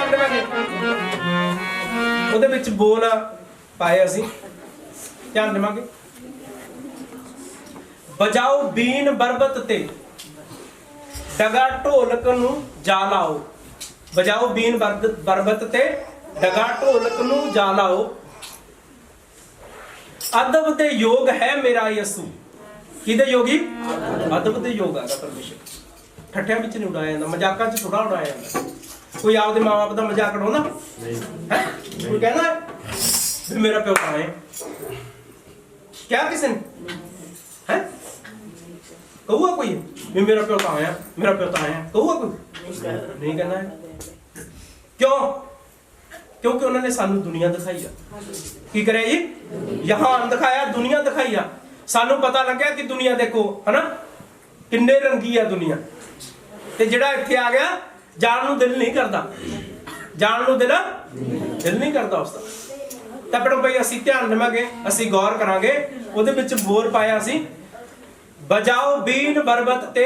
ध्यान देवांगे ਉਹਦੇ ਵਿੱਚ ਬੋਲ ਪਾਏ ਅਸੀਂ ध्यान देवांगे बजाओ बीन बरबत ते डगा ढोलक नूं जा लाओ बजाओ बीन बरबत ते डगा ढोलक नूं जा लाओ अदब ते योग है मेरा यसु किदे योगी अदब ते योग आगा परमेश्वर ठट्ठियां विच नहीं उड़ाया जांदा मजाकां च थोड़ा उड़ाया जांदा कोई आपदे मां बाप दा मजाक उड़ाउंदा है कोई कहना भी मेरा प्यो तां है क्या किसी ने है कहूगा कोई भी मेरा प्यो तां है मेरा प्यो तां है कहूगा कोई नहीं कहना है क्यों क्योंकि उन्होंने सानू दुनिया दिखाई है की करे जी यहाँ दिखाया दुनिया दिखाई है सानू पता लग्या कि दुनिया देखो है ना किन्ने रंगी है दुनिया ते जिहड़ा इत्थे आ गया जान नू दिल नहीं करता जान नू दिल नहीं करता उसका तां फिर भाई असीं ध्यान देवांगे असीं गौर करांगे ਉਹਦੇ ਵਿੱਚ ਬੋਲ ਪਾਇਆ ਅਸੀਂ बजाओ बीन बरबत ते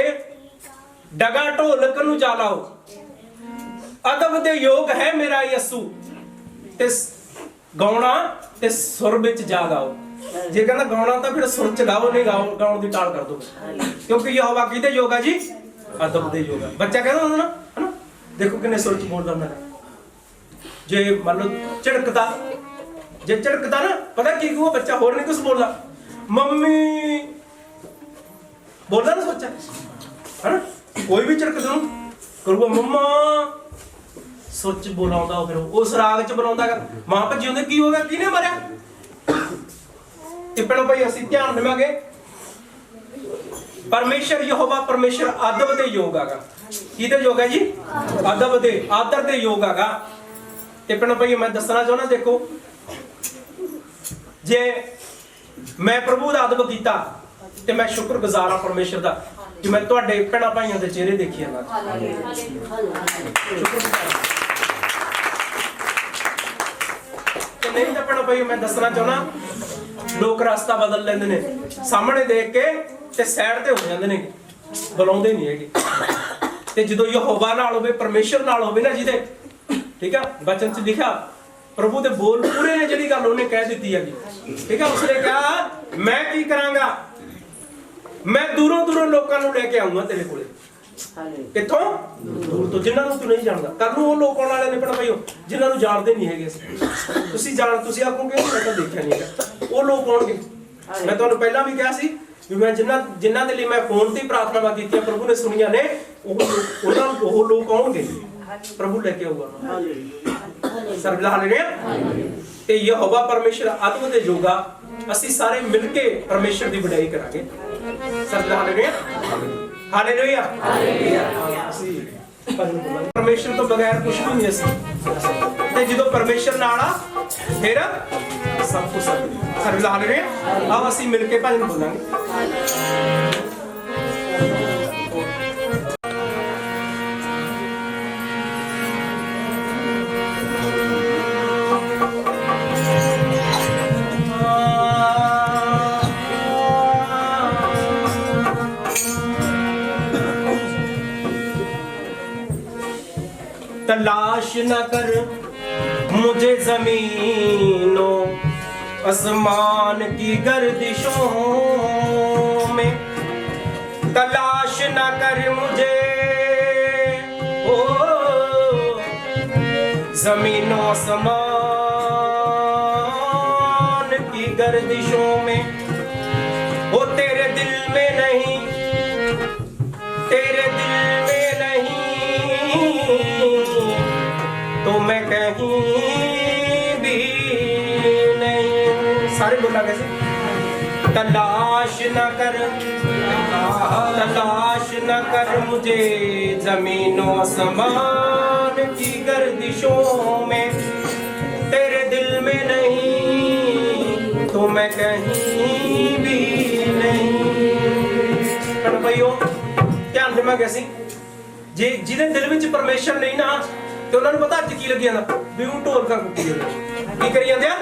डगा ढोलक नू जा लाओ अदब दे योग है मेरा यसु ते गाउणा ते सुर विच जा गाओ जे कहंदा गाउणा तां फिर सुर च गाओ नहीं गाओ गाउण दी टाल कर दो क्योंकि यहोवा किहदे योग है जी अदब दे योग है बच्चा कहंदा हुंदा ना है ना देखो किन्ने सुर च बोलदा हुंदा जे मान लो झड़कदा जे झड़कदा ना पता की वो बच्चा होर नहीं कुछ बोलदा मम्मी बोलदा ना सोचा है ना कोई भी झड़क दूं करूगा मम्मा सोच बोलाਉਂਦਾ फिर उस राग च बनाਉਂਦਾ मां भजी ਹੁੰਦੇ की होगा किने मारिया ते पहलो भाई ਅਸੀਂ ध्यान देवांगे परमेश्वर यहोवा परमेश्वर अदब दे योग आगा किहदे योग है जी अदब दे आदर दे योग आगा ते पहलो भाई मैं दसना चाहना देखो जे मैं प्रभु दा अदब कीता ते मैं शुक्रगुजार हां परमेश्वर दा कि मैं तुहाडे भैणां भाईआं दे चेहरे देखी जाना ते नहीं तां भैणां भाई मैं दसना चाहना लोग रास्ता बदल लेंदे ने सामने देख के ते साइड ते हो जांदे ने बुलाउंदे नहीं हैगे ते जदों यहोवा नाल होवे परमेश्वर नाल होवे ना जिहदे ठीक है वचन च लिखा प्रभु दे बोल पूरे ने जिहड़ी गल उन्हें कह दित्ती है ठीक है उसने कहा मैं की करांगा मैं दूरों दूरों लोगों को लेके आऊंगा तेरे कोले किथों दूर तो जिन्हां नूं तू नहीं जानदा कल नूं वो लोग आउण वाले ने पण भाईओ जिन्हां नूं जानदे नहीं हैगे तुसीं जान तुसीं आखोगे मैं तां देखिया नहीं है वो लोग आउणगे मैं तुहानूं पहलां भी कहा सी भी मैं जिन्हां दे लई मैं फोन ते प्रार्थना कीती प्रभु ने सुणीਆਂ ने ਉਹ लोग आउणगे प्रभु लेके आऊगा सर्व हालेलुया ते यहोवा परमेश्वर अदब दे योगा ਅਸੀਂ ਸਾਰੇ मिल के परमेश्वर दी वडाई करांगे सर्व हालेलुया हालेलुया परमेश्वर तो बगैर कुछ भी नहीं ਅਸੀਂ ਤੇ ਜਦੋਂ परमेश्वर नाल आ फिर सब कुछ सर्व हालेलुया आओ ਅਸੀਂ मिल के भजन बोलांगे तलाश न कर मुझे जमीनों आसमान की गर्दिशों में तलाश न कर मुझे ओ जमीनों आसमान की गर्दिशों में वो तेरे दिल में नहीं तेरे दिल में नहीं तो मैं कहीं भी नहीं सारे बोला कैसे तलाश न कर मुझे जमीनों आसमान की गर्दिशों में तेरे दिल में नहीं तो मैं कहीं भी नहीं पर भाइयों ध्यान देना कैसी जे जिहदे दिल विच परमेश्वर नहीं ना ते उन्हां नूं पता अज की लगी जांदा भी वो ढोलका कुट्टी जांदे की करी जांदे आ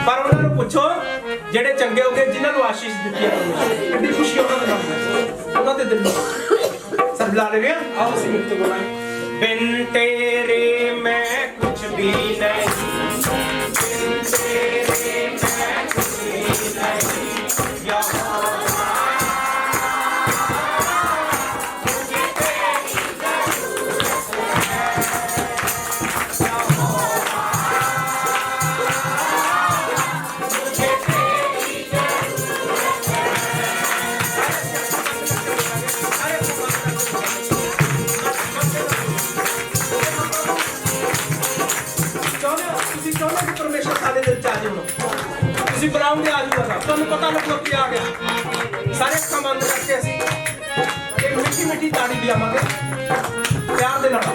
पर उन्हां नूं पुछो ਜਿਹੜੇ ਚੰਗੇ ਹੋ ਗਏ ਜਿਨ੍ਹਾਂ ਨੂੰ ਆਸ਼ੀਸ਼ ਦਿੱਤੀ ਹੈ ਪਰਮੇਸ਼ਰ ਕਿੰਨੀ ਖੁਸ਼ੀ ਉਹਨਾਂ ਦੇ ਨਾਲ ਉਹਨਾਂ ਦੇ ਦਿਲ ਨੂੰ ਸਰਬਲਾ ਲੈ ਰਿਹਾ ਆਓ ਅਸੀਂ ਮਿਲ ਕੇ ਬੋਲਾਂਗੇ बिन तेरे मैं कुछ भी नहीं, बिन तेरे मैं कुछ भी नहीं यहोवा। परमेश्वर सारे दिल च आ जाओ, तुम बुलाओगे आ जाऊगा, तुम पता लगो कि आ गया। सारे अखा बंद करके असी एक मीठी मीठी ताड़ी भी आवांगे प्यार दे नाल।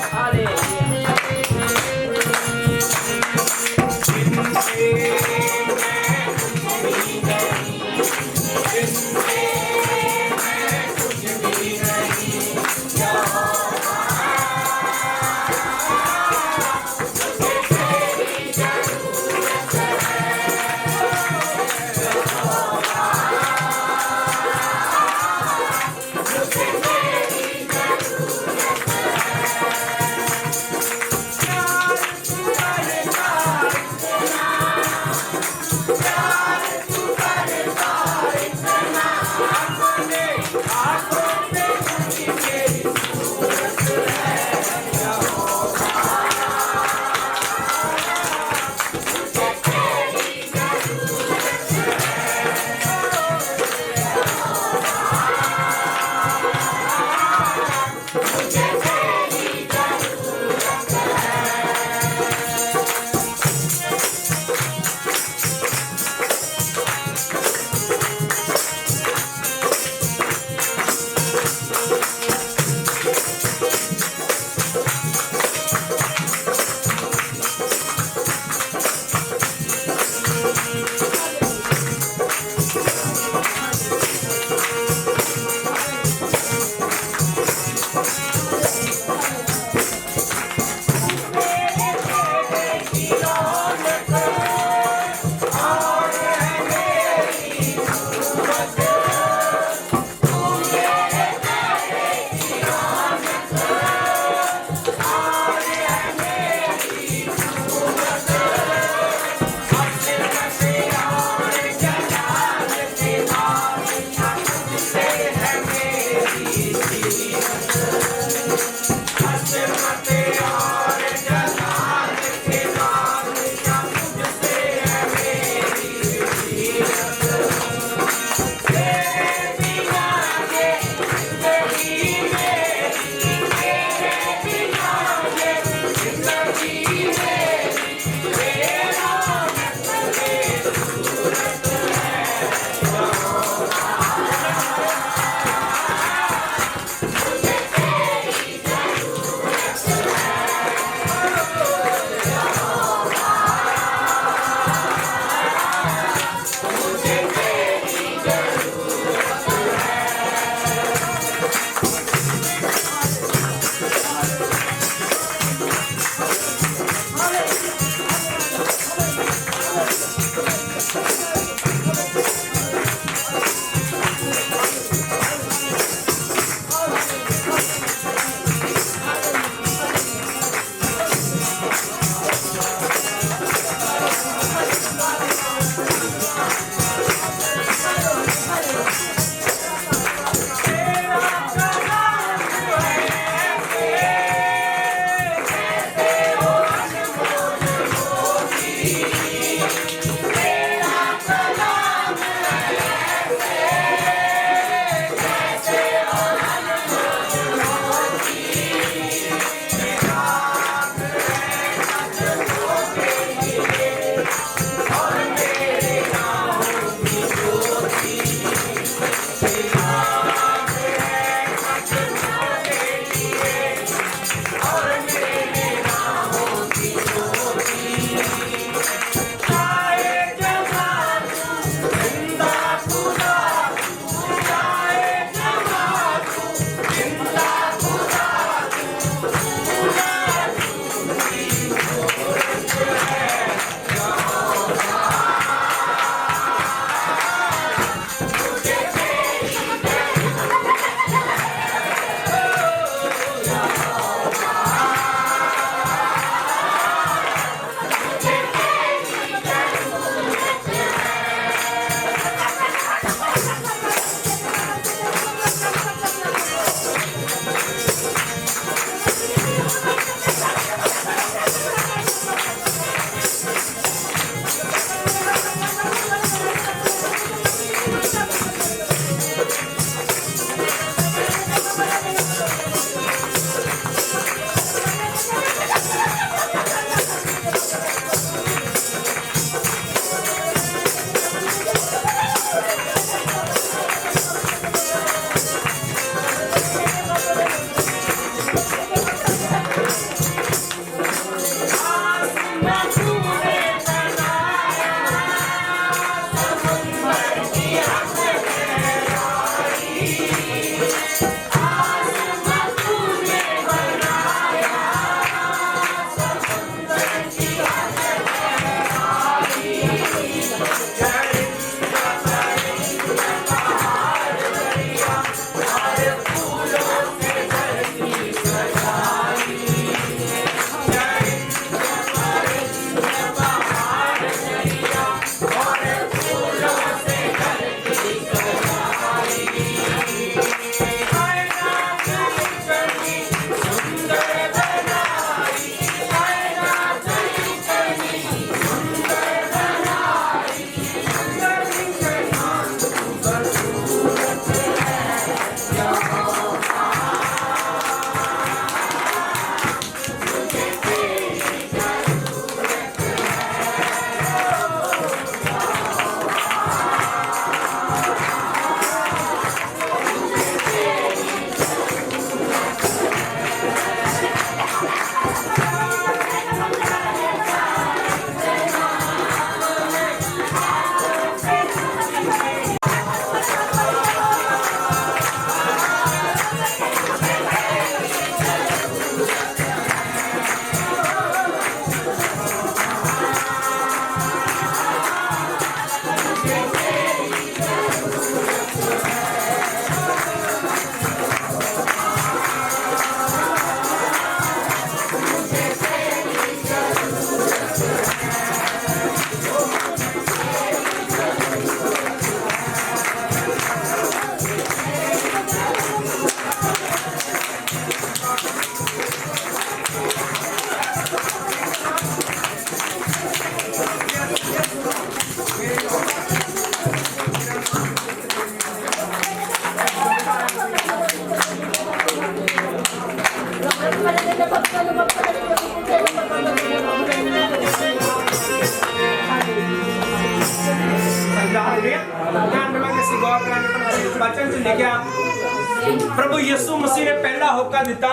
यीशु मसीह ने पहला होका दिता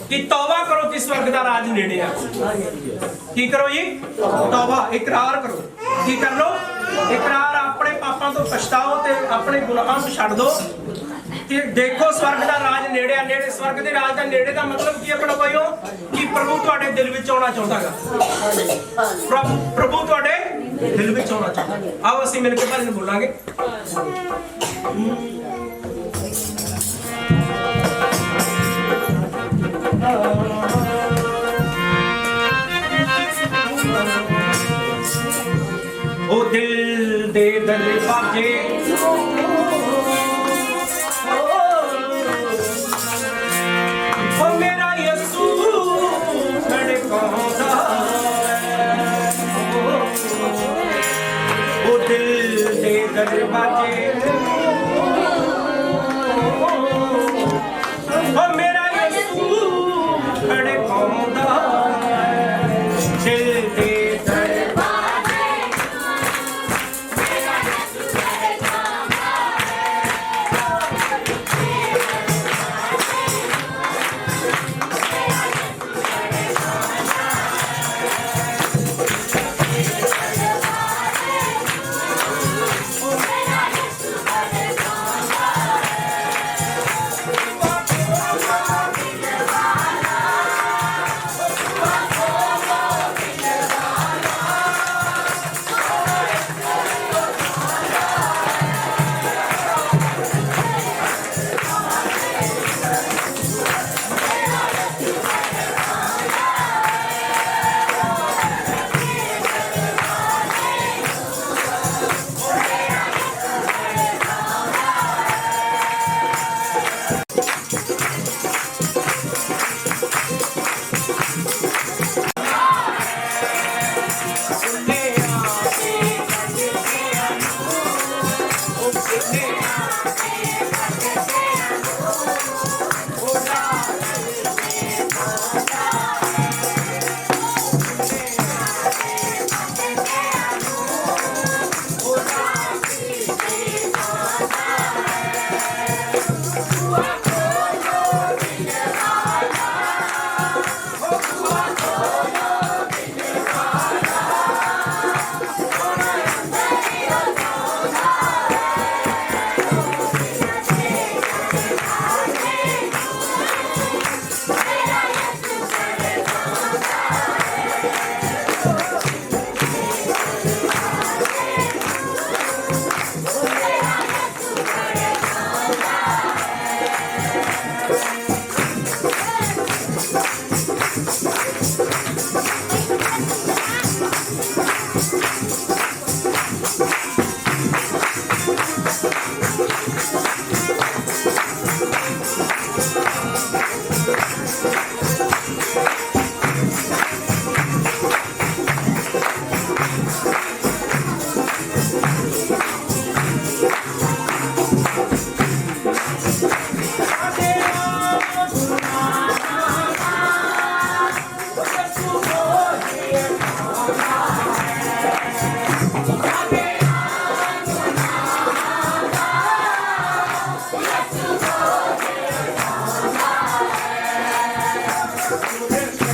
कि तौबा करो कि स्वर्ग दा राज नेड़े आ। की करो जी? तौबा, इकरार करो। की कर लो? इकरार, अपने पापां तो पछताओ ते अपने गुनाहां नूं छड्ड दो कि देखो स्वर्ग दा राज नेड़े आ। नेड़े स्वर्ग दे राज दा नेड़े दा मतलब की अपना भाईओ कि प्रभु तुहाडे दिल विच आउणा चाहुंदा है। प्रभु तुहाडे दिल विच आउणा चाहुंदा। आओ असीं मिल के भजन बोलांगे। ओ दिल दे दरवाजे ओ मेरा यीशु खड़काउंदा है। ओ दिल दे दरवाजे ओ मेरा यीशु खड़काउंदा है। दिल दे Yes.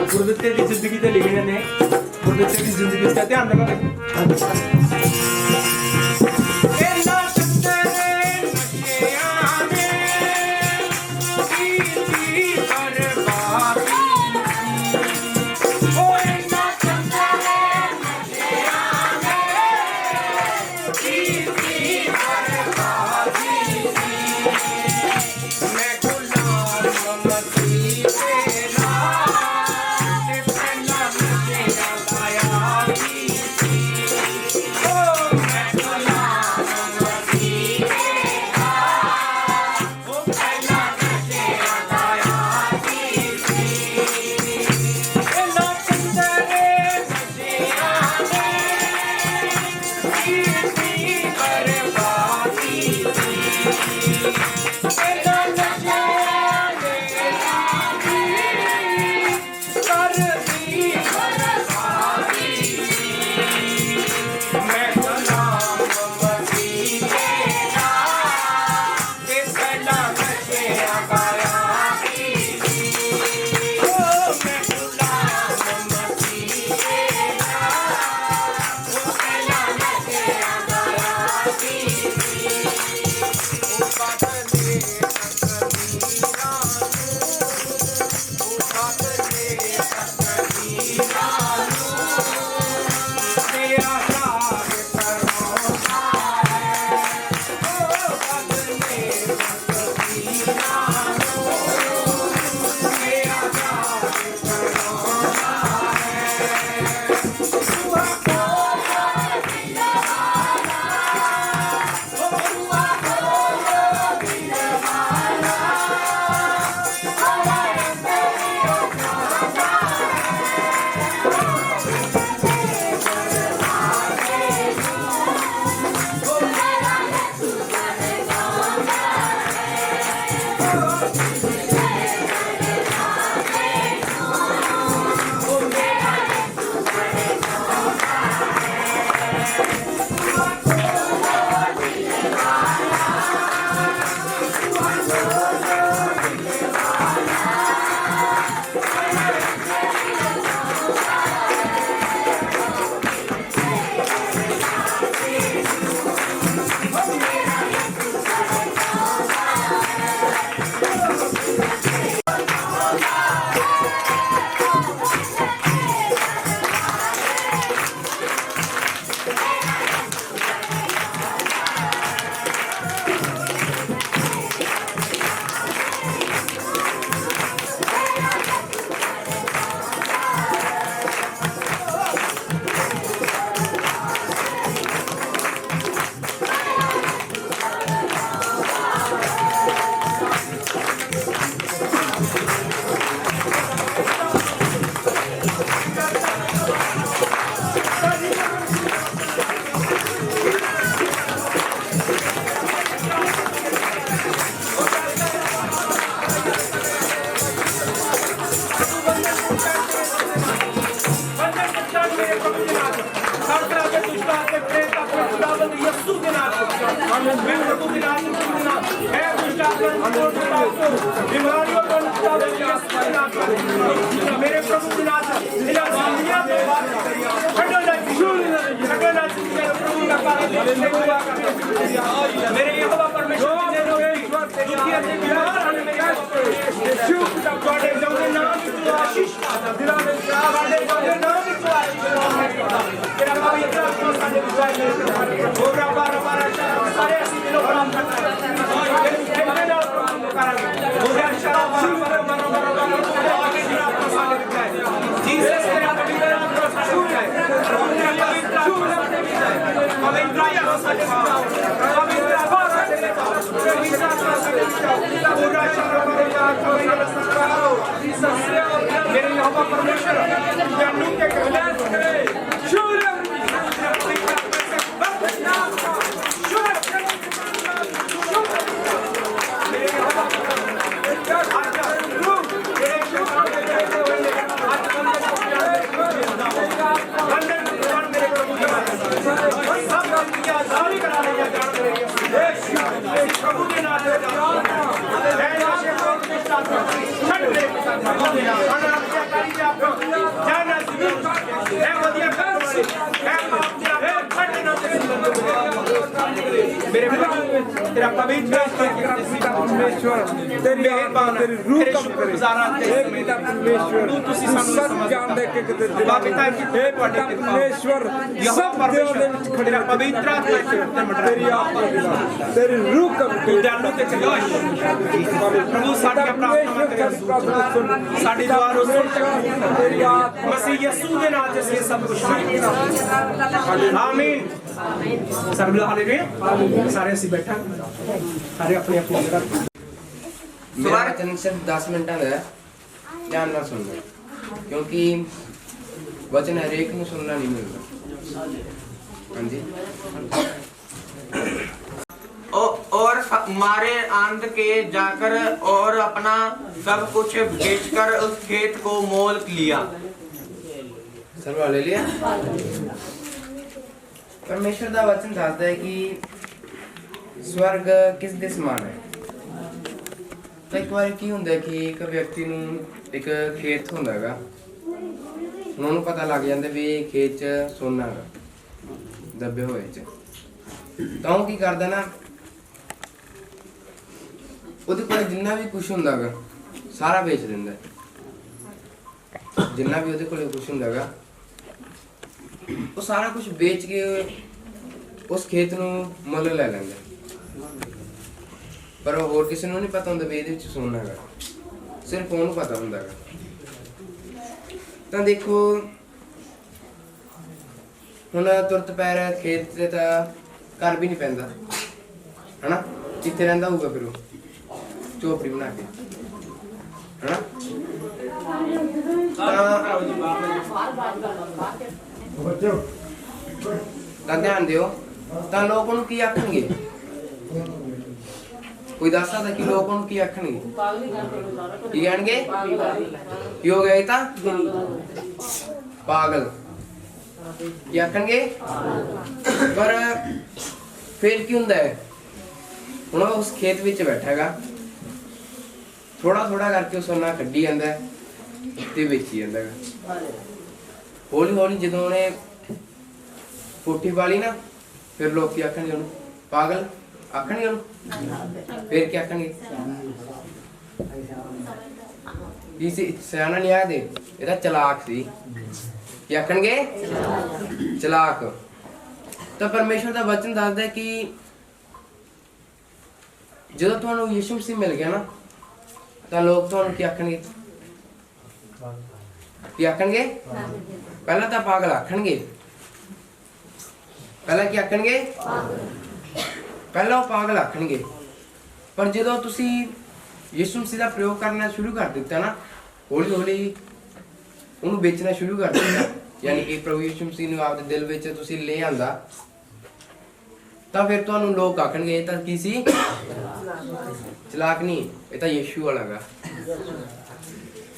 गुरदित्ते की जिंदगी ते लिखने ने गुरदित्ते की जिंदगी ते ध्यान देवांगे मेरे प्रभु मेरे यहोवा परमेश्वर नाम मेरे तेरा पवित्र परमेश्वर तेरी तेरी रूह कम करे हे पिता परमेश्वर सब जान दे के तेरे हे पिता परमेश्वर सब दिलों दे विच खड़े पवित्र तेरी आत्मा तेरी रूह कम करे जानो ते प्रभु साडी प्रार्थना सुन साडी दुआ नु सुन तेरी आत्मा मसीह यीशु दे नाम से सब कुछ आमीन सब लोग हालेलुया सारे ਅਸੀਂ बैठा सारे अपनी अपनी जगह मेरा वचन सिर्फ 10 मिनट का है ध्यान ਨਾਲ सुनना क्योंकि वचन हरेक ਨੂੰ सुनना नहीं मिलता हाँ जी और मारे आंध के जाकर और अपना सब कुछ बेचकर उस खेत को मोल लिया। सर्व हालेलुया। परमेश्वर ਦਾ वचन ਦੱਸਦਾ ਹੈ कि स्वर्ग किस ਦੇ ਸਮਾਨ ਹੈ। ਤਾਂ ਇੱਕ ਵਾਰ ਕੀ ਹੁੰਦਾ ਕਿ ਇੱਕ ਵਿਅਕਤੀ ਨੂੰ ਇੱਕ ਖੇਤ ਹੁੰਦਾ ਹੈਗਾ ਉਹਨਾਂ ਨੂੰ ਪਤਾ ਲੱਗ ਜਾਂਦਾ ਵੀ ਖੇਤ 'ਚ ਸੋਨਾ ਹੈਗਾ ਦੱਬੇ ਹੋਏ 'ਚ ਤਾਂ ਉਹ ਕੀ ਕਰਦਾ ਨਾ ਉਹਦੇ ਕੋਲ ਜਿੰਨਾ ਵੀ ਕੁਝ ਹੁੰਦਾ ਹੈਗਾ ਸਾਰਾ ਵੇਚ ਦਿੰਦਾ ਜਿੰਨਾ ਵੀ ਉਹਦੇ ਕੋਲ ਕੁਝ ਹੁੰਦਾ ਹੈਗਾ ਉਹ ਸਾਰਾ ਕੁਝ ਵੇਚ ਕੇ ਉਸ ਖੇਤ ਨੂੰ ਮੁੱਲ ਲੈ ਲੈਂਦਾ ਪਰ ਹੋਰ ਕਿਸੇ ਨੂੰ ਨਹੀਂ ਪਤਾ ਹੁੰਦਾ ਵੀ ਇਹਦੇ ਵਿੱਚ ਸੋਨਾ ਹੈਗਾ ਸਿਰਫ ਉਹਨੂੰ ਪਤਾ ਹੁੰਦਾ ਹੈਗਾ ਤਾਂ ਦੇਖੋ ਹੁਣ ਤੁਰਤ ਪੈਰ ਖੇਤ ਤੇ ਤਾਂ ਘਰ ਵੀ ਨਹੀਂ ਪੈਂਦਾ ਹਨਾ ਕਿੱਥੇ ਰਹਿੰਦਾ ਹੋਊਗਾ ਫਿਰ ਉਹ ਚੋਪੜੀ ਬਣਾ ਕੇ ਹਨਾ ਤਾਂ ਧਿਆਨ ਦਿਓ ਤਾਂ ਲੋਕਾਂ ਨੂੰ ਕੀ ਆਖਣਗੇ ਕੋਈ ਦੱਸ ਸਕਦਾ ਕਿ ਲੋਕਾਂ ਨੂੰ ਕੀ ਆਖਣਗੇ ਕੀ ਕਹਿਣਗੇ ਕੀ ਹੋ ਗਿਆ ਇਹ ਤਾਂ ਪਾਗਲ ਕੀ ਆਖਣਗੇ ਪਰ ਫਿਰ ਕੀ ਹੁੰਦਾ ਹੈ ਹੁਣ ਉਸ ਖੇਤ ਵਿੱਚ ਬੈਠਾ ਹੈਗਾ ਥੋੜਾ ਥੋੜਾ ਕਰਕੇ ਸੋਨਾ ਕੱਢੀ ਜਾਂਦਾ ਤੇ ਵੇਚੀ ਜਾਂਦਾ ਹੈਗਾ ਹੌਲੀ ਹੌਲੀ ਜਦੋਂ ਉਹਨੇ ਕੋਠੀ ਵਾਲੀ ਨਾ ਫਿਰ ਲੋਕ ਕੀ ਆਖਣਗੇ ਉਹਨੂੰ ਪਾਗਲ ਆਖਣਗੇ ਉਹਨੂੰ ਫਿਰ ਕੀ ਆਖਣਗੇ ਇਸੇ ਸਿਆਣਾ ਨਹੀਂ ਆਦੇ ਇਹਦਾ ਚਲਾਕ ਸੀ ਕੀ ਆਖਣਗੇ ਚਲਾਕ ਤਾਂ ਪਰਮੇਸ਼ਵਰ ਦਾ ਵਚਨ ਦੱਸਦਾ ਹੈ ਕਿ ਜਦੋਂ ਤੁਹਾਨੂੰ ਯਿਸੂ ਮਸੀਹ ਮਿਲ ਗਿਆ ਨਾ ਤਾਂ ਲੋਕ ਤੁਹਾਨੂੰ ਕੀ ਆਖਣਗੇ ਕੀ ਆਖਣਗੇ ਪਹਿਲਾਂ ਤਾਂ ਪਾਗਲ ਆਖਣਗੇ ਪਹਿਲਾਂ ਕੀ ਆਖਣਗੇ ਪਹਿਲਾਂ ਉਹ ਪਾਗਲ ਆਖਣਗੇ ਪਰ ਜਦੋਂ ਤੁਸੀਂ ਯਿਸੂ ਮਸੀਹ ਦਾ ਪ੍ਰਯੋਗ ਕਰਨਾ ਸ਼ੁਰੂ ਕਰ ਦਿੱਤਾ ਨਾ ਹੌਲੀ ਹੌਲੀ ਉਹਨੂੰ ਵੇਚਣਾ ਸ਼ੁਰੂ ਕਰ ਦਿੱਤਾ ਯਾਨੀ ਕਿ ਪ੍ਰਭੂ ਯਿਸੂ ਮਸੀਹ ਨੂੰ ਆਪਦੇ ਦਿਲ ਵਿੱਚ ਤੁਸੀਂ ਲੈ ਆਂਦਾ ਤਾਂ ਫਿਰ ਤੁਹਾਨੂੰ ਲੋਕ ਆਖਣਗੇ ਇਹ ਤਾਂ ਕੀ ਸੀ ਚਲਾਕ ਨਹੀਂ ਇਹ ਤਾਂ ਯਿਸੂ ਵਾਲਾ ਗਾ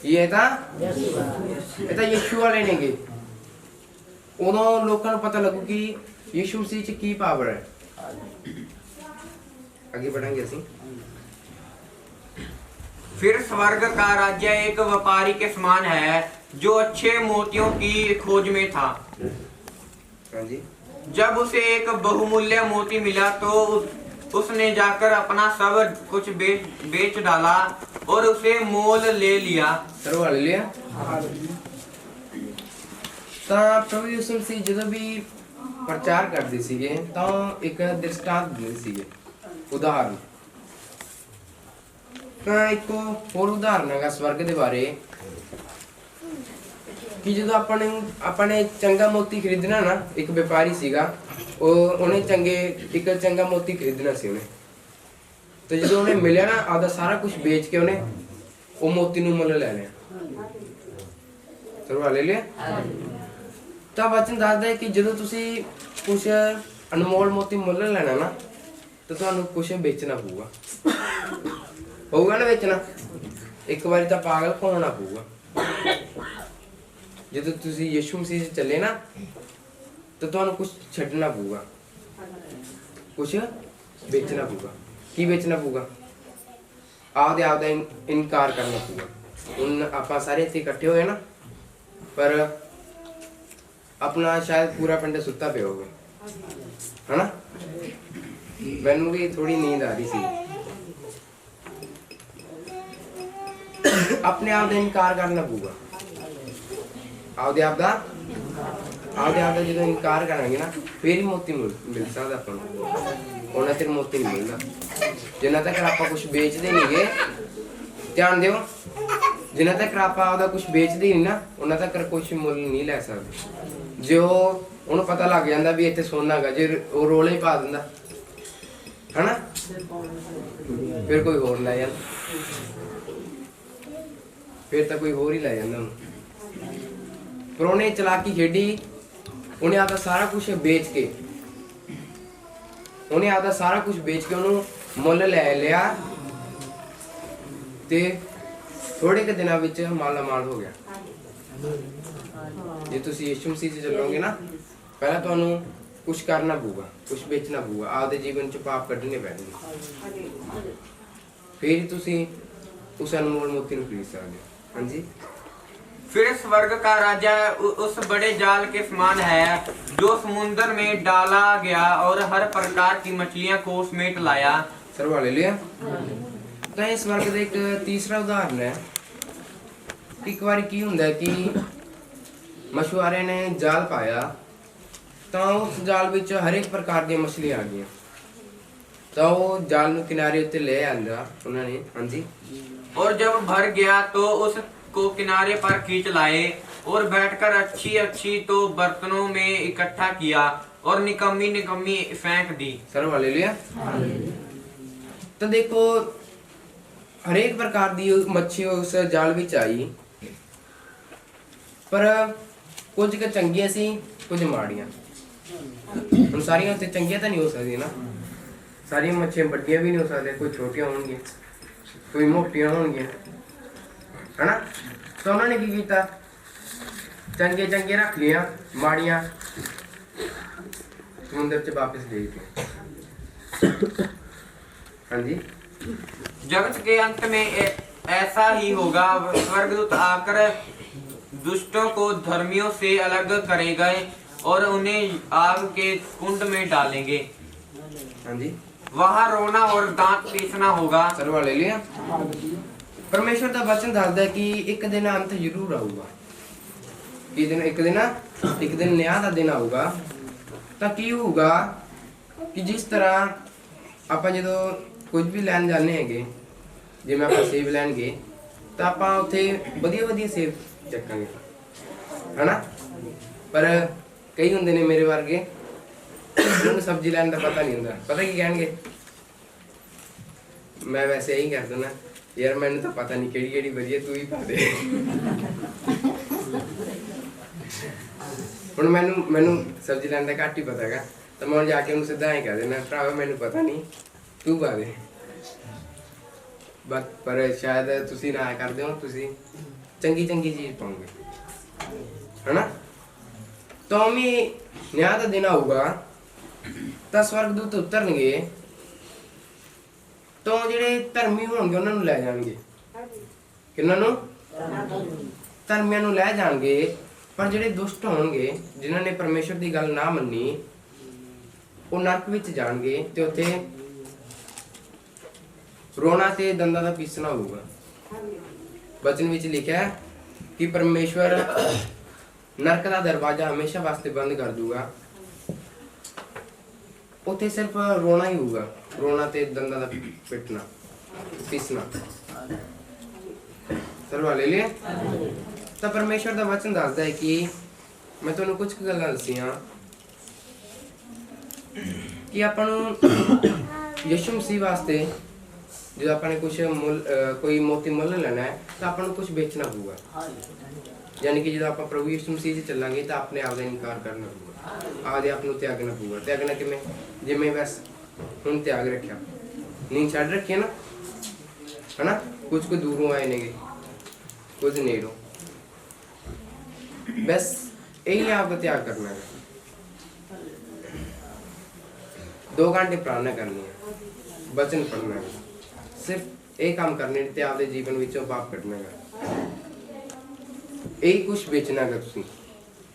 ਇਹ ਤਾਂ ਯਿਸੂ ਵਾਲੇ ਨੇਗੇ ਉਦੋਂ ਲੋਕਾਂ ਨੂੰ ਪਤਾ ਲੱਗੂ ਕਿ ਯਿਸੂ ਮਸੀਹ 'ਚ ਕੀ ਪਾਵਰ ਹੈ आगे बढ़ेंगे ਅਸੀਂ फिर स्वर्ग का राज्य एक व्यापारी के समान है जो अच्छे मोतियों की खोज में था। हाँ जी जब उसे एक बहुमूल्य मोती मिला तो उसने जाकर अपना सब कुछ बेच डाला और उसे मोल ले लिया। सर्व हालेलुया। ਤਾਂ ਪ੍ਰਭੂ ਯਿਸੂ ਮਸੀਹ ਜਦੋਂ ਵੀ ਪ੍ਰਚਾਰ ਕਰਦੇ ਸੀਗੇ ਤਾਂ ਇੱਕ ਦ੍ਰਿਸ਼ਟਾਂਤ ਦਿੰਦੇ ਸੀਗੇ ਉਦਾਹਰਨ ਤਾਂ ਇੱਕ ਹੋਰ ਉਦਾਹਰਨ ਹੈਗਾ ਸਵਰਗ ਦੇ ਬਾਰੇ ਕਿ ਜਦੋਂ ਆਪਾਂ ਨੇ ਚੰਗਾ ਮੋਤੀ ਖਰੀਦਣਾ ਨਾ ਇੱਕ ਵਪਾਰੀ ਸੀਗਾ ਉਹਨੇ ਇੱਕ ਚੰਗਾ ਮੋਤੀ ਖਰੀਦਣਾ ਸੀ ਉਹਨੇ ਤੇ ਜਦੋਂ ਉਹਨੇ ਮਿਲਿਆ ਨਾ ਆਪਦਾ ਸਾਰਾ ਕੁਝ ਵੇਚ ਕੇ ਉਹਨੇ ਉਹ ਮੋਤੀ ਨੂੰ ਮੁੱਲ ਲੈ ਲਿਆ ਸਰਵਾ ਲੈ ਲਿਆ ਤਾਂ ਵਚਨ ਦੱਸਦਾ ਹੈ ਕਿ ਜਦੋਂ ਤੁਸੀਂ ਕੁਝ ਅਨਮੋਲ ਮੋਤੀ ਮੁੱਲ ਲੈਣਾ ਨਾ ਤਾਂ ਤੁਹਾਨੂੰ ਕੁਝ ਵੇਚਣਾ ਪਊਗਾ ਨਾ ਵੇਚਣਾ ਇੱਕ ਵਾਰੀ ਤਾਂ ਪਾਗਲ ਹੋਣਾ ਪਊਗਾ ਜਦੋਂ ਤੁਸੀਂ ਯਿਸੂ ਮਸੀਹ 'ਚ ਚੱਲੇ ਨਾ ਤਾਂ ਤੁਹਾਨੂੰ ਕੁਝ ਛੱਡਣਾ ਪਊਗਾ ਕੁਝ ਵੇਚਣਾ ਪਊਗਾ ਕੀ ਵੇਚਣਾ ਪਊਗਾ ਆਪਦਾ ਇਨਕਾਰ ਕਰਨਾ ਪਊਗਾ ਹੁਣ ਆਪਾਂ ਸਾਰੇ ਇੱਥੇ ਇਕੱਠੇ ਹੋਏ ਨਾ, ਪਰ ਆਪਣਾ ਸ਼ਾਇਦ ਪੂਰਾ ਪਿੰਡ ਸੁੱਤਾ ਪਿਆ ਹੋਵੇ, ਹਨਾ? ਮੈਨੂੰ ਵੀ ਥੋੜੀ ਨੀਂਦ ਆ ਰਹੀ ਸੀ। ਆਪਣੇ ਆਪ ਦਾ ਇਨਕਾਰ ਕਰਨਾ ਪਊਗਾ। ਆਪਦੇ ਆਪ ਦਾ ਜਦੋਂ ਇਨਕਾਰ ਕਰਾਂਗੇ ਨਾ, ਫੇਰ ਹੀ ਮੋਤੀ ਮਿਲ ਸਕਦਾ ਆਪਾਂ ਨੂੰ। ਉਹਨਾਂ ਚਿਰ ਮੋਤੀ ਨਹੀਂ ਮਿਲਦਾ ਜਿੰਨਾ ਤੱਕ ਆਪਾਂ ਕੁਝ ਵੇਚਦੇ ਨਹੀਂਗੇ। ਧਿਆਨ ਦਿਓ, ਜਿੰਨਾ ਤੱਕ ਆਪਾਂ ਆਪਦਾ ਕੁਝ ਵੇਚਦੇ ਨਹੀਂ ਨਾ, ਉਹਨਾਂ ਤੱਕ ਕੁਝ ਮੁੱਲ ਨਹੀਂ ਲੈ ਸਕਦੇ। ਜੇ ਉਹਨੂੰ ਪਤਾ ਲੱਗ ਜਾਂਦਾ ਵੀ ਇੱਥੇ ਸੋਨਾ ਹੈਗਾ, ਜੇ ਉਹ ਰੋਲੇ ਹੀ ਪਾ ਦਿੰਦਾ, ਹਨਾ, ਫਿਰ ਕੋਈ ਹੋਰ ਲੈ ਜਾਂਦਾ, ਫਿਰ ਤਾਂ ਕੋਈ ਹੋਰ ਹੀ ਲੈ ਜਾਂਦਾ ਉਹਨੂੰ। ਪਰ ਉਹਨੇ ਚਲਾਕੀ ਖੇਡੀ, ਉਹਨੇ ਆਪਦਾ ਸਾਰਾ ਕੁਝ ਵੇਚ ਕੇ ਉਹਨੂੰ ਮੁੱਲ ਲੈ ਲਿਆ ਤੇ ਥੋੜੇ ਕੁ ਦਿਨਾਂ ਵਿੱਚ ਮਾਲਾਮਾਲ ਹੋ ਗਿਆ। ਜੇ ਤੁਸੀਂ ਯਿਸੂ ਮਸੀਹ 'ਚ ਚੱਲੋਗੇ ਨਾ, ਪਹਿਲਾਂ ਤੁਹਾਨੂੰ ਕੁਝ ਕਰਨਾ ਪਊਗਾ, ਕੁਝ ਵੇਚਣਾ ਪਊਗਾ, ਆਪਦੇ ਜੀਵਨ 'ਚ ਪਾਪ ਕੱਢਣੇ ਪੈਣਗੇ, ਫਿਰ ਹੀ ਤੁਸੀਂ ਉਸ ਅਨਮੋਲ ਮੋਤੀ ਨੂੰ ਖਰੀਦ ਸਕਦੇ ਹੋ। ਹਾਂਜੀ। फिर स्वर्ग का राजा उस बड़े जाल के समान है जो समुद्र में डाला गया और हर प्रकार की मछलियां को समेट लाया। ਸਰਵਾ ਲੈ ਲਿਆ। ਤਾਂ ਇਸ ਵਰਗ ਦਾ ਇੱਕ ਤੀਸਰਾ ਉਦਾਹਰਨ ਹੈ ਕਿ ਇੱਕ ਵਾਰੀ ਕੀ ਹੁੰਦਾ ਹੈ ਕਿ ਮਛੁਆਰੇ ਨੇ ਜਾਲ ਪਾਇਆ, ਤਾਂ ਉਸ ਜਾਲ ਵਿੱਚ ਹਰ ਇੱਕ ਪ੍ਰਕਾਰ ਦੀਆਂ ਮਛਲੀਆਂ ਆ ਗਈਆਂ। ਤਾਂ ਉਹ ਜਾਲ ਨੂੰ ਕਿਨਾਰੇ ਉੱਤੇ ਲੈ ਆਂਦਾ ਉਹਨਾਂ ਨੇ। ਹਾਂਜੀ। और जब भर गया तो उसको किनारे पर खींच लाए और बैठकर अच्छी अच्छी तो बर्तनों में इकट्ठा किया और निकम्मी निकम्मी फेंक दी। ਸਰਵਾ ਲੈ ਲਿਆ। ਤਾਂ ਦੇਖੋ, ਹਰੇਕ ਪ੍ਰਕਾਰ ਦੀ ਮੱਛੀ ਉਸ ਜਾਲ ਵਿੱਚ ਆਈ, ਪਰ ਕੁਝ ਕੁ ਚੰਗੀਆਂ ਸੀ, ਕੁਝ ਮਾੜੀਆਂ। ਹੁਣ ਸਾਰੀਆਂ ਉੱਤੇ ਚੰਗੀਆਂ ਤਾਂ ਨਹੀਂ ਹੋ ਸਕਦੀਆਂ ਨਾ, ਸਾਰੀਆਂ ਮੱਛੀਆਂ ਵੱਡੀਆਂ ਵੀ ਨਹੀਂ ਹੋ ਸਕਦੀਆਂ, ਕੋਈ ਛੋਟੀਆਂ ਹੋਣਗੀਆਂ, ਕੋਈ ਮੋਟੀਆਂ ਹੋਣਗੀਆਂ, ਹਨਾ? ਤਾਂ ਉਹਨਾਂ ਨੇ ਕੀ ਕੀਤਾ, ਚੰਗੇ ਰੱਖ ਲਿਆ, ਮਾੜੀਆਂ ਸਮੁੰਦਰ 'ਚ ਵਾਪਸ ਦੇ ਦਿੱਤੀਆਂ। ਹਾਂਜੀ। जगत के अंत में ऐसा ही होगा। स्वर्गदूत आकर दुष्टों को धर्मियों से अलग करेंगे और उन्हें आग के कुंड में डालेंगे। ਹਾਂਜੀ। वहाँ रोना और दांत पीसना होगा। ਸਰਵਾ ਲੈ ਲਿਆ। ਪਰਮੇਸ਼ਵਰ ਦਾ ਵਚਨ ਦੱਸਦਾ ਹੈ ਕਿ ਇੱਕ ਦਿਨ ਅੰਤ ਜ਼ਰੂਰ ਆਊਗਾ। ਇੱਕ ਦਿਨ ਨਿਆਂ ਦਾ ਦਿਨ ਆਊਗਾ। ਤਾਂ ਕੀ ਹੋਊਗਾ ਕਿ ਜਿਸ ਤਰ੍ਹਾਂ ਆਪਾਂ ਜਦੋਂ ਕੁਝ ਵੀ ਲੈਣ ਜਾਂਦੇ ਹੈਗੇ, ਜਿਵੇਂ ਆਪਾਂ ਸੇਬ ਲੈਣ ਗਏ, ਤਾਂ ਆਪਾਂ ਉੱਥੇ ਵਧੀਆ ਸੇਬ ਚੱਕਾਂਗੇ, ਹਨਾ? ਪਰ ਕਈ ਹੁੰਦੇ ਨੇ ਮੇਰੇ ਵਰਗੇ, ਉਹਨੂੰ ਸਬਜ਼ੀ ਲੈਣ ਦਾ ਪਤਾ ਨਹੀਂ ਹੁੰਦਾ। ਪਤਾ ਕੀ ਕਹਿਣਗੇ? ਮੈਂ ਵੈਸੇ ਇਹੀ ਕਰ ਦਿੰਦਾ, ਯਾਰ ਮੈਨੂੰ ਤਾਂ ਪਤਾ ਨਹੀਂ ਕਿਹੜੀ ਵਧੀਆ, ਤੂੰ ਹੀ ਪਾ ਦੇ। ਹੁਣ ਮੈਨੂੰ ਸਬਜ਼ੀ ਲੈਣ ਦਾ ਘੱਟ ਹੀ ਪਤਾ ਹੈਗਾ, ਤਾਂ ਮੈਂ ਜਾ ਕੇ ਉਹਨੂੰ ਸਿੱਧਾ ਐਂ ਕਹਿ ਦੇਣਾ, ਭਰਾਵਾ ਮੈਨੂੰ ਪਤਾ ਨਹੀਂ, ਤੂੰ ਪਾ ਦੇ। ਪਰ ਸ਼ਾਇਦ ਤੁਸੀਂ ਨਾ ਕਰਦੇ ਹੋ, ਤੁਸੀਂ ਚੰਗੀ ਚੀਜ਼ ਪਾਓਗੇ, ਹਨਾ? ਤਾਂ ਵੀ ਨਿਆਂ ਦਾ ਦਿਨ ਆਊਗਾ, ਤਾਂ ਸਵਰਗਦੂਤ ਉਤਰਨਗੇ, ਤਾਂ ਜਿਹੜੇ ਧਰਮੀ ਹੋਣਗੇ ਉਹਨਾਂ ਨੂੰ ਲੈ ਜਾਣਗੇ। ਕਿਹਨਾਂ ਨੂੰ? ਧਰਮੀਆਂ ਨੂੰ ਲੈ ਜਾਣਗੇ। ਪਰ ਜਿਹੜੇ ਦੁਸ਼ਟ ਹੋਣਗੇ, ਜਿਨ੍ਹਾਂ ਨੇ ਪਰਮੇਸ਼ਰ ਦੀ ਗੱਲ ਨਾ ਮੰਨੀ, ਉਹ ਨਰਕ ਵਿੱਚ ਜਾਣਗੇ ਤੇ ਉੱਥੇ ਰੋਣਾ ਤੇ ਦੰਦਾਂ ਦਾ ਪੀਸਣਾ ਹੋਊਗਾ। ਬਚਨ ਵਿੱਚ ਲਿਖਿਆ ਹੈ ਕਿ ਪਰਮੇਸ਼ਵਰ ਨਰਕ ਦਾ ਦਰਵਾਜ਼ਾ ਹਮੇਸ਼ਾ ਵਾਸਤੇ ਬੰਦ ਕਰ ਦੂਗਾ। ਉੱਥੇ ਸਿਰਫ ਰੋਣਾ ਹੀ ਹੋਊਗਾ, ਰੋਣਾ ਤੇ ਦੰਦਾਂ ਦਾ ਪਿੱਟਣਾ, ਪੀਸਣਾ। ਸਰਵਾ ਲੈ ਲਿਆ। ਤਾਂ ਪਰਮੇਸ਼ਵਰ ਦਾ ਵਚਨ ਦੱਸਦਾ ਹੈ ਕਿ ਮੈਂ ਤੁਹਾਨੂੰ ਕੁਝ ਗੱਲਾਂ ਦੱਸੀਆਂ ਕਿ ਆਪਾਂ ਨੂੰ ਯਿਸੂ ਮਸੀਹ ਵਾਸਤੇ ਜਦੋਂ ਆਪਾਂ ਨੇ ਕੋਈ ਮੋਤੀ ਮੁੱਲ ਲੈਣਾ ਹੈ, ਤਾਂ ਆਪਾਂ ਨੂੰ ਕੁਝ ਵੇਚਣਾ ਪਊਗਾ। ਯਾਨੀ ਕਿ ਜਦੋਂ ਆਪਾਂ ਪ੍ਰਭੂ ਯਿਸੂ ਮਸੀਹ 'ਚ ਚੱਲਾਂਗੇ, ਤਾਂ ਆਪਣੇ ਆਪ ਦਾ ਇਨਕਾਰ ਕਰਨਾ ਪਊਗਾ, ਆਪਦੇ ਆਪ ਨੂੰ ਤਿਆਗਣਾ ਪਊਗਾ। ਤਿਆਗਣਾ ਕਿਵੇਂ? ਜਿਵੇਂ ਬਸ ਹੁਣ ਤਿਆਗ ਰੱਖਿਆ, ਨੀਂਦ ਛੱਡ ਰੱਖੀ ਨਾ, ਹਨਾ? ਕੁਝ ਕੁ ਦੂਰੋਂ ਆਏ ਨੇਗੇ, ਕੁਝ ਨੇੜੋਂ, ਬਸ ਇਹੀ ਆਪ ਦਾ ਤਿਆਗ ਕਰਨਾ ਹੈ। 2 ਘੰਟੇ ਪ੍ਰਾਰਥਨਾ ਕਰਨੀ ਹੈ, ਬਚਨ ਪੜ੍ਹਨਾ ਹੈ, ਸਿਰਫ ਇਹ ਕੰਮ ਕਰਨੇ ਤੇ ਆਪਦੇ ਜੀਵਨ ਵਿੱਚੋਂ ਪਾਪ ਕੱਢਣਾ ਹੈ। ਇਹੀ ਕੁਝ ਵੇਚਣਾ ਹੈਗਾ ਤੁਸੀਂ,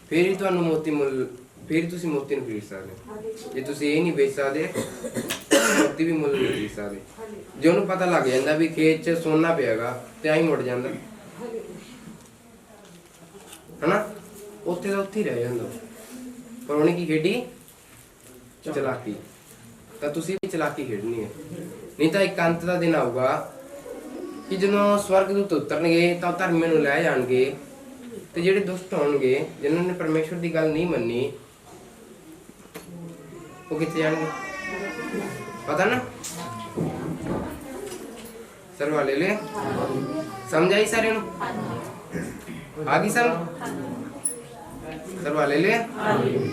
ਫਿਰ ਹੀ ਤੁਹਾਨੂੰ ਮੋਤੀ ਮੁੱਲ, ਫਿਰ ਤੁਸੀਂ ਮੋਤੀ ਨੂੰ ਖਰੀਦ ਸਕਦੇ। ਜੇ ਤੁਸੀਂ ਇਹ ਨਹੀਂ ਵੇਚ ਸਕਦੇ, ਮੋਤੀ ਵੀ ਮੁੱਲ ਨਹੀਂ ਖਰੀਦ ਸਕਦੇ। ਜੇ ਉਹਨੂੰ ਪਤਾ ਲੱਗ ਜਾਂਦਾ ਵੀ ਖੇਤ 'ਚ ਸੋਨਾ ਪਿਆਗਾ ਤੇ ਆਈ ਮੁੜ ਜਾਂਦਾ, ਹਨਾ, ਉੱਥੇ ਦਾ ਉੱਥੇ ਹੀ ਰਹਿ ਜਾਂਦਾ। ਪਰ ਉਹਨੇ ਕੀ ਖੇਡੀ? ਚਲਾਕੀ। ਤਾਂ ਤੁਸੀਂ ਵੀ ਚਲਾਕੀ ਖੇਡਣੀ ਹੈ, ਨਹੀਂ ਤਾਂ ਇੱਕ ਅੰਤ ਦਾ ਦਿਨ ਆਊਗਾ ਕਿ ਜਦੋਂ ਸਵਰਗਦੂਤ ਉਤਰਨਗੇ ਤਾਂ ਧਰਮੀਆਂ ਨੂੰ ਲੈ ਜਾਣਗੇ, ਤੇ ਜਿਹੜੇ ਦੁਸ਼ਟ ਹੋਣਗੇ ਜਿਨ੍ਹਾਂ ਨੇ ਪਰਮੇਸ਼ਵਰ ਦੀ ਗੱਲ ਨਹੀਂ ਮੰਨੀ, ਉਹ ਕਿੱਥੇ ਜਾਣਗੇ ਪਤਾ ਨਾ? ਸਰਵਾ ਲੈ ਲੈ, ਸਮਝ ਆਈ ਸਾਰਿਆਂ ਨੂੰ? ਆ ਗਈ ਸਮਝ? ਸਰਵਾ ਲੈ ਲੈ। ਆਮੀਨ।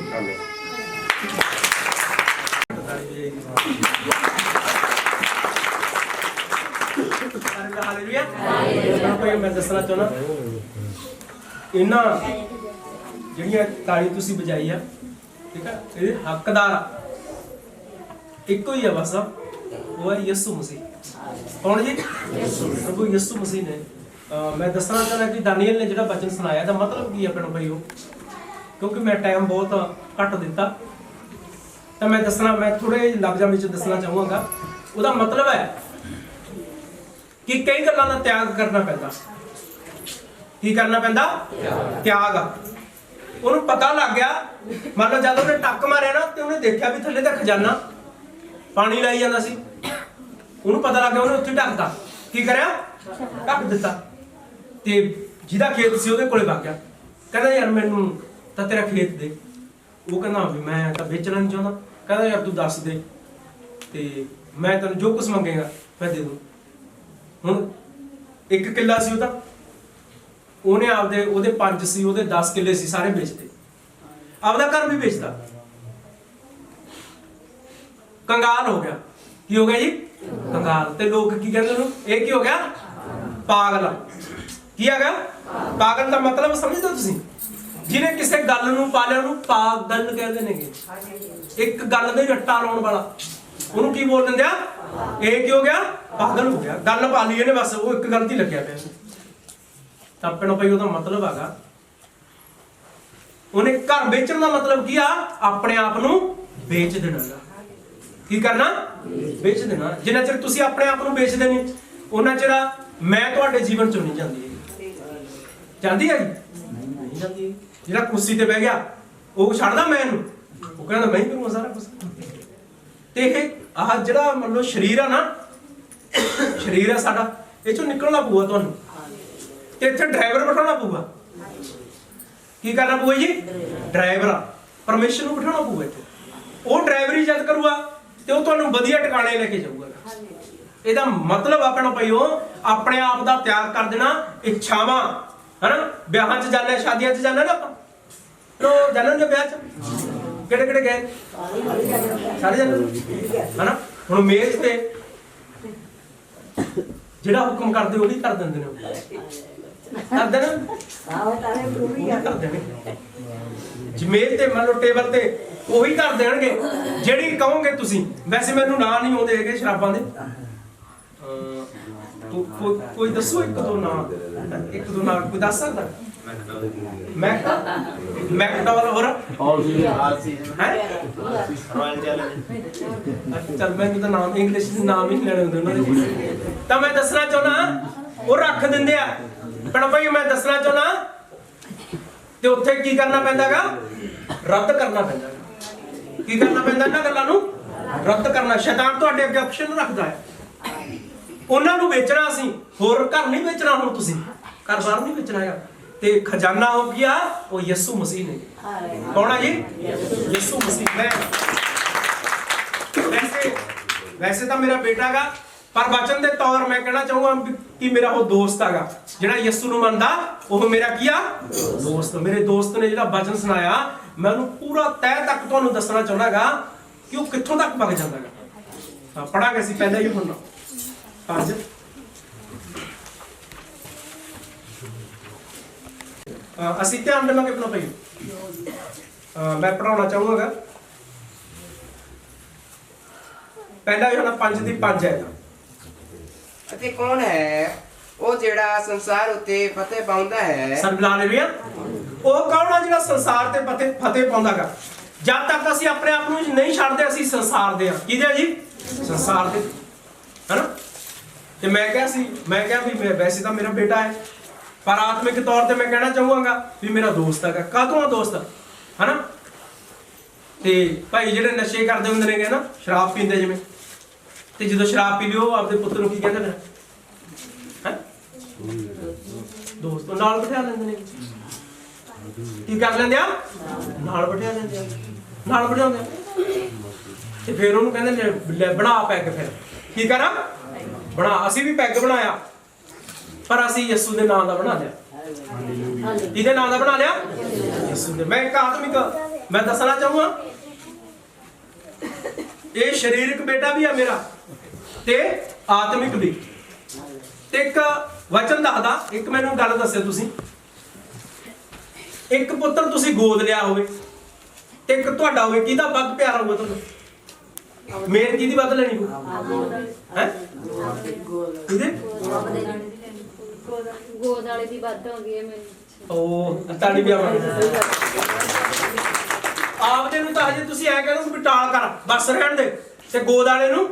ਹਾਲੇਲੂਇਆ। ਕੋਈ ਮੈਂ ਦੱਸਣਾ ਚਾਹੁੰਦਾ, ਇਹਨਾਂ ਜਿਹੜੀਆਂ ਤਾੜੀ ਤੁਸੀਂ ਵਜਾਈ ਆ, ਠੀਕ ਆ, ਇਹਦੇ ਹੱਕਦਾਰ ਇੱਕੋ ਹੀ ਆ ਬਸ, ਉਹ ਹੈ ਯਿਸੂ ਮਸੀਹ। ਕੌਣ ਜੀ? ਪ੍ਰਭੂ ਯਿਸੂ ਮਸੀਹ ਨੇ। ਮੈਂ ਦੱਸਣਾ ਚਾਹੁੰਦਾ ਕਿ ਦਾਨੀਏਲ ਨੇ ਜਿਹੜਾ ਬਚਨ ਸੁਣਾਇਆ ਦਾ ਮਤਲਬ ਕੀ ਹੈ ਭੈਣੋ ਭਾਈਓ, ਕਿਉਂਕਿ ਮੈਂ ਟਾਈਮ ਬਹੁਤ ਘੱਟ ਦਿੱਤਾ, ਤਾਂ ਮੈਂ ਥੋੜੇ ਲਫ਼ਜ਼ਾਂ ਵਿੱਚ ਦੱਸਣਾ ਚਾਹਾਂਗਾ। ਉਹਦਾ ਮਤਲਬ ਹੈ ਕਿ ਕਈ ਗੱਲਾਂ ਦਾ ਤਿਆਗ ਕਰਨਾ ਪੈਂਦਾ। ਕੀ ਕਰਨਾ ਪੈਂਦਾ? ਤਿਆਗ। ਉਹਨੂੰ ਪਤਾ ਲੱਗ ਗਿਆ, ਮੰਨ ਲਓ ਜਦ ਉਹਨੇ ਟੱਕ ਮਾਰਿਆ ਨਾ ਤੇ ਉਹਨੇ ਦੇਖਿਆ ਵੀ ਥੱਲੇ ਤਾਂ ਖਜ਼ਾਨਾ ਪਾਣੀ ਲਾਈ ਜਾਂਦਾ ਸੀ, ਉਹਨੂੰ ਪਤਾ ਲੱਗ ਗਿਆ, ਉਹਨੇ ਉੱਥੇ ਢੱਕਤਾ। ਕੀ ਕਰਿਆ? ਢੱਕ ਦਿੱਤਾ। ਤੇ ਜਿਹਦਾ ਖੇਤ ਸੀ ਉਹਦੇ ਕੋਲੇ ਵਗ ਗਿਆ, ਕਹਿੰਦਾ ਯਾਰ ਮੈਨੂੰ ਤਾਂ ਤੇਰਾ ਖੇਤ ਦੇ। ਉਹ ਕਹਿੰਦਾ ਵੀ ਮੈਂ ਤਾਂ ਵੇਚਣਾ ਨਹੀਂ ਚਾਹੁੰਦਾ। ਕਹਿੰਦਾ ਯਾਰ ਤੂੰ ਦੱਸ ਦੇ ਤੇ ਮੈਂ ਤੈਨੂੰ ਜੋ ਕੁਝ ਮੰਗੇਗਾ ਮੈਂ ਦੇ ਦੂੰ। ਹੁਣ 1 ਕਿੱਲਾ ਸੀ ਉਹਦਾ, ਉਹਨੇ ਉਹਦੇ 5 ਸੀ, ਉਹਦੇ 10 ਕਿੱਲੇ ਸੀ, ਸਾਰੇ ਵੇਚਦੇ। ਆਪਦਾ ਘਰ ਵੀ ਵੇਚਦਾ, ਕੰਗਾਲ ਹੋ ਗਿਆ। ਕੀ ਹੋ ਗਿਆ ਜੀ? ਕੰਗਾਲ। ਤੇ ਲੋਕ ਕੀ ਕਹਿੰਦੇ ਉਹਨੂੰ? ਇਹ ਕੀ ਹੋ ਗਿਆ? ਪਾਗਲ। ਕੀ ਆ ਗਿਆ? ਪਾਗਲ ਦਾ ਮਤਲਬ ਸਮਝਦੇ ਹੋ ਤੁਸੀਂ? ਜਿਹਨੇ ਕਿਸੇ ਗੱਲ ਨੂੰ ਪਾਲਿਆ ਉਹਨੂੰ ਪਾਗਲ ਕਹਿੰਦੇ ਨੇਗੇ। ਇੱਕ ਗੱਲ ਦੇ ਰੱਟਾ ਲਾਉਣ ਵਾਲਾ, ਉਹਨੂੰ ਕੀ ਬੋਲ ਦਿੰਦੇ ਆ? ਇਹ ਕੀ ਹੋ ਗਿਆ? ਪਾਗਲ ਹੋ ਗਿਆ। ਗੱਲ ਪਾ ਲਈ ਇਹਨੇ ਬਸ, ਉਹ ਇੱਕ ਗੱਲ ਤੇ ਲੱਗਿਆ ਪਿਆ। ਤਾਂ ਆਪਣਾ ਭਾਈ ਉਹਦਾ ਮਤਲਬ ਹੈਗਾ, ਉਹਨੇ ਘਰ ਵੇਚਣ ਦਾ ਮਤਲਬ ਕੀ ਆ? ਆਪਣੇ ਆਪ ਨੂੰ ਵੇਚ ਦੇਣਾ। ਕੀ ਕਰਨਾ? ਵੇਚ ਦੇਣਾ। ਜਿੰਨਾ ਚਿਰ ਤੁਸੀਂ ਆਪਣੇ ਆਪ ਨੂੰ ਵੇਚਦੇ ਨਹੀਂ, ਉਹਨਾਂ ਚਿਰ ਮੈਂ ਤੁਹਾਡੇ ਜੀਵਨ ਚੋਂ ਨਹੀਂ ਜਾਂਦੀ। ਜਾਂਦੀ ਹੈ ਨਹੀਂ ਜਾਂਦੀ। ਜਿਹੜਾ ਕੁਰਸੀ ਤੇ ਬਹਿ ਗਿਆ ਉਹ ਛੱਡਦਾ ਮੈਂ ਇਹਨੂੰ, ਉਹ ਕਹਿੰਦਾ ਮੈਂ ਹੀ ਕਰੂੰਗਾ ਸਾਰਾ ਕੁਝ। ਤੇ ਇਹ ਆਹ ਜਿਹੜਾ ਮੰਨ ਲਓ ਸਰੀਰ ਆ ਨਾ, ਸਰੀਰ ਆ ਸਾਡਾ, ਇਹ ਚੋਂ ਨਿਕਲਣਾ ਪਊਗਾ ਤੁਹਾਨੂੰ, ਤੇ ਇੱਥੇ ਡਰਾਈਵਰ ਬਿਠਾਉਣਾ ਪਊਗਾ। ਕੀ ਕਰਨਾ ਪਊਗਾ ਜੀ? ਡਰਾਈਵਰ ਪਰਮੇਸ਼ਰ ਨੂੰ ਬਿਠਾਉਣਾ ਪਊਗਾ ਇੱਥੇ। ਉਹ ਡਰਾਈਵਰੀ ਜਦ ਕਰੂਗਾ ਤੇ ਉਹ ਤੁਹਾਨੂੰ ਵਧੀਆ ਟਿਕਾਣੇ ਲੈ ਕੇ ਜਾਊਗਾ। ਇਹਦਾ ਮਤਲਬ ਆਪਣਾ ਭਾਈਓ ਆਪਣੇ ਆਪ ਦਾ ਤਿਆਗ ਕਰ ਦੇਣਾ। ਇੱਛਾਵਾਂ, ਹਨਾ, ਵਿਆਹਾਂ 'ਚ ਜਾਂਦੇ, ਸ਼ਾਦੀਆਂ 'ਚ ਜਾਂਦੇ ਨਾ ਆਪਾਂ, ਉਹ ਜਾਂਦੇ ਵਿਆਹ 'ਚ ਕਿਹੜੇ ਕਿਹੜੇ ਗਏ? ਸਾਰੇ ਜਾਂਦੇ, ਹਨਾ। ਹੁਣ ਮੇਜ਼ ਤੇ ਜਿਹੜਾ ਹੁਕਮ ਕਰਦੇ ਉਹ ਨਹੀਂ ਕਰ ਦਿੰਦੇ ਨੇ, ਕਰਦੇ ਨੇ ਮੇਜ਼ ਤੇ ਮੰਨ ਲਓ ਟੇਬਲ ਤੇ ਉਹੀ ਕਰ ਦੇਣਗੇ ਜਿਹੜੀ ਕਹੋਗੇ ਤੁਸੀਂ। ਵੈਸੇ ਮੈਨੂੰ ਨਾਂ ਨਹੀਂ ਆਉਂਦੇ ਹੈਗੇ ਸ਼ਰਾਬਾਂ ਦੇ, ਕੋਈ ਦੱਸੋ ਇੱਕ ਦੋ ਨਾਂ ਕੋਈ ਦੱਸ ਸਕਦਾ? ਮੈਕਡੋਵਲ ਹੋਰ ਚੱਲ ਮੈਨੂੰ ਤਾਂ ਨਾਮ ਇੰਗਲਿਸ਼ ਦੇ ਨਾਮ ਹੀ ਲੈਣੇ ਹੁੰਦੇ ਉਹਨਾਂ ਦੇ। ਤਾਂ ਮੈਂ ਦੱਸਣਾ ਚਾਹੁੰਦਾ ਉਹ ਰੱਖ ਦਿੰਦੇ ਆ। ਪਰ ਭਾਈ ਮੈਂ ਦੱਸਣਾ ਚਾਹੁੰਦਾ ਤੇ ਉੱਥੇ ਕੀ ਕਰਨਾ ਪੈਂਦਾਗਾ? ਰੱਦ ਕਰਨਾ ਪੈਂਦਾ। ਕੀ ਕਰਨਾ ਪੈਂਦਾ? ਇਹਨਾਂ ਗੱਲਾਂ ਨੂੰ ਰੱਦ ਕਰਨਾ। ਸ਼ੈਤਾਨ ਤੁਹਾਡੇ ਅੱਗੇ ਆਪਸ਼ਨ ਰੱਖਦਾ ਹੈ, ਉਹਨਾਂ ਨੂੰ ਵੇਚਣਾ। ਅਸੀਂ ਹੋਰ ਘਰ ਨਹੀਂ ਵੇਚਣਾ। ਹੁਣ ਤੁਸੀਂ ਘਰ ਬਾਹਰ ਨਹੀਂ ਵੇਚਣਾ ਹੈਗਾ। ਤੇ ਖਜ਼ਾਨਾ ਹੋ ਗਿਆ ਉਹ ਯਿਸੂ ਮਸੀਹ ਨੇ। ਕੌਣ ਹੈ ਜੀ? ਯਿਸੂ ਮਸੀਹ। ਮੈਂ ਵੈਸੇ ਤਾਂ ਮੇਰਾ ਬੇਟਾ ਹੈਗਾ, ਪਰ ਵਚਨ ਦੇ ਤੌਰ ਮੈਂ ਕਹਿਣਾ ਚਾਹੂੰਗਾ ਕਿ ਮੇਰਾ ਉਹ ਦੋਸਤ ਹੈਗਾ ਜਿਹੜਾ ਯਿਸੂ ਨੂੰ ਮੰਨਦਾ। ਉਹ ਮੇਰਾ ਕੀ ਆ? ਦੋਸਤ। ਮੇਰੇ ਦੋਸਤ ਨੇ ਜਿਹੜਾ ਵਚਨ ਸੁਣਾਇਆ, ਮੈਂ ਉਹਨੂੰ ਪੂਰਾ ਤਹਿ ਤੱਕ ਤੁਹਾਨੂੰ ਦੱਸਣਾ ਚਾਹੁੰਦਾਗਾ ਕਿ ਉਹ ਕਿੱਥੋਂ ਤੱਕ ਵਗ ਜਾਂਦਾਗਾ। ਤਾਂ ਪੜਾਂਗੇ ਅਸੀਂ ਪਹਿਲਾਂ ਹੀ ਹੁਣ ਅੱਜ ਅਸੀਂ ਧਿਆਨ ਦੇਵਾਂਗੇ ਆਪਣਾ ਭਾਈ। ਮੈਂ ਪੜਾਉਣਾ ਚਾਹੂੰਗਾ ਪਹਿਲਾ ਯੋਹਨਾ 5:5 ਹੈ। ਅਤੇ ਕੌਣ ਹੈ ਉਹ ਜਿਹੜਾ ਸੰਸਾਰ ਉੱਤੇ ਫਤਿਹ ਪਾਉਂਦਾ ਹੈ। ਹਾਲੇਲੂਇਆ। ਉਹ ਕੌਣ ਆ ਜਿਹੜਾ ਸੰਸਾਰ ਤੇ ਫਤਿਹ ਪਾਉਂਦਾਗਾ? ਜਦ ਤੱਕ ਅਸੀਂ ਆਪਣੇ ਆਪ ਨੂੰ ਨਹੀਂ ਛੱਡਦੇ ਅਸੀਂ ਸੰਸਾਰ ਦੇ ਆ। ਕਿਹਦੇ ਆ ਜੀ? ਸੰਸਾਰ ਦੇ, ਹੈਨਾ? ਤੇ ਮੈਂ ਕਿਹਾ ਵੀ ਵੈਸੇ ਤਾਂ ਮੇਰਾ ਬੇਟਾ ਹੈ, ਪਰ ਆਤਮਿਕ ਤੌਰ ਤੇ ਮੈਂ ਕਹਿਣਾ ਚਾਹੂੰਗਾ ਵੀ ਮੇਰਾ ਦੋਸਤ ਹੈਗਾ। ਕਾਹਤੋਂ ਆ ਦੋਸਤ, ਹੈਨਾ? ਤੇ ਭਾਈ ਜਿਹੜੇ ਨਸ਼ੇ ਕਰਦੇ ਹੁੰਦੇ ਨੇ ਨਾ, ਸ਼ਰਾਬ ਪੀਂਦੇ ਜਿਵੇਂ, ਤੇ ਜਦੋਂ ਸ਼ਰਾਬ ਪੀ ਲਿਓ ਆਪਦੇ ਪੁੱਤ ਨੂੰ ਕੀ ਕਹਿੰਦੇ ਫਿਰ? ਹੈ ਦੋਸਤੋਂ ਨਾਲ ਬਿਠਾ ਲੈਂਦੇ ਨੇ। ਕੀ ਕਰ ਲੈਂਦੇ ਆ? ਨਾਲ ਬਿਠਾ ਲੈਂਦੇ ਆ, ਨਾਲ ਬਿਠਾਉਂਦੇ ਆ। ਤੇ ਫਿਰ ਉਹਨੂੰ ਕਹਿੰਦੇ ਨੇ ਲੈ ਬਣਾ ਪੈਗ। ਫਿਰ ਕੀ ਕਰਾਂ? ਬਣਾ। ਅਸੀਂ ਵੀ ਪੈਗ ਬਣਾਇਆ, ਪਰ ਅਸੀਂ ਯਿਸੂ ਦੇ ਨਾਮ ਦਾ ਬਣਾ ਲਿਆ। ਕਿਹਦੇ ਨਾਮ ਦਾ ਬਣਾ ਲਿਆ? ਯਿਸੂ ਦੇ। ਮੈਂ ਇੱਕ ਆਤਮਿਕ ਮੈਂ ਦੱਸਣਾ ਚਾਹੂੰਗਾ, ਇਹ ਸਰੀਰਕ ਬੇਟਾ ਵੀ ਆ ਮੇਰਾ ਤੇ ਆਤਮਿਕ ਵੀ। ਤੇ ਇੱਕ ਵਚਨ ਦੱਸਦਾ, ਇੱਕ ਮੈਨੂੰ ਗੱਲ ਦੱਸਿਓ ਤੁਸੀਂ, ਇੱਕ ਪੁੱਤਰ ਤੁਸੀਂ ਗੋਦ ਲਿਆ ਹੋਵੇ ਤੇ ਇੱਕ ਤੁਹਾਡਾ ਹੋਵੇ, ਕਿਹਦਾ ਵੱਧ ਪਿਆਰਾ ਹੋਊਗਾ ਤੁਹਾਨੂੰ? ਮੇਰ ਕਿਹਦੀ ਵੱਧ ਲੈਣੀ ਹੋਊ? ਹੈ ਕਿਹਦੇ? ਗੋਦ ਵਾਲੇ ਦੀ ਵੱਧ ਆਉਂਦੀ ਹੈ ਮੈਨੂੰ। ਉਹ ਤਾੜੀ ਵੀ ਆਪਦੇ ਨੂੰ ਤਾਂ ਹਜੇ ਤੁਸੀਂ ਐ ਕਹਿੰਦੇ ਵੀ ਟਾਲ ਕਰ, ਬਸ ਰਹਿਣ ਦੇ, ਤੇ ਗੋਦ ਵਾਲੇ ਨੂੰ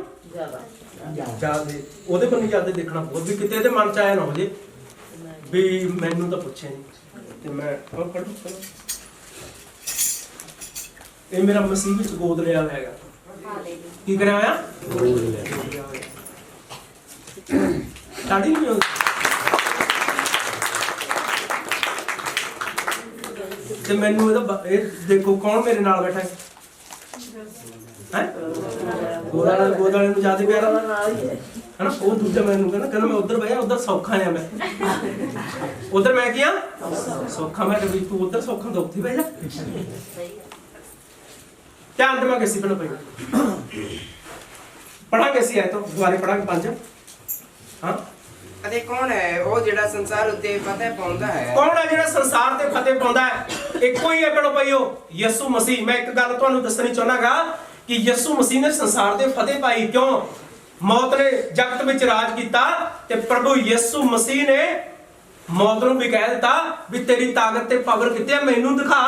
ਜਿਆਦੇ ਉਹਦੇ ਬੰਨੀ ਜਿਆਦੇ ਦੇਖਣਾ ਬਹੁਤ, ਵੀ ਕਿਤੇ ਇਹਦੇ ਮਨ ਚ ਆਇਆ ਨਾ ਹੋ ਜੇ ਵੀ ਮੈਨੂੰ ਤਾਂ ਪੁੱਛਿਆ ਨਹੀਂ। ਤੇ ਮੈਂ ਇਹ ਮੇਰਾ ਮਸੀਹ ਵਿੱਚ ਗੋਦ ਲਿਆ ਹੋਇਆ ਹੈਗਾ। ਕੀ ਕਰਿਆ ਹੋਇਆ? ਤਾੜੀ ਨਹੀਂ ਹੋਈ। ਤੇ ਮੈਨੂੰ ਇਹਦਾ ਇਹ ਦੇਖੋ ਕੌਣ ਮੇਰੇ ਨਾਲ ਬੈਠਾ ਹੈ? ਗੋਦ ਵਾਲੇ ਨੂੰ ਜ਼ਿਆਦਾ ਪਿਆਰਾ ਹਨਾ? ਉਹ ਦੂਜਾ ਮੈਨੂੰ ਕਹਿੰਦਾ ਮੈਂ ਉਧਰ ਬਹਿ ਜਾ, ਉਧਰ ਸੌਖਾ ਆ। ਮੈਂ ਉਧਰ ਮੈਂ ਕਿਹਾ ਸੌਖਾ, ਮੈਂ ਕਿਹਾ ਵੀ ਤੂੰ ਉਧਰ ਸੌਖਾ ਤਾਂ ਉੱਥੇ ਬਹਿ ਜਾ। ਧਿਆਨ ਦੇਵਾਂਗੇ ਅਸੀਂ ਪਹਿਲਾਂ ਪੜਾਂਗੇ ਅਸੀਂ ਤੋਂ ਦੁਆਰੇ ਪੜਾਂਗੇ 5। ਹਾਂ। ਅਤੇ ਕੌਣ ਹੈ ਉਹ ਜਿਹੜਾ ਸੰਸਾਰ ਉੱਤੇ ਫਤਿਹ ਪਾਉਂਦਾ ਹੈ? ਕੌਣ ਹੈ ਜਿਹੜਾ ਸੰਸਾਰ ਤੇ ਫਤਿਹ ਪਾਉਂਦਾ ਹੈ? ਇੱਕੋ ਹੀ ਹੈ ਭੈਣੋ ਭਾਈਓ, ਯਿਸੂ ਮਸੀਹ। ਮੈਂ ਇੱਕ ਗੱਲ ਤੁਹਾਨੂੰ ਦੱਸਣੀ ਚਾਹੁੰਦਾਗਾ ਕਿ ਯਿਸੂ ਮਸੀਹ ਨੇ ਸੰਸਾਰ ਤੇ ਫਤਿਹ ਪਾਈ। ਕਿਉਂ? ਮੌਤ ਨੇ ਜਗਤ ਵਿੱਚ ਰਾਜ ਕੀਤਾ ਤੇ ਪ੍ਰਭੂ ਯਿਸੂ ਮਸੀਹ ਨੇ ਮੌਤ ਨੂੰ ਵੀ ਕਹਿ ਦਿੱਤਾ ਵੀ ਤੇਰੀ ਤਾਕਤ ਤੇ ਪਾਵਰ ਕਿੱਥੇ ਹੈ, ਮੈਨੂੰ ਦਿਖਾ।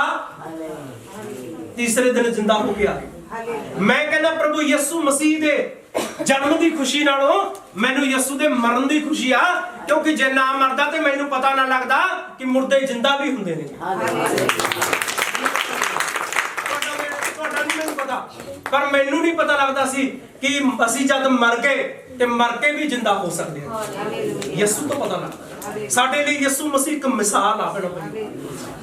ਤੀਸਰੇ ਦਿਨ ਜ਼ਿੰਦਾ ਹੋ ਗਿਆ। ਮੈਂ ਕਹਿੰਦਾ ਪ੍ਰਭੂ ਯਿਸੂ ਮਸੀਹ ਦੇ ਜਨਮ ਦੀ ਖੁਸ਼ੀ ਨਾਲੋਂ ਮੈਨੂੰ ਯਿਸੂ ਦੇ ਮਰਨ ਦੀ ਖੁਸ਼ੀ ਆ, ਕਿਉਂਕਿ ਜੇ ਨਾ ਮਰਦਾ ਤੇ ਮੈਨੂੰ ਪਤਾ ਨਾ ਲੱਗਦਾ ਕਿ ਮੁਰਦੇ ਜ਼ਿੰਦਾ ਵੀ ਹੁੰਦੇ ਨੇ। ਤੁਹਾਡਾ ਨਹੀਂ ਮੈਨੂੰ ਪਤਾ, ਪਰ ਮੈਨੂੰ ਨਹੀਂ ਪਤਾ ਲੱਗਦਾ ਸੀ ਕਿ ਅਸੀਂ ਜਦ ਮਰ ਗਏ ਤੇ ਮਰ ਕੇ ਵੀ ਜ਼ਿੰਦਾ ਹੋ ਸਕਦੇ ਹਾਂ। ਯਿਸੂ ਤੋਂ ਪਤਾ ਲੱਗਦਾ। ਸਾਡੇ ਲਈ ਯਿਸੂ ਮਸੀਹ ਇੱਕ ਮਿਸਾਲ ਆ।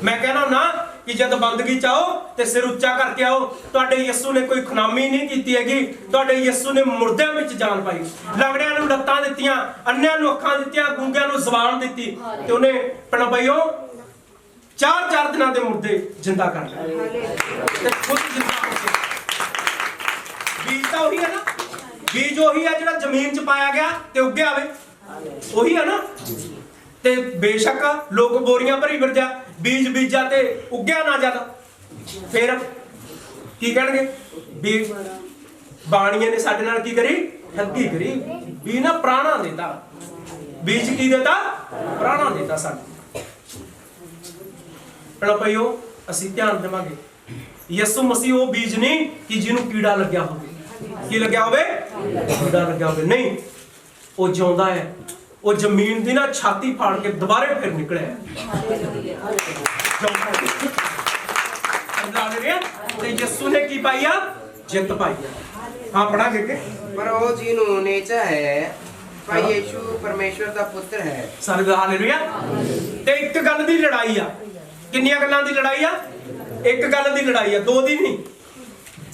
ਮੈਂ ਕਹਿਣਾ ਨਾ ਕਿ ਜਦ ਬੰਦਗੀ ਚਾਹੋ ਤੇ ਸਿਰ ਉੱਚਾ ਕਰਕੇ ਆਓ। ਤੁਹਾਡੇ ਯਿਸੂ ਨੇ ਕੋਈ ਖੁਨਾਮੀ ਨਹੀਂ ਕੀਤੀ ਹੈਗੀ। ਤੁਹਾਡੇ ਯਿਸੂ ਨੇ ਮੁਰਦਿਆਂ ਵਿੱਚ ਜਾਨ ਪਾਈ, ਲੰਗੜਿਆਂ ਨੂੰ ਲੱਤਾਂ ਦਿੱਤੀਆਂ, ਅੰਨਿਆਂ ਨੂੰ ਅੱਖਾਂ ਦਿੱਤੀਆਂ, ਗੂੰਗਿਆਂ ਨੂੰ ਜ਼ੁਬਾਨ ਦਿੱਤੀ, ਤੇ ਉਹਨੇ ਪਣਬਈਓ 4 ਦਿਨਾਂ ਦੇ ਮੁਰਦੇ ਜ਼ਿੰਦਾ ਕਰ ਲਏ ਤੇ ਖੁਦ ਜ਼ਿੰਦਾ ਹੋ ਗਏ। ਬੀਜ ਤਾਂ ਉਹੀ ਹੈ ਨਾ, ਬੀਜ ਉਹੀ ਹੈ ਜਿਹੜਾ ਜ਼ਮੀਨ 'ਚ ਪਾਇਆ ਗਿਆ ਤੇ ਉੱਗਿਆ ਵੇ, ਉਹੀ ਹੈ ਨਾ। ਤੇ ਬੇਸ਼ੱਕ ਲੋਕ ਬੋਰੀਆਂ ਭਰੀ ਫਿਰਦੇ, ਬੀਜ ਬੀਜਾ ਤੇ ਉੱਗਿਆ ਨਾ ਜਦ, ਫਿਰ ਕੀ ਕਹਿਣਗੇ ਵੀ ਬਾਣੀਏ ਨੇ ਸਾਡੇ ਨਾਲ ਕੀ ਕਰੀ? ਠੱਗੀ ਕਰੀ। ਵੀ ਨਾ ਪ੍ਰਾਣਾ ਦੇਤਾ, ਬੀਜ ਕੀ ਦੇਤਾ? ਪ੍ਰਾਣਾ ਦੇਤਾ ਸਾਨੂੰ। ਪਹਿਲਾਂ ਭਾਈਓ ਅਸੀਂ ਧਿਆਨ ਦੇਵਾਂਗੇ, ਯਿਸੂ ਮਸੀਹ ਉਹ ਬੀਜ ਨਹੀਂ ਕਿ ਜਿਹਨੂੰ ਕੀੜਾ ਲੱਗਿਆ ਹੋਵੇ। ਕੀ ਲੱਗਿਆ ਹੋਵੇ? ਕੀੜਾ ਲੱਗਿਆ ਹੋਵੇ ਨਹੀਂ। ਉਹ ਜਿਉਂਦਾ ਹੈ, ਉਹ ਜ਼ਮੀਨ ਦੀ ਨਾ ਛਾਤੀ ਫਾੜ ਕੇ ਦੁਬਾਰੇ ਫਿਰ ਨਿਕਲਿਆ। ਤੇ ਯਿਸੂ ਨੇ ਕੀ ਪਾਇਆ? ਜਿੱਤ ਪਾਈ। ਹਾਂ ਪੜਾਂਗੇ ਕਿ ਪਰ ਉਹ ਜਿਹਨੂੰ ਨੇਚਾ ਹੈ ਭਾਈ ਯਿਸੂ ਪਰਮੇਸ਼ਵਰ ਦਾ ਪੁੱਤਰ ਹੈ। ਸਾਰੇ ਹਾਲੇਲੂਇਆ। ਤੇ ਇੱਕ ਗੱਲ ਦੀ ਲੜਾਈ ਆ। ਕਿੰਨੀਆਂ ਗੱਲਾਂ ਦੀ ਲੜਾਈ ਆ? ਇੱਕ ਗੱਲ ਦੀ ਲੜਾਈ ਆ, ਦੋ ਦੀ ਨਹੀਂ।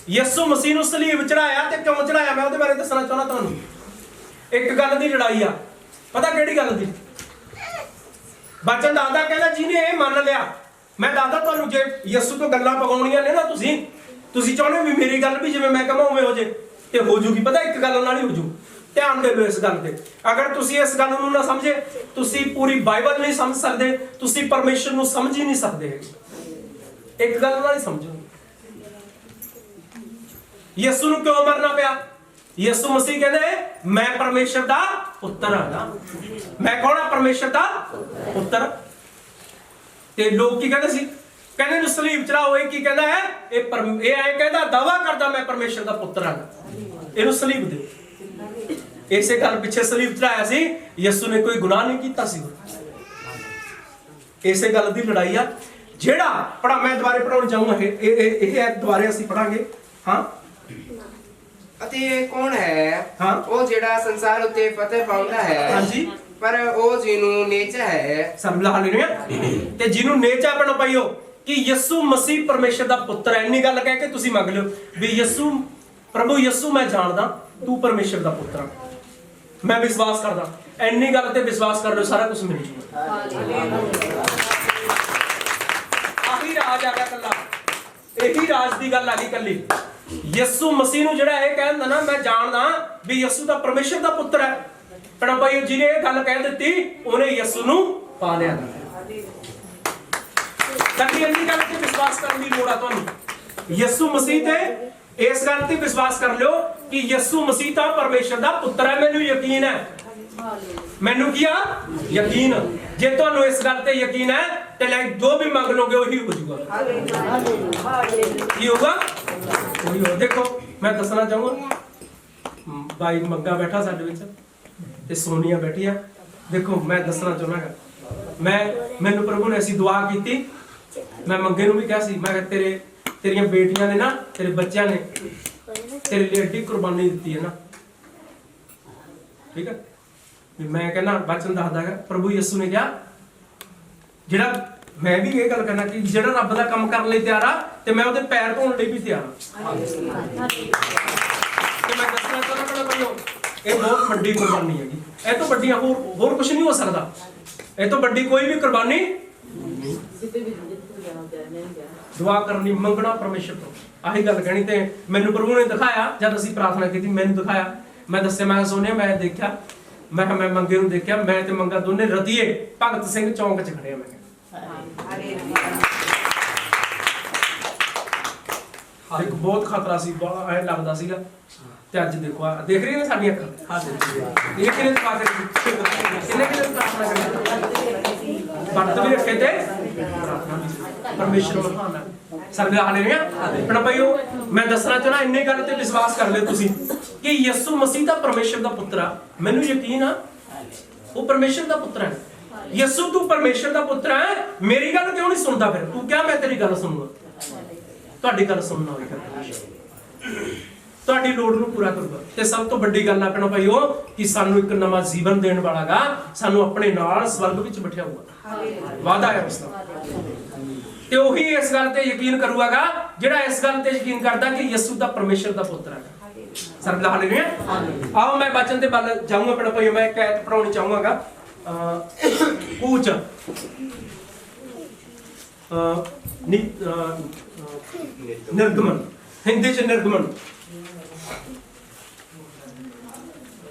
ਯਿਸੂ ਮਸੀਹ ਨੂੰ ਸਲੀਬ ਚੜਾਇਆ ਤੇ ਕਿਉਂ ਚੜਾਇਆ ਮੈਂ ਉਹਦੇ ਬਾਰੇ ਦੱਸਣਾ ਚਾਹੁੰਦਾ ਤੁਹਾਨੂੰ। ਇੱਕ ਗੱਲ ਦੀ ਲੜਾਈ ਆ, ਪਤਾ ਕਿਹੜੀ ਗੱਲ ਦੀ? ਬਚਨ ਦੱਸਦਾ, ਕਹਿੰਦਾ ਜਿਹਨੇ ਇਹ ਮੰਨ ਲਿਆ। ਮੈਂ ਦੱਸਦਾ ਤੁਹਾਨੂੰ, ਜੇ ਯਿਸੂ ਤੋਂ ਗੱਲਾਂ ਪਗਾਉਣੀਆਂ ਨੇ ਨਾ ਤੁਸੀਂ ਚਾਹੁੰਦੇ ਵੀ ਮੇਰੀ ਗੱਲ ਵੀ ਜਿਵੇਂ ਮੈਂ ਕਹਾਂ ਉਵੇਂ ਹੋ ਜੇ, ਤੇ ਹੋ ਜੂਗੀ। ਪਤਾ ਇੱਕ ਗੱਲ ਨਾਲ ਹੀ ਹੋ ਜੂ। ਧਿਆਨ ਦੇ ਲਓ ਇਸ ਗੱਲ ਤੇ। ਅਗਰ ਤੁਸੀਂ ਇਸ ਗੱਲ ਨੂੰ ਨਾ ਸਮਝੇ, ਤੁਸੀਂ ਪੂਰੀ ਬਾਈਬਲ ਨਹੀਂ ਸਮਝ ਸਕਦੇ, ਤੁਸੀਂ ਪਰਮੇਸ਼ਰ ਨੂੰ ਸਮਝ ਹੀ ਨਹੀਂ ਸਕਦੇ। ਇੱਕ ਗੱਲ ਨਾਲ ਹੀ ਸਮਝੋ, ਯਿਸੂ ਨੂੰ ਕਿਉਂ ਮਰਨਾ ਪਿਆ? ਯਿਸੂ ਮਸੀਹ ਕਹਿੰਦੇ ਮੈਂ ਪਰਮੇਸ਼ਰ ਦਾ ਪੁੱਤਰ ਹਾਂ। ਮੈਂ ਕੌਣ ਹਾਂ? ਪਰਮੇਸ਼ਰ ਦਾ ਪੁੱਤਰ। ਤੇ ਲੋਕ ਕੀ ਕਹਿੰਦੇ ਸੀ? ਕਹਿੰਦੇ ਨੂੰ ਸਲੀਬ ਚੜਾਓ। ਇਹ ਕੀ ਕਹਿੰਦਾ ਹੈ? ਇਹ ਐ ਕਹਿੰਦਾ ਦਾਵਾ ਕਰਦਾ ਮੈਂ ਪਰਮੇਸ਼ਰ ਦਾ ਪੁੱਤਰ ਹਾਂ। ਇਹਨੂੰ ਸਲੀਬ ਦਿਓ। ਇਸੇ ਗੱਲ ਪਿੱਛੇ ਸਲੀਬ ਚੜਾਇਆ ਸੀ। ਯਿਸੂ ਨੇ ਕੋਈ ਗੁਨਾਹ ਨਹੀਂ ਕੀਤਾ ਸੀ। ਇਸੇ ਗੱਲ ਦੀ ਲੜਾਈ ਆ। ਜਿਹੜਾ ਪੜਾ ਮੈਂ ਦੁਬਾਰੇ ਪੜਾਉਣ ਜਾਊਂਗਾ। ਇਹ ਦੁਬਾਰੇ ਅਸੀਂ ਪੜਾਂਗੇ। ਹਾਂ ਅਤੇ ਕੌਣ ਹੈ ਹਾਂ ਉਹ ਜਿਹੜਾ ਸੰਸਾਰ ਉੱਤੇ ਫਤਿਹ ਪਾਉਂਦਾ ਹੈ? ਹਾਂਜੀ ਪਰ ਉਹ ਜਿਹਨੂੰ ਨੇਚਾ ਹੈ ਸਮਝਾ ਲੈਣਗੇ ਤੇ ਜਿਹਨੂੰ ਨੇਚਾ ਬਣ ਪਾਈਓ ਕਿ ਯਿਸੂ ਮਸੀਹ ਪਰਮੇਸ਼ਰ ਦਾ ਪੁੱਤਰ ਹੈ। ਇੰਨੀ ਗੱਲ ਕਹਿ ਕੇ ਤੁਸੀਂ ਮੰਗ ਲਿਓ ਵੀ ਯਿਸੂ ਪ੍ਰਭੂ ਯਿਸੂ ਮੈਂ ਜਾਣਦਾ ਤੂੰ ਪਰਮੇਸ਼ਰ ਦਾ ਪੁੱਤਰ ਹੈ। ਮੈਂ ਵਿਸ਼ਵਾਸ ਕਰਦਾ। ਇੰਨੀ ਗੱਲ ਤੇ ਵਿਸ਼ਵਾਸ ਕਰ ਲਿਓ ਸਾਰਾ ਕੁਝ ਮਿਲ ਜੂਗਾ। ਆਹੀ ਰਾਜ ਆ ਗਿਆ ਕੱਲਾ। ਇਹੀ ਰਾਜ ਦੀ ਗੱਲ ਆ ਗਈ ਕੱਲੀ। ਯਿਸੂ ਮਸੀਹ ਨੂੰ ਜਿਹੜਾ ਇਹ ਕਹਿੰਦਾ ਨਾ ਮੈਂ ਜਾਣਦਾ ਵੀ ਯਿਸੂ ਤਾਂ ਪਰਮੇਸ਼ਰ ਦਾ ਪੁੱਤਰ ਹੈ। ਪਰ ਭਾਈ ਜਿਹਨੇ ਇਹ ਗੱਲ ਕਹਿ ਦਿੱਤੀ ਉਹਨੇ ਯਿਸੂ ਨੂੰ ਪਾ ਲਿਆ। ਕੱਲੀ ਇੰਨੀ ਗੱਲ ਤੇ ਵਿਸ਼ਵਾਸ ਕਰਨ ਦੀ ਲੋੜ ਆ ਤੁਹਾਨੂੰ। ਯਿਸੂ ਮਸੀਹ ਤੇ ਇਸ ਗੱਲ ਤੇ ਵਿਸ਼ਵਾਸ ਕਰ ਲਿਓ ਕਿ ਯਿਸੂ ਮਸੀਹ ਤਾਂ ਪਰਮੇਸ਼ਰ ਦਾ ਪੁੱਤਰ ਹੈ। ਮੈਨੂੰ ਯਕੀਨ ਹੈ। ਮੈਨੂੰ ਕੀ ਆ? ਯਕੀਨ। ਜੇ ਤੁਹਾਨੂੰ ਇਸ ਗੱਲ ਤੇ ਯਕੀਨ ਹੈ ਤੇ ਲੈ ਜੋ ਵੀ ਮੰਗ ਲੋਗੇ ਉਹੀ ਹੋ ਜਾਊਗਾ। ਕੀ ਹੋਗਾ? ਉਹੀ ਹੋ। ਦੇਖੋ ਮੈਂ ਦੱਸਣਾ ਚਾਹੂੰਗਾ ਭਾਈ ਮੰਗਾ ਬੈਠਾ ਸਾਡੇ ਵਿੱਚ ਤੇ ਸੋਨੀਆ ਬੈਠੀ ਆ। ਦੇਖੋ ਮੈਂ ਦੱਸਣਾ ਚਾਹੁੰਦਾ ਮੈਨੂੰ ਪ੍ਰਭੂ ਨੇ ਅਸੀਂ ਦੁਆ ਕੀਤੀ। ਮੈਂ ਮੰਗੇ ਨੂੰ ਵੀ ਕਿਹਾ ਸੀ ਮੈਂ ਕਿਹਾ ਤੇਰੀਆਂ ਬੇਟੀਆਂ ਨੇ ਨਾ ਤੇਰੇ ਬੱਚਿਆਂ ਨੇ ਤੇਰੇ ਲਈ ਐਡੀ ਕੁਰਬਾਨੀ ਦਿੱਤੀ ਹੈ ਨਾ। ਠੀਕ ਹੈ ਵੀ ਮੈਂ ਕਹਿੰਦਾ ਬਚਨ ਦੱਸਦਾ ਹੈ ਪ੍ਰਭੂ ਯਿਸੂ ਨੇ ਕਿਹਾ ਜਿਹੜਾ ਮੈਂ ਵੀ ਇਹ ਗੱਲ ਕਰਨਾ ਕਿ ਜਿਹੜਾ ਰੱਬ ਦਾ ਕੰਮ ਕਰਨ ਲਈ ਤਿਆਰ ਆ ਤੇ ਮੈਂ ਉਹਦੇ ਪੈਰ ਧੋਣ ਲਈ ਵੀ ਤਿਆਰ ਆ। ਤੇ ਮੈਂ ਦੱਸਣਾ ਚਾਹੁੰਦਾ ਭਾਈਓ ਇਹ ਬਹੁਤ ਵੱਡੀ ਕੁਰਬਾਨੀ ਹੈਗੀ। ਇਹ ਤੋਂ ਵੱਡੀਆਂ ਹੋਰ ਕੁਝ ਨਹੀਂ ਹੋ ਸਕਦਾ। ਇਹ ਤੋਂ ਵੱਡੀ ਕੋਈ ਵੀ ਕੁਰਬਾਨੀ ਦੁਆ ਕਰਨੀ ਮੰਗਣਾ ਪਰਮੇਸ਼ਰ ਤੋਂ। ਆਹੀ ਗੱਲ ਕਹਿਣੀ ਤੇ ਮੈਨੂੰ ਪ੍ਰਭੂ ਨੇ ਦਿਖਾਇਆ ਜਦ ਅਸੀਂ ਪ੍ਰਾਰਥਨਾ ਕੀਤੀ। ਮੈਨੂੰ ਦਿਖਾਇਆ ਮੈਂ ਦੱਸਿਆ ਮੈਂ ਸੋਨਿਆ ਮੈਂ ਦੇਖਿਆ ਮੈਂ ਮੰਗੇ ਨੂੰ ਦੇਖਿਆ ਮੈਂ ਤੇ ਮੰਗਾ ਦੋਨੇ ਰਤੀਏ ਭਗਤ ਸਿੰਘ ਚੌਂਕ 'ਚ ਖੜੇ ਆ। ਮੈਂ ਇੱਕ ਬਹੁਤ ਖਤਰਾ ਸੀ ਬੜਾ ਐ ਲੱਗਦਾ ਸੀਗਾ ਤੇ ਅੱਜ ਦੇਖੋ ਦੇਖ ਰਹੀ ਨੇ ਸਾਡੀਆਂ ਅੱਖਾਂ। ਇਹ ਕਿਹਨੇ ਪਾ ਕੇ ਕਿੰਨੇ ਪ੍ਰਾਰਥਨਾ ਕਰੀ ਵਰਤ ਵੀ ਰੱਖੇ ਤੇ ਪਰਮੇਸ਼ਰ ਮਹਾਨ ਹੈ। ਸਰਗਾ ਹਾਲੇਲੂਇਆ। ਆਪਣਾ ਭਾਈਓ ਮੈਂ ਦੱਸਣਾ ਚਾਹਣਾ ਇੰਨੇ ਗੱਲ ਤੇ ਵਿਸ਼ਵਾਸ ਕਰ ਲਿਓ ਤੁਸੀਂ ਕਿ ਯਿਸੂ ਮਸੀਹ ਤਾਂ ਪਰਮੇਸ਼ਰ ਦਾ ਪੁੱਤਰ ਆ। ਮੈਨੂੰ ਯਕੀਨ ਆ ਉਹ ਪਰਮੇਸ਼ਰ ਦਾ ਪੁੱਤਰ ਹੈ। ਯਿਸੂ ਤੂੰ ਪਰਮੇਸ਼ਰ ਦਾ ਪੁੱਤਰ ਹੈ। ਮੇਰੀ ਗੱਲ ਕਿਉਂ ਨਹੀਂ ਸੁਣਦਾ? ਫਿਰ ਤੂੰ ਕਿਹਾ ਮੈਂ ਤੇਰੀ ਗੱਲ ਸੁਣੂਗਾ। ਤੁਹਾਡੀ ਗੱਲ ਸੁਣਨਾ ਹੋਵੇਗਾ ਤੁਹਾਡੀ ਲੋੜ ਨੂੰ ਪੂਰਾ ਕਰੂਗਾ। ਤੇ ਸਭ ਤੋਂ ਵੱਡੀ ਗੱਲ ਆਪਣਾ ਭਾਈਓ ਕਿ ਸਾਨੂੰ ਇੱਕ ਨਵਾਂ ਜੀਵਨ ਦੇਣ ਵਾਲਾਗਾ ਸਾਨੂੰ ਆਪਣੇ ਨਾਲ ਸਵਰਗ ਵਿੱਚ ਬਿਠਾਊਗਾ। ਵਾਅਦਾ ਹੈ ਉਸ ਦਾ। ਤੇ ਉਹੀ ਇਸ ਗੱਲ ਤੇ ਯਕੀਨ ਕਰੂਗਾ ਜਿਹੜਾ ਇਸ ਗੱਲ ਤੇ ਯਕੀਨ ਕਰਦਾ ਕਿ ਯਿਸੂ ਦਾ ਪਰਮੇਸ਼ਰ ਦਾ ਪੁੱਤਰ ਹੈ। ਸਰਬ ਹਾਲੇਲੂਇਆ। ਆਓ ਮੈਂ ਬਚਨ ਤੇ ਵੱਲ ਜਾਊਂਗਾ ਆਪਣਾ ਭਾਈਓ। ਮੈਂ ਇੱਕ ਆਇਤ ਪੜਾਉਣੀ ਚਾਹੂੰਗਾ ਕੂਚ ਨਿਰਗਮਨ ਹਿੰਦੀ ਚ ਨਿਰਗਮਨ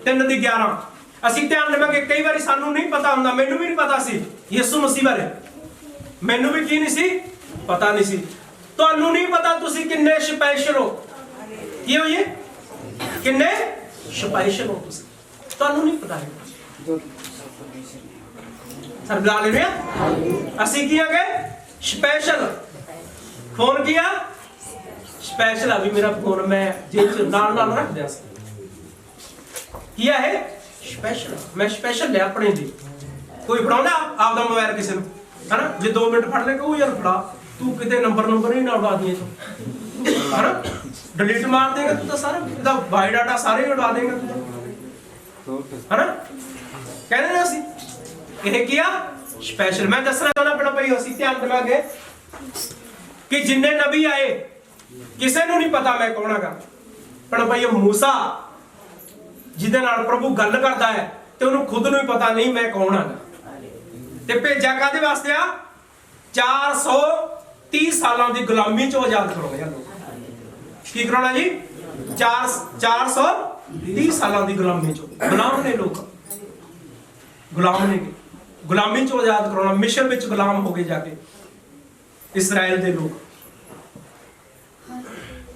3:11। ਅਸੀਂ ਧਿਆਨ ਦੇਵਾਂਗੇ ਕਈ ਵਾਰੀ ਸਾਨੂੰ ਨਹੀਂ ਪਤਾ ਹੁੰਦਾ। ਮੈਨੂੰ ਵੀ ਨਹੀਂ ਪਤਾ ਸੀ ਯਿਸੂ ਮਸੀਹ ਬਾਰੇ। ਮੈਨੂੰ ਵੀ ਕੀ ਨਹੀਂ ਸੀ ਪਤਾ ਨਹੀਂ ਸੀ। ਤੁਹਾਨੂੰ ਨਹੀਂ ਪਤਾ ਤੁਸੀਂ ਕਿੰਨੇ ਸਪੈਸ਼ਲ ਹੋ। ਕੀ ਹੋ ਇਹ ਕਿੰਨੇ ਸਪੈਸ਼ਲ ਹੋ ਤੁਸੀਂ ਤੁਹਾਨੂੰ ਨਹੀਂ ਪਤਾ ਹੈ। ਸਰਬ ਹਾਲੇਲੂਇਆ। ਅਸੀਂ ਕੀ ਆਗੇ ਸਪੈਸ਼ਲ ਫੋਨ ਕੀਆ ਸਪੈਸ਼ਲ ਆ ਵੀ ਮੇਰਾ ਫੋਨ ਮੈਂ ਜੇਬ ਚ ਨਾਲ ਰੱਖ ਦਿਆਂ ਸੀ। ਕੀ ਹੈ ਸਪੈਸ਼ਲ। ਮੈਂ ਸਪੈਸ਼ਲ ਲਿਆ ਆਪਣੇ ਲਈ। ਕੋਈ ਫੜਾਉਂਦਾ ਆਪਦਾ ਮੋਬਾਈਲ ਕਿਸੇ ਨੂੰ ਹਨਾ ਜੇ 2 ਮਿੰਟ ਫੜ ਲੈ ਕਹੂ ਯਾਰ ਫੜਾ ਤੂੰ ਕਿਤੇ ਨੰਬਰ ਹੀ ਨਾ ਉਡਾ ਦੀਏ ਤੂੰ ਹਨਾ ਡਿਲੀਟ ਮਾਰ ਦੇਗਾ ਤੂੰ ਤਾਂ ਸਾਰਾ ਇਹਦਾ ਬਾਇਓ ਡਾਟਾ ਸਾਰੇ ਉਡਾ ਦੇਗਾ ਤੂੰ ਹਨਾ ਕਹਿੰਦੇ ਨੇ ਅਸੀਂ ਇਹ ਕੀ ਆ ਸਪੈਸ਼ਲ। ਮੈਂ ਦੱਸਣਾ ਚਾਹੁੰਦਾ ਆਪਣਾ ਭਾਈ ਅਸੀਂ ਧਿਆਨ ਦੇਵਾਂਗੇ ਕਿ ਜਿੰਨੇ ਨਬੀ ਆਏ ਕਿਸੇ ਨੂੰ ਨਹੀਂ ਪਤਾ ਮੈਂ ਕੌਣ ਹੈਗਾ। ਪਰ ਭਾਈ ਮੂਸਾ ਜਿਹਦੇ ਨਾਲ ਪ੍ਰਭੂ ਗੱਲ ਕਰਦਾ ਹੈ ਤੇ ਉਹਨੂੰ ਖੁਦ ਨੂੰ ਹੀ ਪਤਾ ਨਹੀਂ ਮੈਂ ਕੌਣ ਹੈਗਾ। ਤੇ ਭੇਜਿਆ ਕਾਦੇ ਵਾਸਤੇ ਆ 430 ਸਾਲਾਂ ਦੀ ਗੁਲਾਮੀ ਚੋਂ ਆਜ਼ਾਦ ਕਰਾਉਣਾ। ਕੀ ਕਰਾਉਣਾ ਜੀ 430 ਸਾਲਾਂ ਦੀ ਗੁਲਾਮੀ ਚੋਂ। ਗੁਲਾਮ ਨੇ ਲੋਕ ਗੁਲਾਮ ਨੇ ਗੁਲਾਮੀ ਚੋਂ ਆਜ਼ਾਦ ਕਰਾਉਣਾ। ਮਿਸ਼ਨ ਵਿੱਚ ਗੁਲਾਮ ਹੋ ਗਏ ਜਾ ਕੇ ਇਸਰਾਇਲ ਦੇ ਲੋਕ।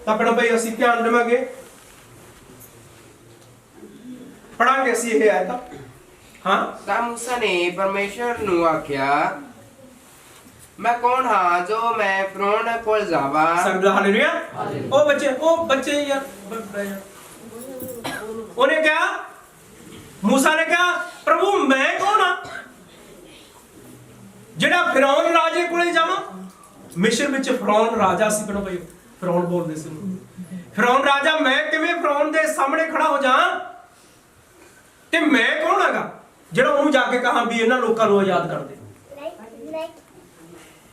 ਤਾਂ ਆਪਣਾ ਭਾਈ ਅਸੀਂ ਧਿਆਨ ਦੇਵਾਂਗੇ ਪੜਾਂਗੇ ਅਸੀਂ ਇਹ ਆਇਤ। ਹਾਂ ਤਾਂ ਮੂਸਾ ਨੇ ਪਰਮੇਸ਼ਰ ਨੂੰ ਆਖਿਆ, ਮੈਂ ਕੌਣ ਹਾਂ ਜੋ ਮੈਂ ਫਿਰੌਨ ਕੋਲ ਜਾਵਾਂ। ਸਰਬਲਾ ਹਾਲੇਲੂਇਆ। ਉਹ ਬੱਚੇ ਯਾਰ ਉਹਨੇ ਕਿਹਾ, मूसा ने कहा प्रभु मैं कौन हाँ जेड़ा फिरौन राजे कोले जावां। मिस्र विच फिरौन राजा सी। कनो भाई फिरौन बोलदे सी फिरौन राजा, मैं किवें फिरौन दे सामने खड़ा हो जां ते मैं कौन हैगा जेड़ा ओनू जाके कहां भी इन्हां लोकां नूं आजाद कर दे।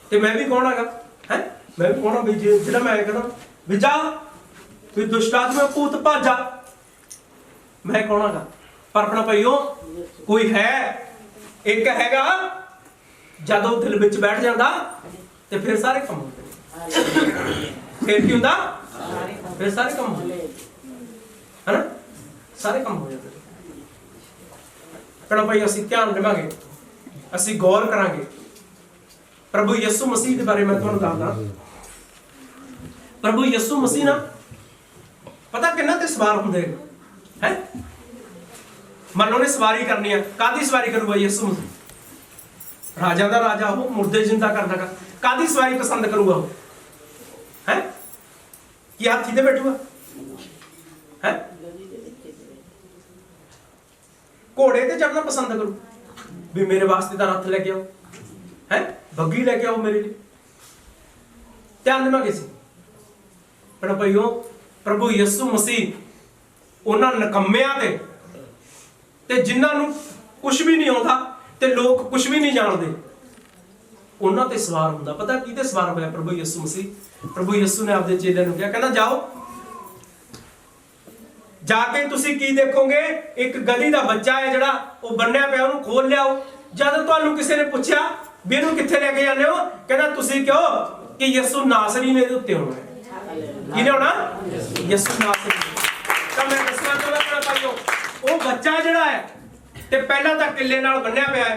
ते मैं भी कौन हैगा हैं, मैं भी कौन हां भी जेड़ा मैं कहना भी जा भी दुष्ट आत्मा भूत भज जा, मैं कौन हैगा। पर अपना भाईओ कोई है एक हैगा, जब वो दिल विच बैठ जाता ते फिर सारे काम होंदे। फिर की हुंदा, फिर सारे काम होंदे है ना, सारे काम हो जाते। कहना भाई असीं ध्यान देवांगे, असीं गौर करांगे। प्रभु यीशु मसीह के बारे में तुहानूं दसदा। प्रभु यीशु मसीह ना पता किन्ना ते सवार हुंदे हैं। मन लो ने सवारी करनी है, कादी सवारी करूगा यीशु मसीह? राजा दा राजा हो, मुर्दे जिंदा कर देगा। कादी सवारी पसंद करूगा वो हैं कि हाथी ते बैठूगा हैं, घोड़े ते चढ़ना पसंद करूं भी मेरे वास्ते दा रथ लेके आओ हैं, बग्गी लेके आओ मेरे लिए। ध्यान देवांगे सी पर भाईओ प्रभु यीशु मसीह उन्हां नकम्मियां ते जिन्हां नूं कुछ भी नहीं आउंदा ते लोग कुछ भी नहीं जानते, उन्हां ते सवार हुंदा। पता किहदे सवार होया? प्रभु यीशु मसीह। प्रभु यीशु ने आपदे चेलियां नूं कहा, कहना जाओ जाके तुसीं की देखोगे, एक गधी दा बच्चा है जिहड़ा वो बन्निया पिया, उहनूं खोल लिआओ। जद तुहानूं किसी ने पुछया भी इहनूं कित्थे लैके जांदे हो, कहना तुसीं कहो कि यीशु नासरी ने इहदे उत्ते होना है। किहने होना? यीशु नासरी। तां मैं दसना चाहुंदा कि भाईओ वो बच्चा जिहड़ा है ते पहला तां किले नाल बन्निया पिया है।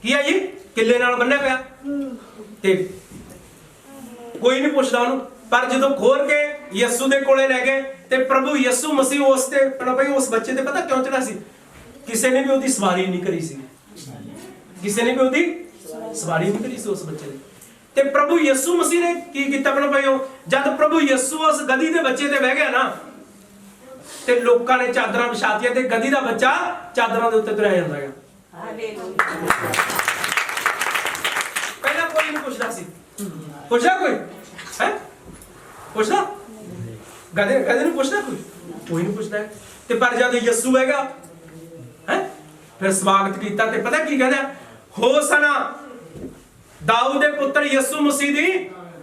की है जी? किले नाल बन्निया पिया ते कोई नहीं पुछदा उहनूं। पर जदों खोल के यीशु दे कोले ले गए ते प्रभु यीशु मसीह उस ते भाई उस बच्चे ते पता क्यों चढ़ा सी? किसी ने भी उसदी सवारी नहीं करी सी, किसी ने भी उसदी सवारी नहीं करी सी उस बच्चे ने। ते प्रभु यीशु मसीह ने की कीता अपना भाईओ, जद प्रभु यीशु उस गधी दे बच्चे ते बह गया ना ते लोकां ने चादरां विछातियां ते गधी दा बच्चा चादरां दे उत्ते तुरया जांदा है। हालेलुया। पहला कोई नहीं पुछदा सी, पुछदा कोई है? पुछदा गधे नहीं पुछदा कोई नहीं पुछदा है। ते पर जद यीशु हैगा है फिर स्वागत कीता ते पता की कहदा, होसना दाऊद दे पुत्र यीशु मसीह दी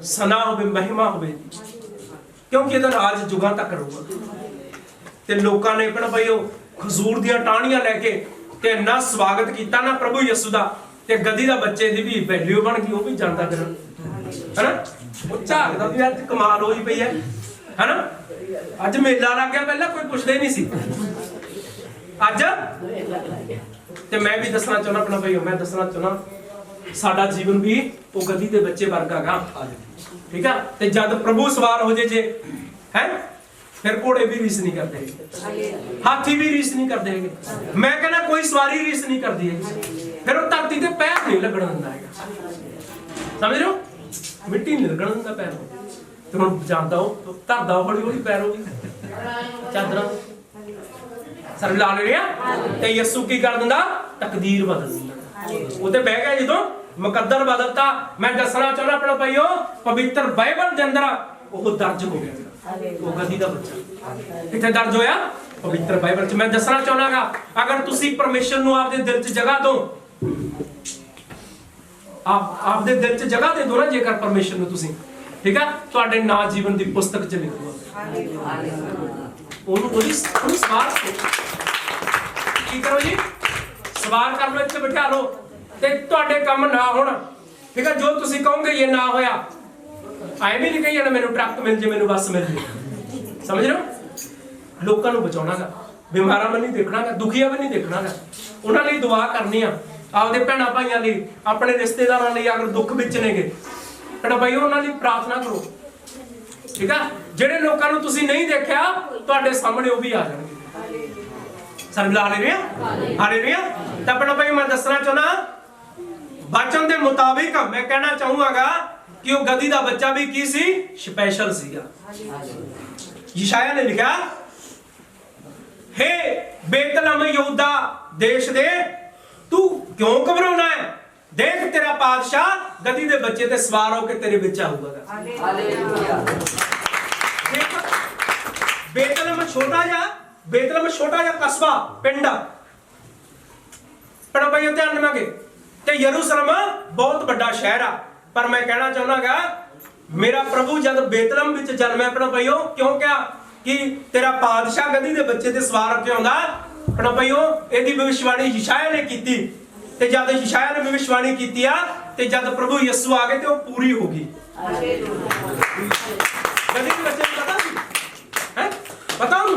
सना होवे, महिमा होवे, क्योंकि इहदा राज जुगां तक रहूगा। ते लोकां ने अपना भाईओ खजूर दियां टाहनियां लेके ते इन्ना स्वागत कीता ना प्रभु यीशु दा, ते गधी दा बच्चे दी भी वैल्यू बन गई, वो भी जानदा फिर है ना। वो झाकदा भी अज कमाल होई पई है ना। अज मेला लग गया, पहला कोई पुछदे नहीं सी अज। ते मैं भी दसना चाहना अपना भाईओ, मैं दसना चाहना साडा जीवन भी वो गधी दे बच्चे वर्गा गा। ठीक है, ते जद प्रभु सवार हो जे है फिर घोड़े भी रीस नहीं करते, हाथी भी रीस नहीं करते है। मैं कहना कोई सवारी रीस नहीं करती है, फिर वो धरती ते पैर नहीं लगन दिंदा है। समझ रहे हो? मिट्टी नहीं लगन दिंदा पैर ते हुण जानदा हो धरदा हौली हौली पैर हो गई चादरां सर ला ले रिया ते यीशु की कर दिंदा, तकदीर बदल दिंदा। उते बह गया जदों मुकद्दर बदलता। मैं दसना चाहना अपना भाईओ पवित्र बाइबल दे अंदर वो दर्ज हो गया, वो गधी दा बच्चा किथे दर्ज होया? पवित्र बाइबल च। मैं दसना चाहनागा अगर तुसी परमेश्वर नूं आपदे दिल च जगह दो, आपदे दिल च जगह दे दो ना जेकर परमेश्वर नूं तुसी, ठीक है, तुहाडे नां जीवन दी पुस्तक च लिखूगा। ओनू सवार की करो जी, सवार कर लो, इत्थे बिठा लो ते तुहाडे काम ना होना। ठीक है, जो तुसी कहोगे ये ना होया, आए भी नहीं कही जाना मैनू ट्रक मिल जे, मैनू बस मिल जे। समझ रहे हो? लोकां नूं बचाउणा गा, बीमारां वा नहीं देखना गा, दुखिया भी नहीं देखना गा, उन्हां लई दुआ करनी आ, आपदे भैणां भाईआं लई, अपने रिश्तेदारां लई अगर दुख विच नेगे कहना भाई उन्हां लई प्रार्थना करो। ठीक है, ਜਿਹੜੇ ਲੋਕਾਂ ਨੂੰ ਤੁਸੀਂ नहीं देखा तुहाडे सामने वो भी आ जाणगे। ਸਰਬਲਾ ਹਾਲੇਲੂਇਆ ਹਾਲੇਲੂਇਆ। ਤਾਂ ਆਪਣਾ ਭਾਈ ਮੈਂ ਦੱਸਣਾ ਚਾਹੁੰਦਾ ਵਚਨ ਦੇ ਮੁਤਾਬਿਕ ਮੈਂ ਕਹਿਣਾ ਚਾਹੂੰਗਾ ਕਿ ਉਹ ਗਦੀ ਦਾ ਬੱਚਾ ਵੀ ਕੀ ਸੀ ਸਪੈਸ਼ਲ ਸੀਗਾ। ਯਿਸ਼ਾਇਆ ਨੇ ਲਿਖਿਆ हे बेतलहम यहूदा देश दे तू क्यों घबराना है, देख तेरा पादशाह गदी दे बच्चे ते सवार होके तेरे विच आऊगा। हालेलुया। बेतलहम छोटा जा कस्बा पिंड पर भाई ध्यान देवांगे ते यरूशलेम बहुत बड़ा शहर आ। पर मैं कहना चाहना मेरा प्रभु जब बेतलहम विच जन्मे अपना भाईओ क्यों क्या कि तेरा पादशाह गदी दे बच्चे ते सवार होके आउंदा। अपना भाईओ एदी भविष्यवाणी यिशाया ने कीती ते जद यिशाया ने भविष्यवाणी कीती आ ते जद प्रभु यीशु आ गए ते वो पूरी हो गई। गदी दे बच्चे को पता सी हैं पता हूं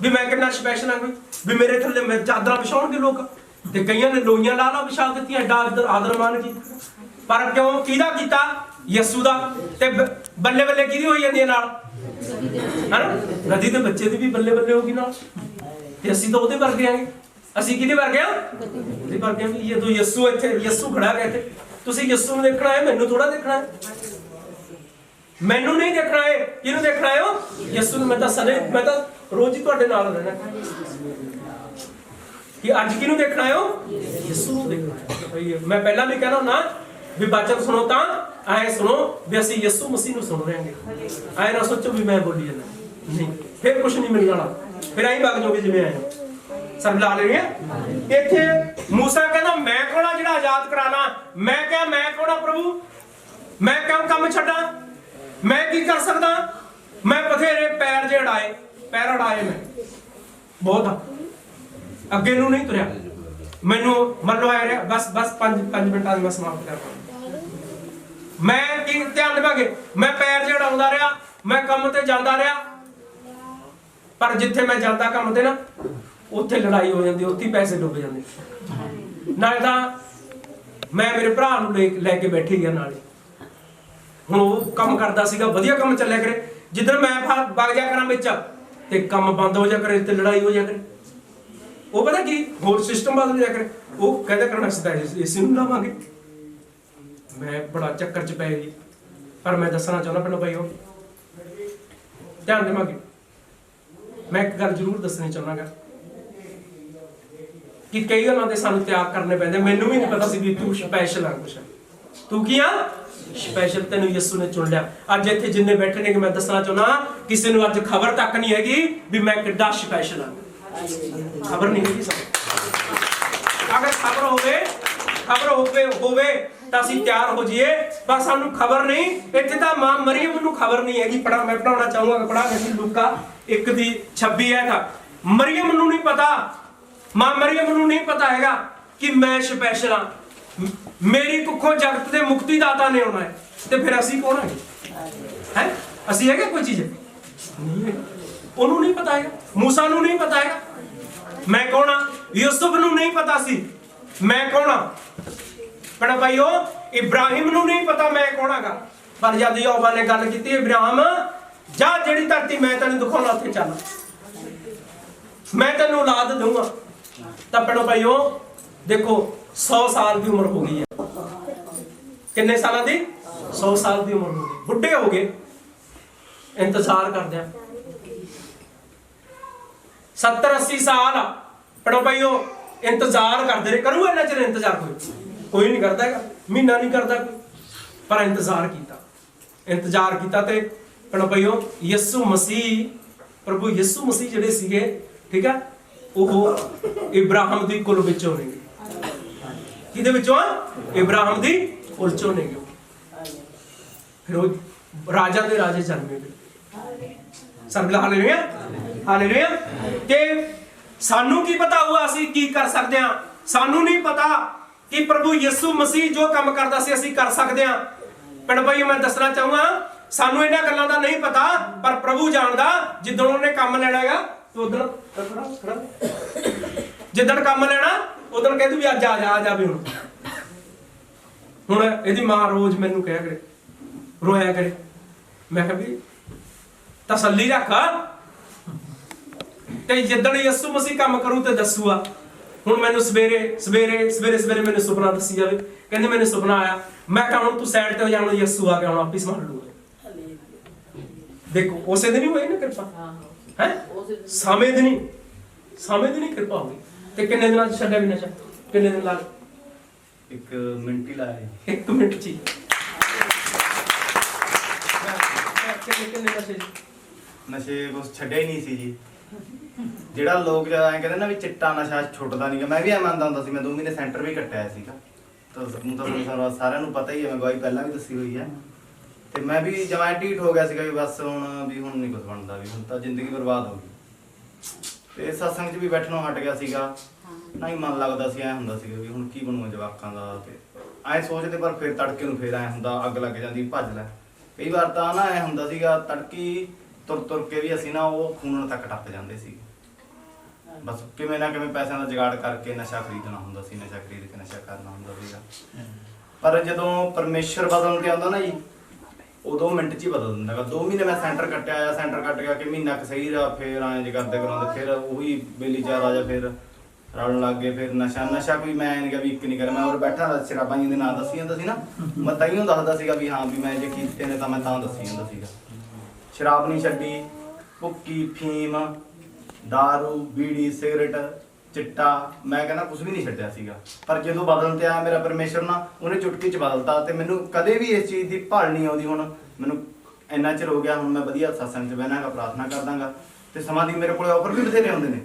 भी मैं कितना स्पेशल हां कोई भी मेरे थल्ले मैं चादर बिछाउणगे लोग ते कईयां ने लोईयां ला ला बिछा दित्तियां एडा आदर मान की। पर क्यों किहदा कीता यीशु दा ते बल्ले बल्ले किहदी होई जांदी नाल है ना गदी दे बच्चे दी भी बल्ले बल्ले होगी ना ते ਅਸੀਂ ਤਾਂ ਉਹਦੇ ਵਰਗੇ ਆਂਗੇ। ਅਸੀਂ ਕਿਹਦੇ ਵਰਗੇ ਆ ਉਹਦੇ ਵਰਗੇ ਵੀ ਇਹ ਤੋਂ ਯਿਸੂ ਇੱਥੇ ਯਿਸੂ ਖੜਾ ਹੈ ਇੱਥੇ ਤੁਸੀਂ ਯਿਸੂ ਨੂੰ ਦੇਖਣਾ ਹੈ ਮੈਨੂੰ ਥੋੜਾ ਦੇਖਣਾ ਹੈ ਮੈਨੂੰ ਨਹੀਂ ਦੇਖਣਾ ਹੈ ਕਿਹਨੂੰ ਦੇਖਣਾ ਹੈ ਉਹ ਯਿਸੂ ਨੂੰ। ਮੈਂ ਤਾਂ ਰੋਜ਼ ਹੀ ਤੁਹਾਡੇ ਨਾਲ ਰਹਿਣਾ ਕਿ ਅੱਜ ਕਿਹਨੂੰ ਦੇਖਣਾ ਹੈ ਉਹ ਯਿਸੂ ਨੂੰ ਦੇਖਣਾ ਹੈ। ਮੈਂ ਪਹਿਲਾਂ ਵੀ ਕਹਿਣਾ ਨਾ ਵੀ ਬਚਨ ਸੁਣੋ ਤਾਂ ਐ ਸੁਣੋ ਵੀ ਅਸੀਂ ਯਿਸੂ ਮਸੀਹ ਨੂੰ ਸੁਣ ਰਹੇ ਹਾਂ। ਐ ਨਾ ਸੋਚੋ ਵੀ ਮੈਂ ਬੋਲੀ ਜਾਂਦਾ ਨਹੀਂ ਫਿਰ ਕੁਝ ਨਹੀਂ ਮਿਲਣ ਵਾਲਾ ਫਿਰ ਐਂ ਵਗ ਜਾਓਗੇ ਜਿਵੇਂ ਆਏ ਸਰਬਲਾ ਹਾਲੇਲੂਇਆ। ਇੱਥੇ ਮੂਸਾ ਕਹਿੰਦਾ ਮੈਂ ਕੌਣ ਆ ਜਿਹੜਾ ਆਜ਼ਾਦ ਕਰਾਣਾ। ਮੈਂ ਕਿਹਾ ਮੈਂ ਕੌਣ ਆ ਪ੍ਰਭੂ ਮੈਂ ਕਿਉਂ ਕੰਮ ਛੱਡਾਂ ਮੈਂ ਕੀ ਕਰ ਸਕਦਾ। ਮੈਂ ਬਥੇਰੇ ਪੈਰ ਅੜਾਏ ਮੈਂ ਬਹੁਤ ਅੱਗੇ ਨੂੰ ਨਹੀਂ ਤੁਰਿਆ ਮੈਨੂੰ ਮੰਨੋ ਆ ਰਿਹਾ ਬਸ 5 ਮਿੰਟਾਂ ਦੀ ਮੈਂ ਸਮਾਪਤ ਕਰਦਾ। ਮੈਂ ਕੀ ਧਿਆਨ ਦੇਵਾਂਗੇ ਮੈਂ ਪੈਰ ਅੜਾਉਂਦਾ ਰਿਹਾ ਮੈਂ ਕੰਮ ਤੇ ਜਾਂਦਾ ਰਿਹਾ ਪਰ ਜਿੱਥੇ ਮੈਂ ਜਾਂਦਾ ਕੰਮ ਤੇ ਨਾ ਉੱਥੇ ਲੜਾਈ ਹੋ ਜਾਂਦੀ ਉੱਥੇ ਪੈਸੇ ਡੁੱਬ ਜਾਂਦੇ। ਨਾਲੇ ਤਾਂ ਮੈਂ ਮੇਰੇ ਭਰਾ ਨੂੰ ਲੈ ਕੇ ਬੈਠੀ ਗਿਆ ਨਾਲੇ ਹੁਣ ਉਹ ਕੰਮ ਕਰਦਾ ਸੀਗਾ ਵਧੀਆ ਕੰਮ ਚੱਲਿਆ ਕਰੇ ਜਿੱਦਣ ਮੈਂ ਵਗ ਜਾ ਕਰਾਂ ਵਿੱਚ ਤੇ ਕੰਮ ਬੰਦ ਹੋ ਜਾ ਕਰੇ ਤੇ ਲੜਾਈ ਹੋ ਜਾ ਕਰੇ। ਉਹ ਪਤਾ ਕੀ ਹੋਰ ਸਿਸਟਮ ਬਦਲ ਜਾ ਕਰੇ ਉਹ ਕਹਿੰਦਾ ਕਰਨਾ ਸਿੱਧਾ ਇਸੇ ਨੂੰ ਲਾਵਾਂਗੇ। ਮੈਂ ਬੜਾ ਚੱਕਰ ਚ ਪੈ ਗਈ ਪਰ ਮੈਂ ਦੱਸਣਾ ਚਾਹੁੰਦਾ ਪਹਿਲਾਂ ਭਾਈਓ ਧਿਆਨ ਦੇਵਾਂਗੇ ਮੈਂ ਇੱਕ ਗੱਲ ਜ਼ਰੂਰ ਦੱਸਣੀ ਚਾਹੁੰਦਾ ਕਿ ਕਈ ਗੱਲਾਂ ਦੇ ਸਾਨੂੰ ਤਿਆਗ ਕਰਨੇ ਪੈਂਦੇ। ਮੈਨੂੰ ਵੀ ਨਹੀਂ ਪਤਾ ਸੀ ਵੀ ਤੂੰ ਸਪੈਸ਼ਲ ਆ ਕੁਛ ਤੂੰ ਕੀ ਆ ਸਪੈਸ਼ਲ ਤੈਨੂੰ ਯਿਸੂ ਨੇ ਚੁਣ ਲਿਆ। ਅੱਜ ਇੱਥੇ ਜਿੰਨੇ ਬੈਠੇ ਨੇ ਕਿ ਮੈਂ ਦੱਸਣਾ ਚਾਹੁੰਦਾ ਕਿਸੇ ਨੂੰ ਅੱਜ ਖਬਰ ਤੱਕ ਨਹੀਂ ਹੈਗੀ ਵੀ ਮੈਂ ਕਿੱਡਾ ਸਪੈਸ਼ਲ ਆ। ਖਬਰ ਨਹੀਂ ਹੈਗੀ ਸਾਨੂੰ। ਅਗਰ ਖਬਰ ਹੋਵੇ ਤਾਂ ਅਸੀਂ ਤਿਆਰ ਹੋ ਜਾਈਏ ਪਰ ਸਾਨੂੰ ਖਬਰ ਨਹੀਂ। ਇੱਥੇ ਤਾਂ ਮਾਂ ਮਰੀਮ ਨੂੰ ਖਬਰ ਨਹੀਂ ਹੈਗੀ। ਮੈਂ ਪੜਾਉਣਾ ਚਾਹੂੰਗਾ ਪੜਾਂਗੇ ਅਸੀਂ ਲੂਕਾ 1:26 ਹੈ ਤਾਂ ਮਰੀਮ ਨੂੰ ਨਹੀਂ ਪਤਾ ਮਾਂ ਮਰੀਮ ਨੂੰ ਨਹੀਂ ਪਤਾ ਹੈਗਾ ਕਿ ਮੈਂ ਸਪੈਸ਼ਲ ਆ ਮੇਰੀ ਕੁੱਖੋਂ ਜਗਤ ਦੇ ਮੁਕਤੀ ਦਾਤਾ ਨੇ ਆਉਣਾ ਹੈ ਤੇ ਫਿਰ ਅਸੀਂ ਕੌਣ ਹੈ ਅਸੀਂ ਹੈਗੇ ਕੋਈ ਚੀਜ਼ ਨਹੀਂ ਹੈ। ਉਹਨੂੰ ਨਹੀਂ ਪਤਾ ਹੈਗਾ ਮੂਸਾ ਨੂੰ ਨਹੀਂ ਪਤਾ ਹੈਗਾ ਮੈਂ ਕੌਣ ਆ। ਯੂਸੁਫ ਨੂੰ ਨਹੀਂ ਪਤਾ ਸੀ ਮੈਂ ਕੌਣ ਆ। ਪਰ ਭਾਈਓ ਇਬਰਾਹਿਮ ਨੂੰ ਨਹੀਂ ਪਤਾ ਮੈਂ ਕੌਣ ਹੈਗਾ ਪਰ ਜਦ ਯਹੋਵਾ ਨੇ ਗੱਲ ਕੀਤੀ ਇਬਰਾਹਿਮ ਜਾ ਜਿਹੜੀ ਧਰਤੀ ਮੈਂ ਤੈਨੂੰ ਦਿਖਾਉਣਾ ਉੱਥੇ ਚੱਲ ਮੈਂ ਤੈਨੂੰ ਔਲਾਦ ਦਊਂਗਾ। ਤਾਂ ਪੜੋ ਭਾਈਓ ਦੇਖੋ 100 ਸਾਲ ਦੀ ਉਮਰ ਹੋ ਗਈ ਹੈ। ਕਿੰਨੇ ਸਾਲਾਂ ਦੀ 100 ਸਾਲ ਦੀ ਉਮਰ ਹੋ ਗਈ ਬੁੱਢੇ ਹੋ ਗਏ ਇੰਤਜ਼ਾਰ ਕਰਦੇ ਆ 70-80 ਸਾਲ ਪੜੋ ਭਾਈਓ ਇੰਤਜ਼ਾਰ ਕਰਦੇ ਰਹੇ ਕਰੂ ਇੰਨਾ ਚਿਰ ਇੰਤਜ਼ਾਰ ਕੋਈ ਨਹੀਂ ਕਰਦਾ ਹੈਗਾ ਮਹੀਨਾ ਨਹੀਂ ਕਰਦਾ ਕੋਈ ਪਰ ਇੰਤਜ਼ਾਰ ਕੀਤਾ ਤੇ ਪੜੋ ਭਾਈਓ ਯਿਸੂ ਮਸੀਹ ਪ੍ਰਭੂ ਯਿਸੂ ਮਸੀਹ ਜਿਹੜੇ ਸੀਗੇ ਠੀਕ ਹੈ ਉਹ ਇਬਰਾਹਿਮ ਦੀ ਕੁਲ ਵਿੱਚੋਂ ਨੇ ਕਿਹਦੇ ਵਿੱਚੋਂ ਇਬਰਾਹਿਮ ਦੀ ਕੁਲ ਚੋਂ ਨੇ ਫਿਰ ਉਹ ਰਾਜਾ ਦੇ ਰਾਜੇ ਜਨਮੇ ਸਰਬਲਾ ਹਾਲੇਲੂਇਆ ਹਾਲੇਲੂਇਆ। ਕਿ ਸਾਨੂੰ ਕੀ ਪਤਾ ਹੋਊ ਅਸੀਂ ਕੀ ਕਰ ਸਕਦੇ ਹਾਂ ਸਾਨੂੰ ਨਹੀਂ ਪਤਾ ਕਿ ਪ੍ਰਭੂ ਯਿਸੂ ਮਸੀਹ ਜੋ ਕੰਮ ਕਰਦਾ ਸੀ ਅਸੀਂ ਕਰ ਸਕਦੇ ਹਾਂ। ਪਿੰਡ ਭਾਈ ਮੈਂ ਦੱਸਣਾ ਚਾਹੂੰਗਾ ਸਾਨੂੰ ਇਹਨਾਂ ਗੱਲਾਂ ਦਾ ਨਹੀਂ ਪਤਾ ਪਰ ਪ੍ਰਭੂ ਜਾਣਦਾ ਜਿੱਦਣ ਉਹਨੇ ਕੰਮ ਲੈਣਾ ਹੈਗਾ ਉਦੋਂ ਜਿੱਦਣ ਕੰਮ ਲੈਣਾ ਉਦੋਂ ਕਹਿੰਦੇ ਵੀ ਅੱਜ ਆ ਜਾ ਵੀ ਹੁਣ ਇਹਦੀ ਮਾਂ ਰੋਜ਼ ਮੈਨੂੰ ਕਹਿਆ ਕਰੇ ਰੋਇਆ ਕਰੇ ਮੈਂ ਕਿਹਾ ਵੀ ਤਸੱਲੀ ਰੱਖ ਤੇ ਜਿੱਦਣ ਯਿਸੂ ਮਸੀਹ ਕੰਮ ਕਰੂ ਤੇ ਦੱਸੂਗਾ। ਹੁਣ ਮੈਨੂੰ ਸਵੇਰੇ ਮੈਨੂੰ ਸੁਪਨਾ ਦੱਸੀ ਜਾਵੇ, ਕਹਿੰਦੇ ਮੈਨੂੰ ਸੁਪਨਾ ਆਇਆ, ਮੈਂ ਕਹਾਂ ਹੁਣ ਤੂੰ ਸਾਈਡ ਤੇ ਹੋ ਜਾ, ਹੁਣ ਯਿਸੂ ਆ ਗਿਆ, ਹੁਣ ਆਪੇ ਸੰਭਾਲ ਲੂਗਾ। ਦੇਖੋ ਉਸੇ ਦਿਨ ਹੀ ਹੋਈ ਨਾ ਕਿਰਪਾ, ਹੈ ਸਮੇਂ ਦੀ ਨਹੀਂ ਕਿਰਪਾ ਹੋਈ। ਤੇ ਕਿੰਨੇ ਦਿਨਾਂ ਚ ਛੱਡਿਆ ਵੀ ਨਸ਼ਾ? ਕਿੰਨੇ ਦਿਨ ਲਾ ਲਏ? 1 ਮਿੰਟ ਹੀ ਲਾਇਆ 1 ਮਿੰਟ ਚ ਹੀ। ਕਿੰਨੇ ਨਸ਼ੇ? ਨਸ਼ੇ ਕੁਛ ਛੱਡਿਆ ਹੀ ਨਹੀਂ ਸੀ ਜੀ। ਜਿਹੜਾ ਲੋਕ ਜਿਆਦਾ ਐਂ ਕਹਿੰਦੇ ਨਾ ਵੀ ਚਿੱਟਾ ਨਸ਼ਾ ਛੁੱਟਦਾ ਨਹੀਂਗਾ, ਮੈਂ ਵੀ ਐ ਮੰਨਦਾ ਹੁੰਦਾ ਸੀ। ਮੈਂ 2 ਮਹੀਨੇ ਸੈਂਟਰ ਵੀ ਕੱਟਿਆ ਸੀਗਾ, ਤਾਂ ਤੁਹਾਨੂੰ ਸਾਰਿਆਂ ਨੂੰ ਪਤਾ ਹੀ ਹੈ, ਮੈਂ ਗਵਾਹੀ ਪਹਿਲਾਂ ਵੀ ਦੱਸੀ ਹੋਈ ਹੈ। ਤੇ ਮੈਂ ਵੀ ਜਮਾਂ ਢੀਠ ਹੋ ਗਿਆ ਸੀਗਾ ਵੀ ਬਸ ਹੁਣ ਨਹੀਂ ਕੁਝ ਬਣਦਾ, ਵੀ ਹੁਣ ਤਾਂ ਜ਼ਿੰਦਗੀ ਬਰਬਾਦ ਹੋ ਗਈ। ਤੇ ਸਤਸੰਗ 'ਚ ਵੀ ਬੈਠਣੋਂ ਹਟ ਗਿਆ ਸੀਗਾ, ਨਾ ਹੀ ਮਨ ਲੱਗਦਾ ਸੀ। ਐ ਹੁੰਦਾ ਸੀਗਾ ਵੀ ਹੁਣ ਕੀ ਬਣੂਗਾ ਜਵਾਕਾਂ ਦਾ, ਤੇ ਐ ਸੋਚਦੇ, ਪਰ ਫਿਰ ਤੜਕੇ ਨੂੰ ਫਿਰ ਐ ਹੁੰਦਾ ਅੱਗ ਲੱਗ ਜਾਂਦੀ, ਭੱਜ ਲੈ। ਕਈ ਵਾਰ ਤਾਂ ਨਾ ਐ ਹੁੰਦਾ ਸੀਗਾ ਤੜਕੀ ਤੁਰ ਕੇ ਵੀ ਅਸੀਂ ਨਾ ਉਹ ਖੂਨ ਤੱਕ ਟੱਪ ਜਾਂਦੇ ਸੀ। ਬਸ ਕਿਵੇਂ ਨਾ ਕਿਵੇਂ ਪੈਸਿਆਂ ਦਾ ਜੁਗਾੜ ਕਰਕੇ ਨਸ਼ਾ ਖਰੀਦਣਾ ਹੁੰਦਾ ਸੀ, ਨਸ਼ਾ ਖਰੀਦ ਕੇ ਨਸ਼ਾ ਕਰਨਾ ਹੁੰਦਾ ਸੀਗਾ। ਪਰ ਜਦੋਂ ਪਰਮੇਸ਼ਰ ਬਦਲਣ ਤੇ ਆਉਂਦਾ ਨਾ ਜੀ, ਉਹ 2 ਮਿੰਟ 'ਚ ਹੀ ਬਦਲ ਦਿੰਦਾ ਗਾ। 2 ਮਹੀਨੇ ਮੈਂ ਸੈਂਟਰ ਕੱਟਿਆ, ਸੈਂਟਰ ਕੱਟ ਗਿਆ ਕਿ ਮਹੀਨਾ ਕੁ ਸਹੀ ਰਿਹਾ, ਫਿਰ ਐਂ ਜੇ ਕਰਦੇ ਕਰਾਉਂਦੇ, ਫਿਰ ਉਹੀ ਬੇਲੀ ਚਾਰ ਆ ਜਾ, ਫਿਰ ਰਲਣ ਲੱਗ ਗਏ। ਫਿਰ ਨਸ਼ਾ ਕੋਈ ਮੈਂ ਨਹੀਂ ਕਿਹਾ ਵੀ ਇੱਕ ਨਹੀਂ ਕਰ, ਮੈਂ ਹੋਰ ਬੈਠਾ ਸ਼ਰਾਬਾਂ ਜੀ ਦੇ ਨਾਂ ਦੱਸੀ ਜਾਂਦਾ ਸੀ ਨਾ, ਮੈਂ ਤਾਈਓ ਦੱਸਦਾ ਸੀਗਾ ਵੀ ਹਾਂ ਵੀ ਮੈਂ ਜੇ ਕੀਤੇ ਨੇ ਤਾਂ ਮੈਂ ਤਾਂ ਦੱਸੀ ਜਾਂਦਾ ਸੀਗਾ। ਸ਼ਰਾਬ ਨਹੀਂ ਛੱਡੀ, ਭੁੱਕੀ, ਫੀਮ, ਦਾਰੂ, ਬੀੜੀ, ਸਿਗਰਟ, ਚਿੱਟਾ, ਮੈਂ ਕਹਿੰਦਾ ਕੁਝ ਵੀ ਨਹੀਂ ਛੱਡਿਆ ਸੀਗਾ। ਪਰ ਜਦੋਂ ਬਦਲਣ ਤੇ ਆਇਆ ਮੇਰਾ ਪਰਮੇਸ਼ਰ ਨਾ, ਉਹਨੇ ਚੁਟਕੀ 'ਚ ਬਦਲਤਾ, ਤੇ ਮੈਨੂੰ ਕਦੇ ਵੀ ਇਸ ਚੀਜ਼ ਦੀ ਭਾਲ ਨਹੀਂ ਆਉਂਦੀ। ਹੁਣ ਮੈਨੂੰ ਇੰਨਾ ਚਿਰ ਹੋ ਗਿਆ, ਹੁਣ ਮੈਂ ਵਧੀਆ ਸਤਸੰਗ 'ਚ ਬਹਿਣਾਗਾ, ਪ੍ਰਾਰਥਨਾ ਕਰਦਾਂਗਾ, ਤੇ ਸਮਾਂ ਦੀ ਮੇਰੇ ਕੋਲੇ ਆਫਰ ਵੀ ਬਥੇਰੇ ਆਉਂਦੇ ਨੇ।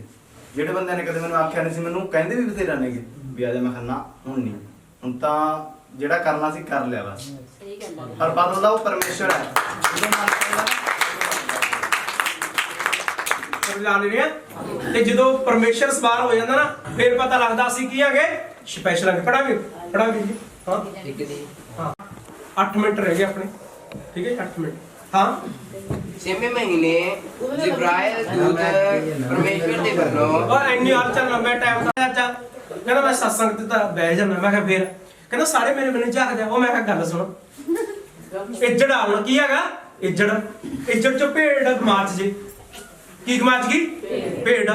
ਜਿਹੜੇ ਬੰਦਿਆਂ ਨੇ ਕਦੇ ਮੈਨੂੰ ਆਖਿਆ ਨਹੀਂ ਸੀ, ਮੈਨੂੰ ਕਹਿੰਦੇ ਵੀ ਬਥੇਰਾ ਨੇਗੇ ਵੀ ਆ ਜਾ। ਮੈਂ ਕਹਿੰਦਾ ਹੁਣ ਨਹੀਂ, ਹੁਣ ਤਾਂ ਜਿਹੜਾ ਕਰਨਾ ਸੀ ਕਰ ਲਿਆ ਬਸ। ਸਹੀ ਗੱਲ ਹੈ। ਪਰ ਬਦਲਦਾ ਉਹ ਪਰਮੇਸ਼ਰ ਹੈ। ਲਾ ਲੈਣੇ ਆ। ਤੇ ਜਦੋਂ ਪਰਮੇਸ਼ਰ ਸਵਾਰ ਹੋ ਜਾਂਦਾ ਨਾ, ਫਿਰ ਪਤਾ ਲੱਗਦਾ ਅਸੀਂ ਕੀ ਆਗੇ ਸਪੈਸ਼ਲ ਆਗੇ। ਪੜਾਂਗੇ ਜੀ। ਹਾਂ ਇੱਕ ਦੀ ਹਾਂ 8 ਮਿੰਟ ਰਹਿ ਗਏ ਆਪਣੇ, ਠੀਕ ਹੈ 8 ਮਿੰਟ। ਹਾਂ 6ਵੇਂ ਮਹੀਨੇ ਜਿਬਰਾਇਲ ਦੂਤ ਪਰਮੇਸ਼ਰ ਦੇ ਵੱਲੋਂ ਔਰ ਇੰਨੀ ਹਾਲ ਚੱਲਣਾ, ਮੈਂ ਟਾਈਮ ਦਾ ਅੱਛਾ ਕਹਿੰਦਾ ਮੈਂ ਸਤਸੰਗ ਤੇ ਤਾਂ ਬਹਿ ਜਾਣਾ। ਮੈਂ ਕਿਹਾ ਫਿਰ ਕਹਿੰਦਾ ਸਾਰੇ ਮੇਰੇ ਮੈਨੂੰ ਝਾਕਦੇ ਆ। ਉਹ ਮੈਂ ਕਿਹਾ ਗੱਲ ਸੁਣ, ਇੱਜੜ ਆਉਣਾ ਕੀ ਹੈਗਾ? ਇੱਜੜ ਚ ਭੇਡ ਗਮਾਚ ਜੇ ਕੀ ਗਮਾਚ ਗਈ? ਭੇਡ।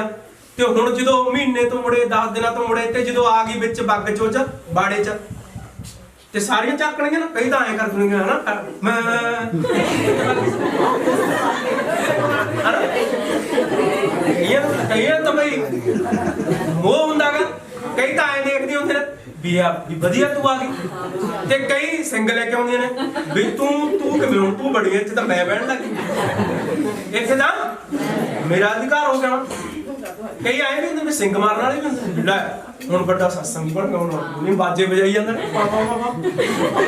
ਤੇ ਹੁਣ ਜਦੋਂ ਮਹੀਨੇ ਤੋਂ ਮੁੜੇ 10 ਦਿਨਾਂ ਤੋਂ ਮੁੜੇ, ਤੇ ਜਦੋਂ ਆ ਗਈ ਵਿੱਚ ਬੱਗ ਚੋਚ ਬਾੜੇ ਚ, ਤੇ ਸਾਰੀਆਂ ਝਾਕਣਗੀਆਂ ਨਾ, ਕਈ ਤਾਂ ਐਂ ਕਰ ਦੇਣਗੀਆਂ ਹਨਾ, ਮੈਂ ਕਈ ਤਾਂ ਬਈ ਮੋਹ ਹੁੰਦਾਗਾ, ਕਈ ਤਾਂ ਐਂ ਦੇਖਦੇ ਹੁੰਦੇ ਨੇ ਵੀ ਵਧੀਆ ਤੂੰ ਆ ਗਈ, ਤੇ ਕਈ ਸਿੰਘ ਲੈ ਕੇ ਆਉਂਦੀਆਂ ਨੇ ਵੀ ਤੂੰ ਕਿਵੇਂ ਹੁਣ ਤੂੰ ਬੜੀ ਇੱਥੇ ਤਾਂ ਮੈਂ ਬਹਿਣ ਲੱਗੀ, ਇੱਥੇ ਤਾਂ ਮੇਰਾ ਅਧਿਕਾਰ ਹੋ ਗਿਆ। ਕਈ ਆਏ ਵੀ ਹੁੰਦੇ ਨੇ ਸਿੰਘ ਮਾਰਨ ਵਾਲੇ ਵੀ ਹੁੰਦੇ ਨੇ, ਲੈ ਹੁਣ ਵੱਡਾ ਸਤਸੰਗ ਬਣ ਗਿਆ, ਹੁਣ ਨਹੀਂ ਬਾਜੇ ਵਜਾਈ ਜਾਂਦੇ ਨੇ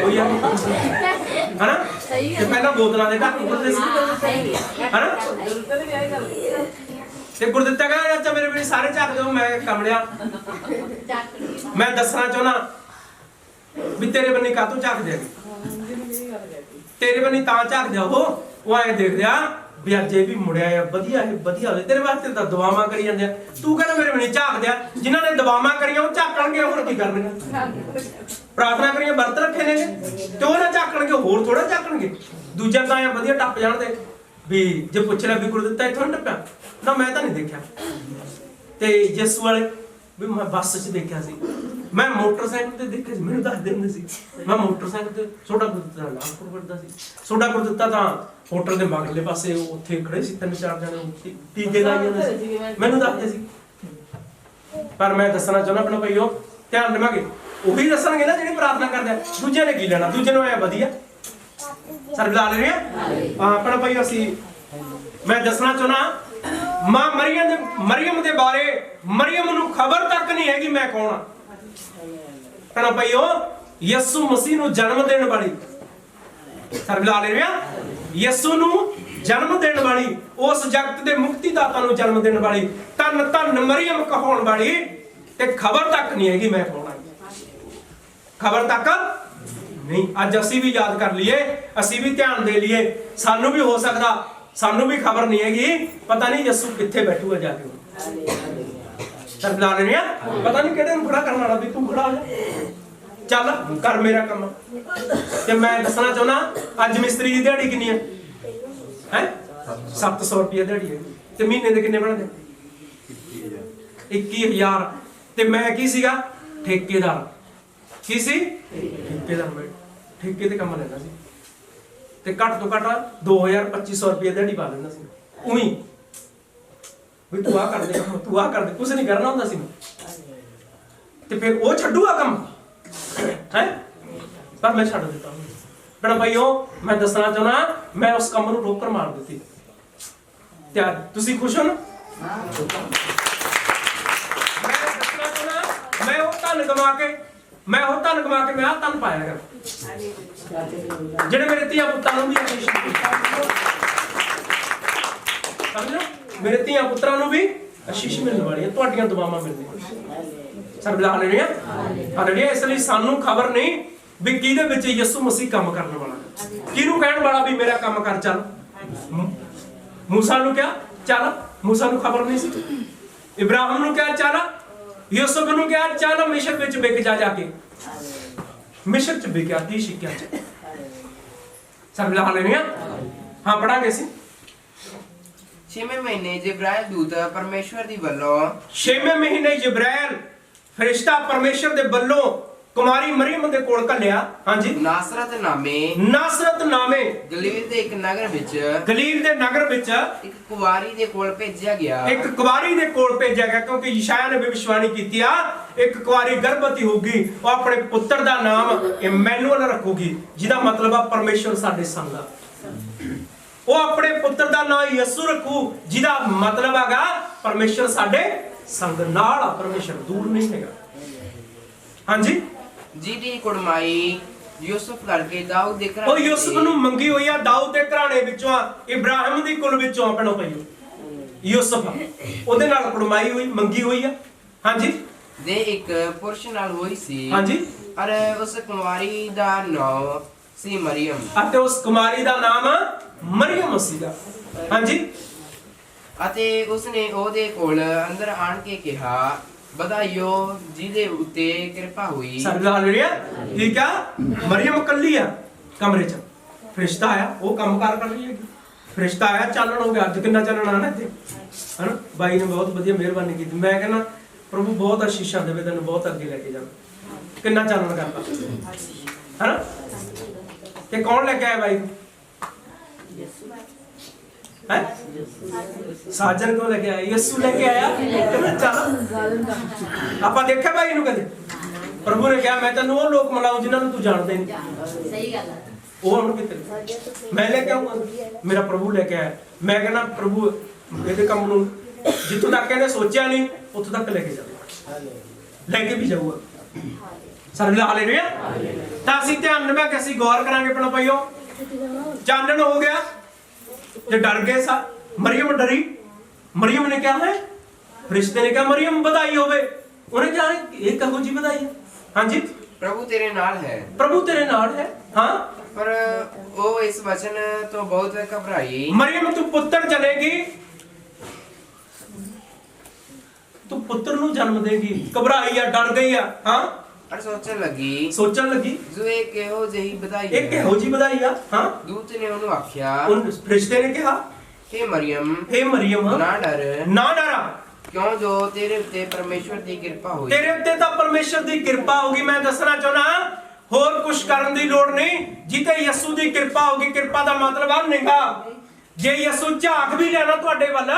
ਕੋਈ ਆ ਹਨਾ। ਤੇ ਪਹਿਲਾਂ ਬੋਤਲਾਂ ਦੇ ਢੱਕ ਉੱਪਰ ਸੀ ਹਨਾ, ਤੇ ਗੁਰਦਿੱਤਾ ਕਹਿੰਦਾ ਅੱਛਾ ਮੇਰੇ ਵੀ ਸਾਰੇ ਝਾਕਦੇ ਹੋ। ਮੈਂ ਕਮਲਿਆ, ਮੈਂ ਦੱਸਣਾ ਚਾਹੁੰਦਾ ਵੀ ਤੇਰੇ ਬੰਨੀ ਕਾਹਤੋਂ ਝਾਕਦੇ ਆ? ਤੇਰੇ ਬੰਨੀ ਤਾਂ ਝਾਕਦੇ ਆ ਉਹ ਐਂ ਦੇਖਦੇ ਆ ਵੀ ਅੱਜ ਇਹ ਵੀ ਮੁੜਿਆ ਆ, ਵਧੀਆ ਹੋਵੇ ਤੇਰੇ ਵਾਸਤੇ। ਤਾਂ ਦੁਆਵਾਂ ਕਰੀ ਜਾਂਦੇ ਆ, ਤੂੰ ਕਹਿੰਦਾ ਮੇਰੇ ਬੰਨੀ ਝਾਕਦੇ ਆ। ਜਿਨ੍ਹਾਂ ਨੇ ਦੁਆਵਾਂ ਕਰੀਆਂ ਉਹ ਝਾਕਣਗੇ, ਹੋਰ ਕੀ ਕਰਨਗੇ? ਪ੍ਰਾਰਥਨਾ ਕਰੀਆਂ, ਵਰਤ ਰੱਖੇ ਨੇ, ਤੇ ਉਹ ਨਾ ਝਾਕਣਗੇ, ਹੋਰ ਥੋੜਾ ਝਾਕਣਗੇ। ਦੂਜਾ ਤਾਂ ਐਂ ਵਧੀਆ ਟੱਪ ਜਾਣਦੇ ਵੀ ਜੇ ਪੁੱਛ ਲਿਆ ਵੀ ਗੁਰਦਿੱਤਾ ਇੱਥੋਂ ਟੱਪਿਆ ਨਾ, ਮੈਂ ਤਾਂ ਨਹੀਂ ਦੇਖਿਆ। ਤੇ ਜਿਸ ਵਾਲੇ ਵੀ ਮੈਂ ਬੱਸ 'ਚ ਦੇਖਿਆ ਸੀ, ਮੈਂ ਮੋਟਰਸਾਈਕਲ ਤੇ ਦੇਖਿਆ ਸੀ, ਮੈਨੂੰ ਦੱਸਦੇ ਹੁੰਦੇ ਸੀ ਮੈਂ ਮੋਟਰਸਾਈਕਲ ਤੇ ਛੋਟਾ ਗੁਰਦਿੱਤਾ ਲਾਹਪੁਰ ਵੜਦਾ ਸੀ। ਛੋਟਾ ਗੁਰਦਿੱਤਾ ਤਾਂ ਹੋਟਲ ਦੇ ਮਗਰਲੇ ਪਾਸੇ ਉੱਥੇ ਖੜੇ ਸੀ, 3-4 ਜਣੇ ਟੀਕੇ ਲਾਈ ਜਾਂਦੇ ਸੀ, ਮੈਨੂੰ ਦੱਸਦੇ ਸੀ। ਪਰ ਮੈਂ ਦੱਸਣਾ ਚਾਹੁੰਦਾ ਆਪਣਾ ਭਾਈਓ, ਧਿਆਨ ਦੇਵਾਂਗੇ ਉਹੀ ਦੱਸਣਗੇ ਨਾ ਜਿਹੜੇ ਪ੍ਰਾਰਥਨਾ ਕਰਦੇ ਆ। ਦੂਜਿਆਂ ਨੇ ਕੀ ਲੈਣਾ? ਦੂਜੇ ਨੂੰ ਐ ਵਧੀਆ ਸਰ ਬੁਲਾ ਲੈ ਰਹੇ ਆ ਆਪਣਾ ਭਾਈ। ਅਸੀਂ ਮੈਂ ਦੱਸਣਾ ਚਾਹੁੰਦਾ ਮਾਂ ਮਰੀਮ ਦੇ ਬਾਰੇ, ਮਰੀਮ ਨੂੰ ਖਬਰ ਤੱਕ ਨਹੀਂ ਹੈਗੀ ਮੈਂ ਕੌਣ ਆ। ਕਹਿੰਦਾ ਭਾਈਓ ਯਿਸੂ ਮਸੀਹ ਨੂੰ ਜਨਮ ਦੇਣ ਵਾਲੀ, ਸਰ ਬੁਲਾ ਲੈ ਰਹੇ ਆ, ਯਿਸੂ ਨੂੰ ਜਨਮ ਦੇਣ ਵਾਲੀ, ਉਸ ਜਗਤ ਦੇ ਮੁਕਤੀਦਾਤਾ ਨੂੰ ਜਨਮ ਦੇਣ ਵਾਲੀ, ਧੰਨ ਮਰੀਮ ਕਹਾਉਣ ਵਾਲੀ, ਤੇ ਖਬਰ ਤੱਕ ਨਹੀਂ ਹੈਗੀ ਮੈਂ ਕੌਣ ਆ। ਖਬਰ ਤੱਕ ਨਹੀਂ। ਅੱਜ ਅਸੀਂ ਵੀ ਯਾਦ ਕਰ ਲਈਏ, ਅਸੀਂ ਵੀ ਧਿਆਨ ਦੇ ਲਈਏ। ਸਾਨੂੰ ਵੀ ਹੋ ਸਕਦਾ ਸਾਨੂੰ ਵੀ ਖਬਰ ਨਹੀਂ ਹੈਗੀ, ਪਤਾ ਨਹੀਂ ਯਿਸੂ ਕਿੱਥੇ ਬੈਠੂਗਾ ਜਾ ਕੇ। ਸਰ ਬੁਲਾ ਲੈਣੇ ਆ, ਪਤਾ ਨਹੀਂ ਕਿਹੜੇ ਨੂੰ ਖੜਾ ਕਰਨ ਵਾਲਾ ਵੀ ਤੂੰ ਖੜਾ ਹੋ ਜਾ, ਚੱਲ ਕਰ ਮੇਰਾ ਕੰਮ। ਤੇ ਮੈਂ ਦੱਸਣਾ ਚਾਹੁੰਦਾ ਅੱਜ ਮਿਸਤਰੀ ਦੀ ਦਿਹਾੜੀ ਕਿੰਨੀ ਹੈ? 700 ਰੁਪਏ ਦਿਹਾੜੀ ਹੈ, ਤੇ ਮਹੀਨੇ ਦੇ ਕਿੰਨੇ ਬਣਦੇ? 21,000 ਤੇ ਮੈਂ ਕੀ ਸੀਗਾ ਠੇਕੇਦਾਰ ਕੀ ਸੀ ਠੇਕੇਦਾਰ ਮੈਂ ਠੇਕੇ ਤੇ ਕੰਮ ਲੈਂਦਾ ਸੀ ਤੇ ਘੱਟ ਤੋਂ ਘੱਟ 2,000-2,500 ਰੁਪਏ ਦਿਹਾੜੀ ਪਾ ਲੈਂਦਾ ਸੀ ਉਹੀ ਵੀ ਤੂੰ ਆ ਕਰ ਦੇ ਕੰਮ ਤੂੰ ਆ ਕਰ ਦੇ ਕੁਝ ਨਹੀਂ ਕਰਨਾ ਹੁੰਦਾ ਸੀ ਤੇ ਫਿਰ ਉਹ ਛੱਡੂਗਾ ਕੰਮ ਹੈ ਪਰ ਮੈਂ ਛੱਡ ਦਿੱਤਾ ਭੈਣ ਭਾਈਓ ਮੈਂ ਦੱਸਣਾ ਚਾਹੁੰਦਾ ਮੈਂ ਉਸ ਕੰਮ ਨੂੰ ਠੋਕਰ ਮਾਰ ਦਿੱਤੀ ਤੇ ਅੱਜ ਤੁਸੀਂ ਖੁਸ਼ ਹੋ ਨਾ ਮੈਂ ਦੱਸਣਾ ਚਾਹੁੰਦਾ ਮੈਂ ਉਹ ਧਨ ਕਮਾ ਕੇ ਮੈਂ ਆਹ ਧਨ ਪਾਇਆ ਕਰ ਜਿਹੜੇ ਮੇਰੇ ਧੀਆਂ ਪੁੱਤਾਂ ਨੂੰ ਵੀ ਆਸ਼ੀਸ਼ ਸਮਝੋ ਮੇਰੇ ਧੀਆਂ ਪੁੱਤਰਾਂ ਨੂੰ ਵੀ ਆਸ਼ੀਸ਼ ਮਿਲਣ ਵਾਲੀ ਹੈ ਤੁਹਾਡੀਆਂ ਦੁਆਵਾਂ ਮਿਲਣੀਆਂ ਸਰ ਬੁਲਾ ਲੈਣੇ ਆ ਹਾਲੇਲੂਇਆ ਇਸ ਲਈ ਸਾਨੂੰ ਖਬਰ ਨਹੀਂ ਵੀ ਕਿਹਦੇ ਵਿੱਚ ਯਿਸੂ ਮਸੀਹ ਕੰਮ ਕਰਨ ਵਾਲਾ ਕਿਹਨੂੰ ਕਹਿਣ ਵਾਲਾ ਵੀ ਮੇਰਾ ਕੰਮ ਕਰ ਚੱਲ ਮੂਸਾ ਨੂੰ ਕਿਹਾ ਚੱਲ ਮੂਸਾ ਨੂੰ ਖਬਰ ਨਹੀਂ ਸੀ ਇਬਰਾਹਿਮ ਨੂੰ ਕਿਹਾ ਚੱਲ ਯੂਸੁਫ ਨੂੰ ਕਿਹਾ ਚੱਲ ਮਿਸਰ ਵਿੱਚ ਵਿਕ ਜਾ ਕੇ ਮਿਸਰ ਚ ਵਿਕਿਆ 30 ਸਿੱਕਿਆਂ ਚ ਸਭ ਲਾ ਲੈਣੇ ਆ ਹਾਂ ਪੜਾਂਗੇ ਸੀ 6ਵੇਂ ਮਹੀਨੇ ਜਿਬਰਾਇਲ ਦੂਤ ਪਰਮੇਸ਼ਵਰ ਦੀ ਵੱਲੋਂ 6ਵੇਂ ਮਹੀਨੇ ਜਿਬਰਾਇਲ ਫਰਿਸ਼ਤਾ ਪਰਮੇਸ਼ਰ ਦੇ ਵੱਲੋਂ ਕੁਮਾਰੀ ਮਰੀਮ ਦੇ ਕੋਲ ਘੱਲਿਆ ਹਾਂਜੀ ਨਾਸਰਤ ਨਾਮੇ ਗਲੀਲ ਦੇ ਇੱਕ ਨਗਰ ਵਿੱਚ ਇੱਕ ਕੁਵਾਰੀ ਦੇ ਕੋਲ ਭੇਜਿਆ ਗਿਆ ਕਿਉਂਕਿ ਯਿਸ਼ਾਇਆ ਨੇ ਭਵਿਸ਼ਵਾਣੀ ਕੀਤੀ ਆ ਇੱਕ ਕੁਵਾਰੀ ਗਰਭਵਤੀ ਹੋਊਗੀ ਉਹ ਆਪਣੇ ਪੁੱਤਰ ਦਾ ਨਾਮ ਇਮੈਨੂਅਲ ਰੱਖੂਗੀ ਜਿਹਦਾ ਮਤਲਬ ਆ ਪਰਮੇਸ਼ਰ ਸਾਡੇ ਸੰਗ ਆ ਉਹ ਆਪਣੇ ਪੁੱਤਰ ਦਾ ਨਾਮ ਯਿਸੂ ਰੱਖੂ ਜਿਹਦਾ ਮਤਲਬ ਹੈਗਾ ਪਰਮੇਸ਼ਰ ਸਾਡੇ ਸੰਗ ਨਾਲ ਆ ਪਰਮੇਸ਼ਰ ਦੂਰ ਨਹੀਂ ਹੈਗਾ ਹਾਂਜੀ ਜਿਹਦੀ ਕੁੜਮਾਈ ਯੂਸੁਫ ਕਰਕੇ ਦਾਊਦ ਦੇ ਘਰਾਣੇ ਉਹ ਯੂਸੁਫ ਨੂੰ ਮੰਗੀ ਹੋਈ ਆ ਦਾਊਦ ਦੇ ਘਰਾਣੇ ਵਿੱਚੋਂ ਆ ਇਬਰਾਹਿਮ ਦੀ ਕੁਲ ਵਿੱਚੋਂ ਆਪਣੋ ਪਈਓ ਯੂਸੁਫ ਉਹਦੇ ਨਾਲ ਕੁੜਮਾਈ ਹੋਈ ਮੰਗੀ ਹੋਈ ਆ ਹਾਂਜੀ ਦੇ ਇੱਕ ਪੁਰਸ਼ ਨਾਲ ਹੋਈ ਸੀ ਹਾਂਜੀ ਔਰ ਉਸ ਕੁਮਾਰੀ ਦਾ ਨਾਮ ਸੀ ਮਰੀਮ ਅਤੇ ਉਸ ਕੁਮਾਰੀ ਦਾ ਨਾਮ ਮਰੀਮ ਸੀਗਾ ਹਾਂਜੀ ਅਤੇ ਉਸਨੇ ਉਹਦੇ ਕੋਲ ਅੰਦਰ ਆਣ ਕੇ ਕਿਹਾ ਵਧਾਈਓ ਜਿਹਦੇ ਉੱਤੇ ਕਿਰਪਾ ਹੋਈ ਸਰਦਾ ਹਾਲੇਲੂਇਆ ਠੀਕ ਆ ਮਰੀਮ ਕੱਲੀ ਆ ਕਮਰੇ 'ਚ ਫਰਿਸ਼ਤਾ ਆਇਆ ਉਹ ਕੰਮਕਾਰ ਕਰ ਰਹੀ ਹੈ ਫਰਿਸ਼ਤਾ ਆਇਆ ਚਾਨਣ ਹੋ ਗਿਆ ਅੱਜ ਕਿੰਨਾ ਚਾਨਣ ਆਣਾ ਇੱਥੇ ਹਨਾ ਬਾਈ ਨੇ ਬਹੁਤ ਵਧੀਆ ਮਿਹਰਬਾਨੀ ਕੀਤੀ ਮੈਂ ਕਹਿੰਦਾ ਪ੍ਰਭੂ ਬਹੁਤ ਆਸ਼ੀਸ਼ਾਂ ਦੇਵੇ ਤੈਨੂੰ ਬਹੁਤ ਅੱਗੇ ਲੈ ਕੇ ਜਾਣਾ ਕਿੰਨਾ ਚਾਨਣ ਕਰਦਾ ਹਨਾ ਤੇ ਕੌਣ ਲੈ ਕੇ ਆਇਆ ਬਾਈ ਹੈ ਸਾਜਨ ਕੋ ਲੈ ਕੇ ਆਇਆ ਯਿਸੂ ਲੈ ਕੇ ਆਇਆ ਕਹਿੰਦਾ ਚੱਲ ਆਪਾਂ ਦੇਖਿਆ ਭਾਈ ਨੂੰ ਕਦੇ ਪ੍ਰਭੂ ਨੇ ਕਿਹਾ ਮੈਂ ਤੈਨੂੰ ਉਹ ਲੋਕ ਮਿਲਾਉਂ ਜਿਨ੍ਹਾਂ ਨੂੰ ਤੂੰ ਜਾਣਦਾ ਨਹੀਂ ਸਹੀ ਗੱਲ ਹੈ ਉਹ ਹੁਣ ਕਿਤੇ ਮੈਂ ਲੈ ਕੇ ਆਉਂਗਾ ਮੇਰਾ ਪ੍ਰਭੂ ਲੈ ਕੇ ਆਇਆ ਮੈਂ ਕਹਿੰਦਾ ਪ੍ਰਭੂ ਇਹਦੇ ਕੰਮ ਨੂੰ ਜਿੱਥੋਂ ਤੱਕ ਇਹਨੇ ਸੋਚਿਆ ਨਹੀਂ ਉੱਥੋਂ ਤੱਕ ਲੈ ਕੇ ਜਾਊਗਾ ਲੈ ਕੇ ਵੀ ਜਾਊਗਾ ਸਾਰੇ ਹਾਲੇਲੂਇਆ ਤਾਂ ਅਸੀਂ ਧਿਆਨ ਨਾਲ ਕਿ ਅਸੀਂ ਗੌਰ ਕਰਾਂਗੇ ਆਪਣਾ ਭਾਈਓ ਚਾਨਣ ਹੋ ਗਿਆ ਜੇ ਡਰ ਗਏ ਸਾ ਮਰੀਮ ਡਰੀ ਮਰੀਮ ਨੇ ਕਿਹਾ ਹੈ ਫਰਿਸ਼ਤੇ ਨੇ ਕਿਹਾ ਮਰੀਮ ਵਧਾਈ ਹੋਵੇ ਉਹਨੇ ਕਿਹਾ ਇਹ ਕਹੋ ਜੀ ਵਧਾਈ ਹਾਂਜੀ ਪ੍ਰਭੂ ਤੇਰੇ ਨਾਲ ਹੈ ਹਾਂ ਪਰ ਉਹ ਇਸ ਵਚਨ ਤੋਂ ਬਹੁਤ ਘਬਰਾਈ ਮਰੀਮ ਤੂੰ ਪੁੱਤਰ ਜਨੇਗੀ ਤੂੰ ਪੁੱਤਰ ਨੂੰ ਜਨਮ ਦੇਗੀ ਘਬਰਾਈ ਆ ਡਰ ਗਈ ਆ ਹਾਂ ਪਰ ਸੋਚਣ ਲੱਗੀ ਜੋ ਇਹ ਕਿਹੋ ਜਿਹੀ ਵਧਾਈ ਇਹ ਕਿਹੋ ਜਿਹੀ ਵਧਾਈ ਆ ਹਾਂ ਦੂਤ ਨੇ ਉਹਨੂੰ ਆਖਿਆ ਉਹ ਫਰਿਸ਼ਤੇ ਨੇ ਕਿਹਾ हे ਮਰੀਮ ਨਾ ਡਰ ਕਿਉਂ ਜੋ ਤੇਰੇ ਉੱਤੇ ਪਰਮੇਸ਼ਵਰ ਦੀ ਕਿਰਪਾ ਹੋਈ ਤੇਰੇ ਉੱਤੇ ਤਾਂ ਪਰਮੇਸ਼ਰ ਦੀ ਕਿਰਪਾ ਹੋਗੀ ਮੈਂ ਦੱਸਣਾ ਚਾਹੁੰਦਾ ਹੋਰ ਕੁਝ ਕਰਨ ਦੀ ਲੋੜ ਨਹੀਂ ਜਿੱਤੇ ਯਿਸੂ ਦੀ ਕਿਰਪਾ ਹੋਗੀ ਕਿਰਪਾ ਦਾ ਮਤਲਬ ਆ ਨਿਗਾਹ ਜੇ ਯਿਸੂ ਝਾਕ ਵੀ ਲੈਣਾ ਤੁਹਾਡੇ ਵੱਲ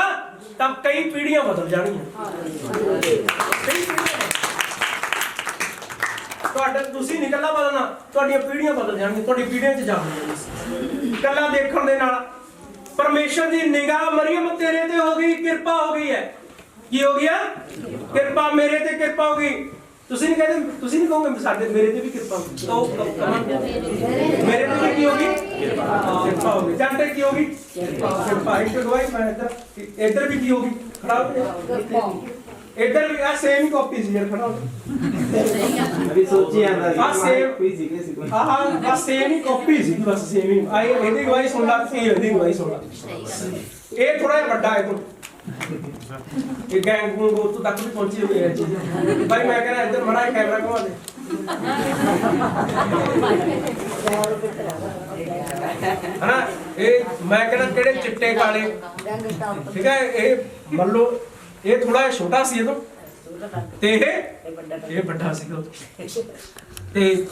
ਤਾਂ ਕਈ ਪੀੜ੍ਹੀਆਂ ਬਦਲ ਜਾਣਗੀਆਂ ਤੁਹਾਡਾ ਤੁਸੀਂ ਨਹੀਂ ਇਕੱਲਾ ਬਦਲਣਾ ਤੁਹਾਡੀਆਂ ਪੀੜ੍ਹੀਆਂ ਬਦਲ ਜਾਣਗੀਆਂ ਤੁਹਾਡੀ ਪੀੜ੍ਹੀਆਂ 'ਚ ਜਾਣਗੀਆਂ ਇਕੱਲਾ ਦੇਖਣ ਦੇ ਨਾਲ ਪਰਮੇਸ਼ਰ ਦੀ ਨਿਗਾਹ ਮਰੀਮ ਤੇਰੇ ਤੇ ਹੋ ਗਈ ਕਿਰਪਾ ਹੋ ਗਈ ਹੈ ਕੀ ਹੋ ਗਿਆ ਕਿਰਪਾ ਮੇਰੇ ਤੇ ਕਿਰਪਾ ਹੋ ਗਈ ਤੁਸੀਂ ਨਹੀਂ ਕਹੋਗੇ ਸਾਡੇ ਮੇਰੇ ਤੇ ਵੀ ਕਿਰਪਾ ਹੋ ਗਈ ਮੇਰੇ ਤੇ ਵੀ ਕੀ ਹੋ ਗਈ ਕਿਰਪਾ ਹੋ ਗਈ ਜਾਂਦੇ ਕੀ ਹੋ ਗਈ ਕਿਰਪਾ ਇੱਕ ਗਵਾਈ ਮੈਂ ਇੱਧਰ ਵੀ ਕੀ ਹੋ ਗਈ ਖੜਾ ਹੋ ਇੱਧਰ ਵੀ ਆ ਸੇਮ ਕਾਪੀ ਸੀ ਯਾਰ ਖੜਾ ਹੋ ਅਭੀ ਸੋਚੀ ਆਂਦਾ ਆ ਸੇਮ ਕੋਈ ਸੀ ਆ ਸੇਮ ਹੀ ਕਾਪੀ ਸੀ ਬਸ ਸੇਮ ਹੀ ਆਈ ਇਹਦੀ ਗਵਾਈ ਸੁਣ ਲਾ ਇਹਦੀ ਗਵਾਈ ਸੁਣ ਲਾ ਇਹ ਥੋੜਾ ਜਿਹਾ ਵੱਡਾ ਹੈ ਤੂੰ ਇਹ ਗੈਂਗ ਨੂੰ ਤੋਂ ਤੱਕ ਵੀ ਪਹੁੰਚੀ ਹੋਈ ਹੈ ਚੀਜ਼ ਭਾਈ ਮੈਂ ਕਹਿੰਦਾ ਇੱਧਰ ਮੜਾ ਕੈਮਰਾ ਘੁਮਾ ਦੇ ਹਨਾ ਇਹ ਮੈਂ ਕਹਿੰਦਾ ਕਿਹੜੇ ਚਿੱਟੇ ਕਾਲੇ ਠੀਕ ਹੈ ਇਹ ਮੰਨ ਲਓ ਇਹ ਥੋੜਾ ਜਿਹਾ ਛੋਟਾ ਸੀ ਇਹਦੋਂ ਤੇ ਇਹ ਵੱਡਾ ਸੀਗਾ। ਤੇ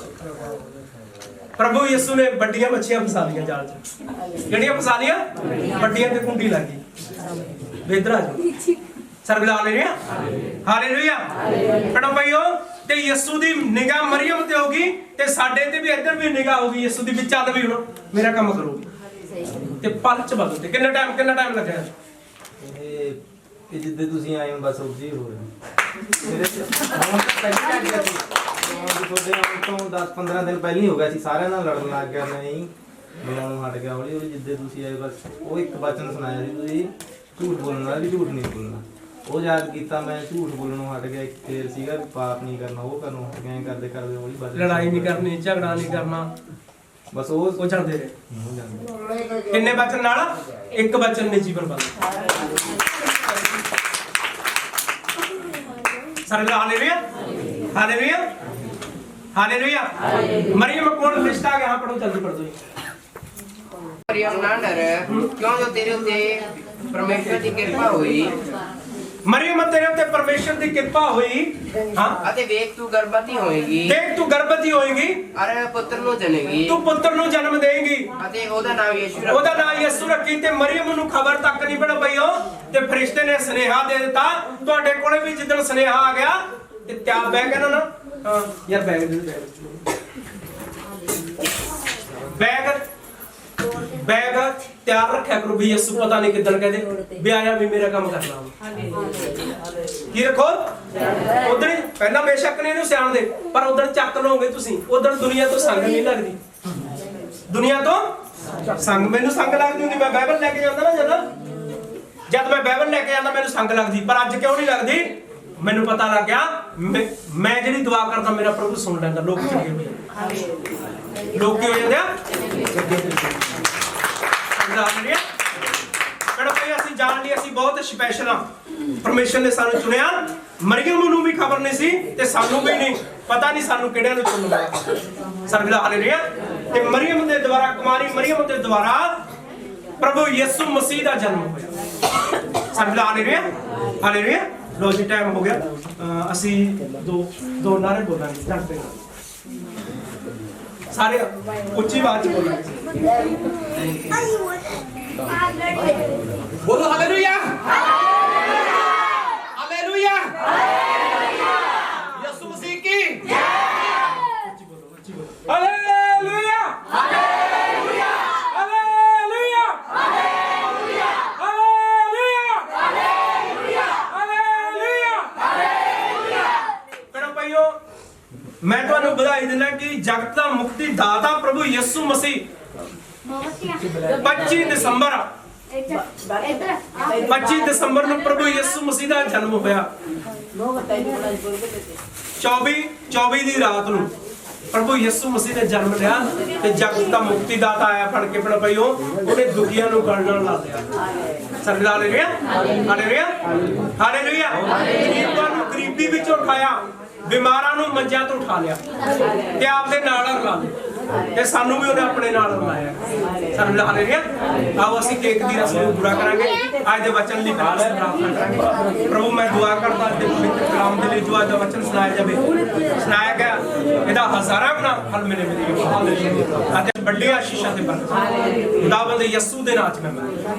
ਪ੍ਰਭੂ ਯਿਸੂ ਨੇ ਵੱਡੀਆਂ ਮੱਛੀਆਂ ਫਸਾ ਲਈਆਂ ਜਾਲ 'ਚ। ਕਿਹੜੀਆਂ ਫਸਾ ਲਈਆਂ? ਵੱਡੀਆਂ ਤੇ ਕੁੰਡੀ ਲੱਗ ਗਈ। ਵੇਦਰ ਆ ਜਾਓ ਸਰਬਲਾ ਹਾਲੇਲੂਇਆ। ਪੜੋ ਭਾਈਓ, ਤੇ ਯਿਸੂ ਦੀ ਨਿਗਾਹ ਮਰੀਮ ਤੇ ਹੋਗੀ ਤੇ ਸਾਡੇ ਤੇ ਵੀ ਇੱਧਰ ਵੀ ਨਿਗਾਹ ਹੋਗੀ ਯਿਸੂ ਦੀ। ਵਿੱਚ ਚੱਲ ਵੀ ਹੁਣ ਮੇਰਾ ਕੰਮ ਕਰੋਗੇ ਤੇ ਪਲ ਚ ਬਦਲ ਤੇ ਕਿੰਨਾ ਟਾਈਮ ਲੱਗਿਆ? ਇਹ ਜਿੱਦੇ ਤੁਸੀਂ ਆਏ ਹੋ ਬਸ ਉਦੋਂ ਹੀ ਹੋ ਰਿਹਾ। ਮੇਰੇ ਤੁਹਾਡੇ ਆਉਣ ਤੋਂ 10-15 ਦਿਨ ਪਹਿਲਾਂ ਹੀ ਹੋ ਗਿਆ ਸੀ। ਸਾਰਿਆਂ ਨਾਲ ਲੜਨ ਲੱਗ ਗਿਆ, ਮੈਂ ਹੀ ਮਿਲਣੋਂ ਹਟ ਗਿਆ ਹੌਲੀ ਹੌਲੀ। ਜਿੱਦੇ ਤੁਸੀਂ ਆਏ ਬਸ ਉਹ ਇੱਕ ਵਚਨ ਸੁਣਾਇਆ ਸੀ, ਤੁਸੀਂ ਝੂਠ ਬੋਲਣਾ ਵੀ ਝੂਠ ਨਹੀਂ ਬੋਲਣਾ। ਉਹ ਯਾਦ ਕੀਤਾ, ਮੈਂ ਝੂਠ ਬੋਲਣੋਂ ਹਟ ਗਿਆ। ਇੱਕ ਫੇਰ ਸੀਗਾ ਵੀ ਪਾਪ ਨਹੀਂ ਕਰਨਾ, ਉਹ ਕਰਨੋਂ ਹਟ ਗਿਆ। ਕਰਦੇ ਕਰਦੇ ਹੌਲੀ ਬਸ ਲੜਾਈ ਨਹੀਂ ਕਰਨੀ, ਝਗੜਾ ਨਹੀਂ ਕਰਨਾ, ਬਸ ਉਹ ਚੱਲਦੇ ਰਹੇ। ਹੋ ਜਾਂਦੇ। ਕਿੰਨੇ ਵਚਨ ਨਾਲ? ਇੱਕ ਵਚਨ ਨੇ ਜੀਵਨ ਬਦਲ। ਸਰਬਲਾ ਹਾਲੇਲੂਇਆ ਹਾਲੇਲੂਇਆ। ਮਰੀਮ ਕੋਲ ਰਿਸ਼ਤਾ ਆ ਗਿਆ। ਹਾਂ ਪੜੋ ਜਲਦੀ ਪੜੋ। ਮਰੀਮ ਨਾ ਡਰ, ਕਿਉਂ ਜੋ ਤੇਰੇ ਉੱਤੇ ਪਰਮੇਸ਼ਰ ਦੀ ਕਿਰਪਾ ਹੋਈ। ਮਰੀਮ ਤੇਰੇ ਉੱਤੇ ਪਰਮੇਸ਼ਰ ਦੀ ਕਿਰਪਾ ਹੋਈ। ਹਾਂ, ਅਤੇ ਵੇਖ ਤੂੰ ਗਰਭਵਤੀ ਹੋਏਗੀ। ਦੇਖ ਤੂੰ ਗਰਭਵਤੀ ਹੋਏਗੀ ਅਰੇ ਪੁੱਤਰ ਨੂੰ ਜਨੇਗੀ। ਤੂੰ ਪੁੱਤਰ ਨੂੰ ਜਨਮ ਦੇਂਗੀ। ਅਤੇ ਉਹਦਾ ਨਾਮ ਯਿਸੂ ਰੱਖੀ। ਉਹਦਾ ਨਾਮ ਯਿਸੂ ਰੱਖੀ। ਤੇ ਮਰੀਮ ਨੂੰ ਖਬਰ ਤੱਕ ਨਹੀਂ ਪੜ ਪਈਓ ਤੇ ਫਰਿਸ਼ਤੇ ਨੇ ਸੁਨੇਹਾ ਦੇ ਦਿੱਤਾ। ਤੁਹਾਡੇ ਕੋਲੇ ਵੀ ਜਿੱਦਣ ਸੁਨੇਹਾ ਆ ਗਿਆ ਤੇ ਤਿਆਰ ਬੈਗ ਹੈ ਨਾ। ਹਾਂ ਯਾਰ ਬੈਗ ਦੇ ਬੈਗ ਤਿਆਰ ਰੱਖਿਆ ਕਰੋ ਵੀ ਯਿਸੂ ਪਤਾ ਨਹੀਂ ਕਿੱਦਣ ਕਹਿੰਦੇ ਵੀ ਆਇਆ ਵੀ ਮੇਰਾ ਕੰਮ ਕਰਨਾ। ਕੀ ਰੱਖੋ? ਉਧਰ ਪਹਿਲਾਂ ਬੇਸ਼ੱਕ ਨੇ ਇਹਨੂੰ ਸਿਆਣ ਦੇ, ਪਰ ਉਧਰ ਚੱਕ ਲਓਗੇ ਤੁਸੀਂ। ਉਧਰ ਦੁਨੀਆ ਤੋਂ ਸੰਗ ਨਹੀਂ ਲੱਗਦੀ। ਦੁਨੀਆ ਤੋਂ ਸੰਗ ਮੈਨੂੰ ਸੰਗ ਲੱਗਦੀ ਹੁੰਦੀ। ਮੈਂ ਬਾਈਬਲ ਲੈ ਕੇ ਜਾਂਦਾ ਨਾ ਜਦ ਮੈਂ ਬਾਈਬਲ ਲੈ ਕੇ ਜਾਂਦਾ ਮੈਨੂੰ ਸੰਗ ਲੱਗਦੀ। ਪਰ ਅੱਜ ਕਿਉਂ ਨਹੀਂ ਲੱਗਦੀ? ਮੈਨੂੰ ਪਤਾ ਲੱਗ ਗਿਆ ਮੈਂ ਜਿਹੜੀ ਦੁਆ ਕਰਦਾ ਮੇਰਾ ਪ੍ਰਭੂ ਸੁਣ ਲੈਂਦਾ। ਲੋਕ ਚੰਗੇ ਹੋ ਜਾਂਦੇ। ਲੋਕ ਕੀ ਹੋ ਜਾਂਦੇ ਆ? ਪਰ ਭਾਈ ਅਸੀਂ ਜਾਣ ਲਈ ਅਸੀਂ ਬਹੁਤ ਸਪੈਸ਼ਲ ਆ। ਪਰਮੇਸ਼ਰ ਨੇ ਸਾਨੂੰ ਚੁਣਿਆ। ਮਰੀਮ ਨੂੰ ਵੀ ਖਬਰ ਨਹੀਂ ਸੀ ਤੇ ਸਾਨੂੰ ਵੀ ਨਹੀਂ ਪਤਾ, ਨਹੀਂ ਸਾਨੂੰ ਕਿਹੜਿਆਂ ਨੂੰ ਚੁਣਨਾ। ਸਰਬਲਾ ਹਾਲੇਲੂਇਆ। ਤੇ ਮਰੀਮ ਦੇ ਦੁਆਰਾ, ਕੁਮਾਰੀ ਮਰੀਮ ਦੇ ਦੁਆਰਾ ਪ੍ਰਭੂ ਯਿਸੂ ਮਸੀਹ ਦਾ ਜਨਮ ਹੋਇਆ। ਸਰਬਲਾ ਹਾਲੇਲੂਇਆ ਹਾਲੇਲੂਇਆ। ਲੋ ਜੀ ਟਾਈਮ ਹੋ ਗਿਆ। ਅਸੀਂ ਦੋ ਨਾਰੇ ਬੋਲਾਂਗੇ ਝਟ ਤੇ ਸਾਰੇ ਉੱਚੀ ਆਵਾਜ਼ ਚ ਬੋਲਾਂਗੇ। ਬੋਲੋ ਹਾਲੇਲੂਇਆ ਹਾਲੇਲੂਇਆ ਯਿਸੂ ਮਸੀਹ ਕੀ ਜੈ। Hallelujah hallelujah hallelujah hallelujah hallelujah hallelujah hallelujah. ਮੇਰਾ ਭਾਈਓ, ਮੈਂ ਤੁਹਾਨੂੰ ਵਧਾਈ ਦਿੰਦਾ ਕਿ ਜਗਤ ਦਾ ਮੁਕਤੀ ਦਾਤਾ ਪ੍ਰਭੂ ਯਿਸੂ ਮਸੀਹ 25 ਦਸੰਬਰ ਨੂੰ ਪ੍ਰਭੂ ਯਿਸੂ ਮਸੀਹ ਦਾ ਜਨਮ ਹੋਇਆ। 24 ਦੀ ਰਾਤ ਨੂੰ ਪ੍ਰਭੂ ਯਿਸੂ ਮਸੀਹ ਨੇ ਜਨਮ ਲਿਆ ਤੇ ਜਗਤ ਦਾ ਮੁਕਤੀ ਦਾਤਾ ਆਇਆ ਫੜ ਕੇ ਪੜ ਪਈਓ। ਉਹਨੇ ਦੁਖੀਆਂ ਨੂੰ ਗਲ ਨਾਲ ਲਾ ਲਿਆ। ਸਰਬਲਾ ਹਾਲੇਲੂਇਆ ਹਾਲੇਲੂਇਆ ਹਾਲੇਲੂਇਆ। ਗਰੀਬਾਂ ਨੂੰ ਗਰੀਬੀ ਵਿੱਚੋਂ ਉਠਾਇਆ, ਬਿਮਾਰਾਂ ਨੂੰ ਮੰਜਿਆਂ ਤੋਂ ਉਠਾ ਲਿਆ ਤੇ ਆਪਦੇ ਨਾਲ ਰਲਾ ਲਿਆ। ਤੇ ਸਾਨੂੰ ਵੀ ਉਹਨੇ ਆਪਣੇ ਨਾਲ ਰਲਾਇਆ। ਸਰਬਲਾ ਹਾਲੇਲੂਇਆ। ਆਓ ਅਸੀਂ ਕੇਕ ਦੀ ਰਸਮ ਨੂੰ ਪੂਰਾ ਕਰਾਂਗੇ। ਅੱਜ ਦੇ ਵਚਨ ਲਈ ਪ੍ਰਾਰਥਨਾ ਕਰਾਂਗੇ। ਪ੍ਰਭੂ ਮੈਂ ਦੁਆ ਕਰਦਾ ਤੇ ਪਵਿੱਤਰ ਕਲਾਮ ਦੇ ਲਈ ਜੋ ਅੱਜ ਦਾ ਵਚਨ ਸੁਣਾਇਆ ਜਾਵੇ, ਸੁਣਾਇਆ ਗਿਆ, ਇਹਦਾ ਹਜ਼ਾਰਾਂ ਗੁਣਾ ਫਲ ਮਿਲੇ ਮੇਰੇ ਹਾਲੇਲੂਇਆ। ਅਤੇ ਵੱਡੀਆਂ ਆਸ਼ੀਸ਼ਾਂ ਤੇ ਬਰਕਤ ਖੁਦਾਵੰਦ ਯਿਸੂ ਦੇ ਨਾਮ ਚ ਮੈਂ ਮੰਗਦਾ।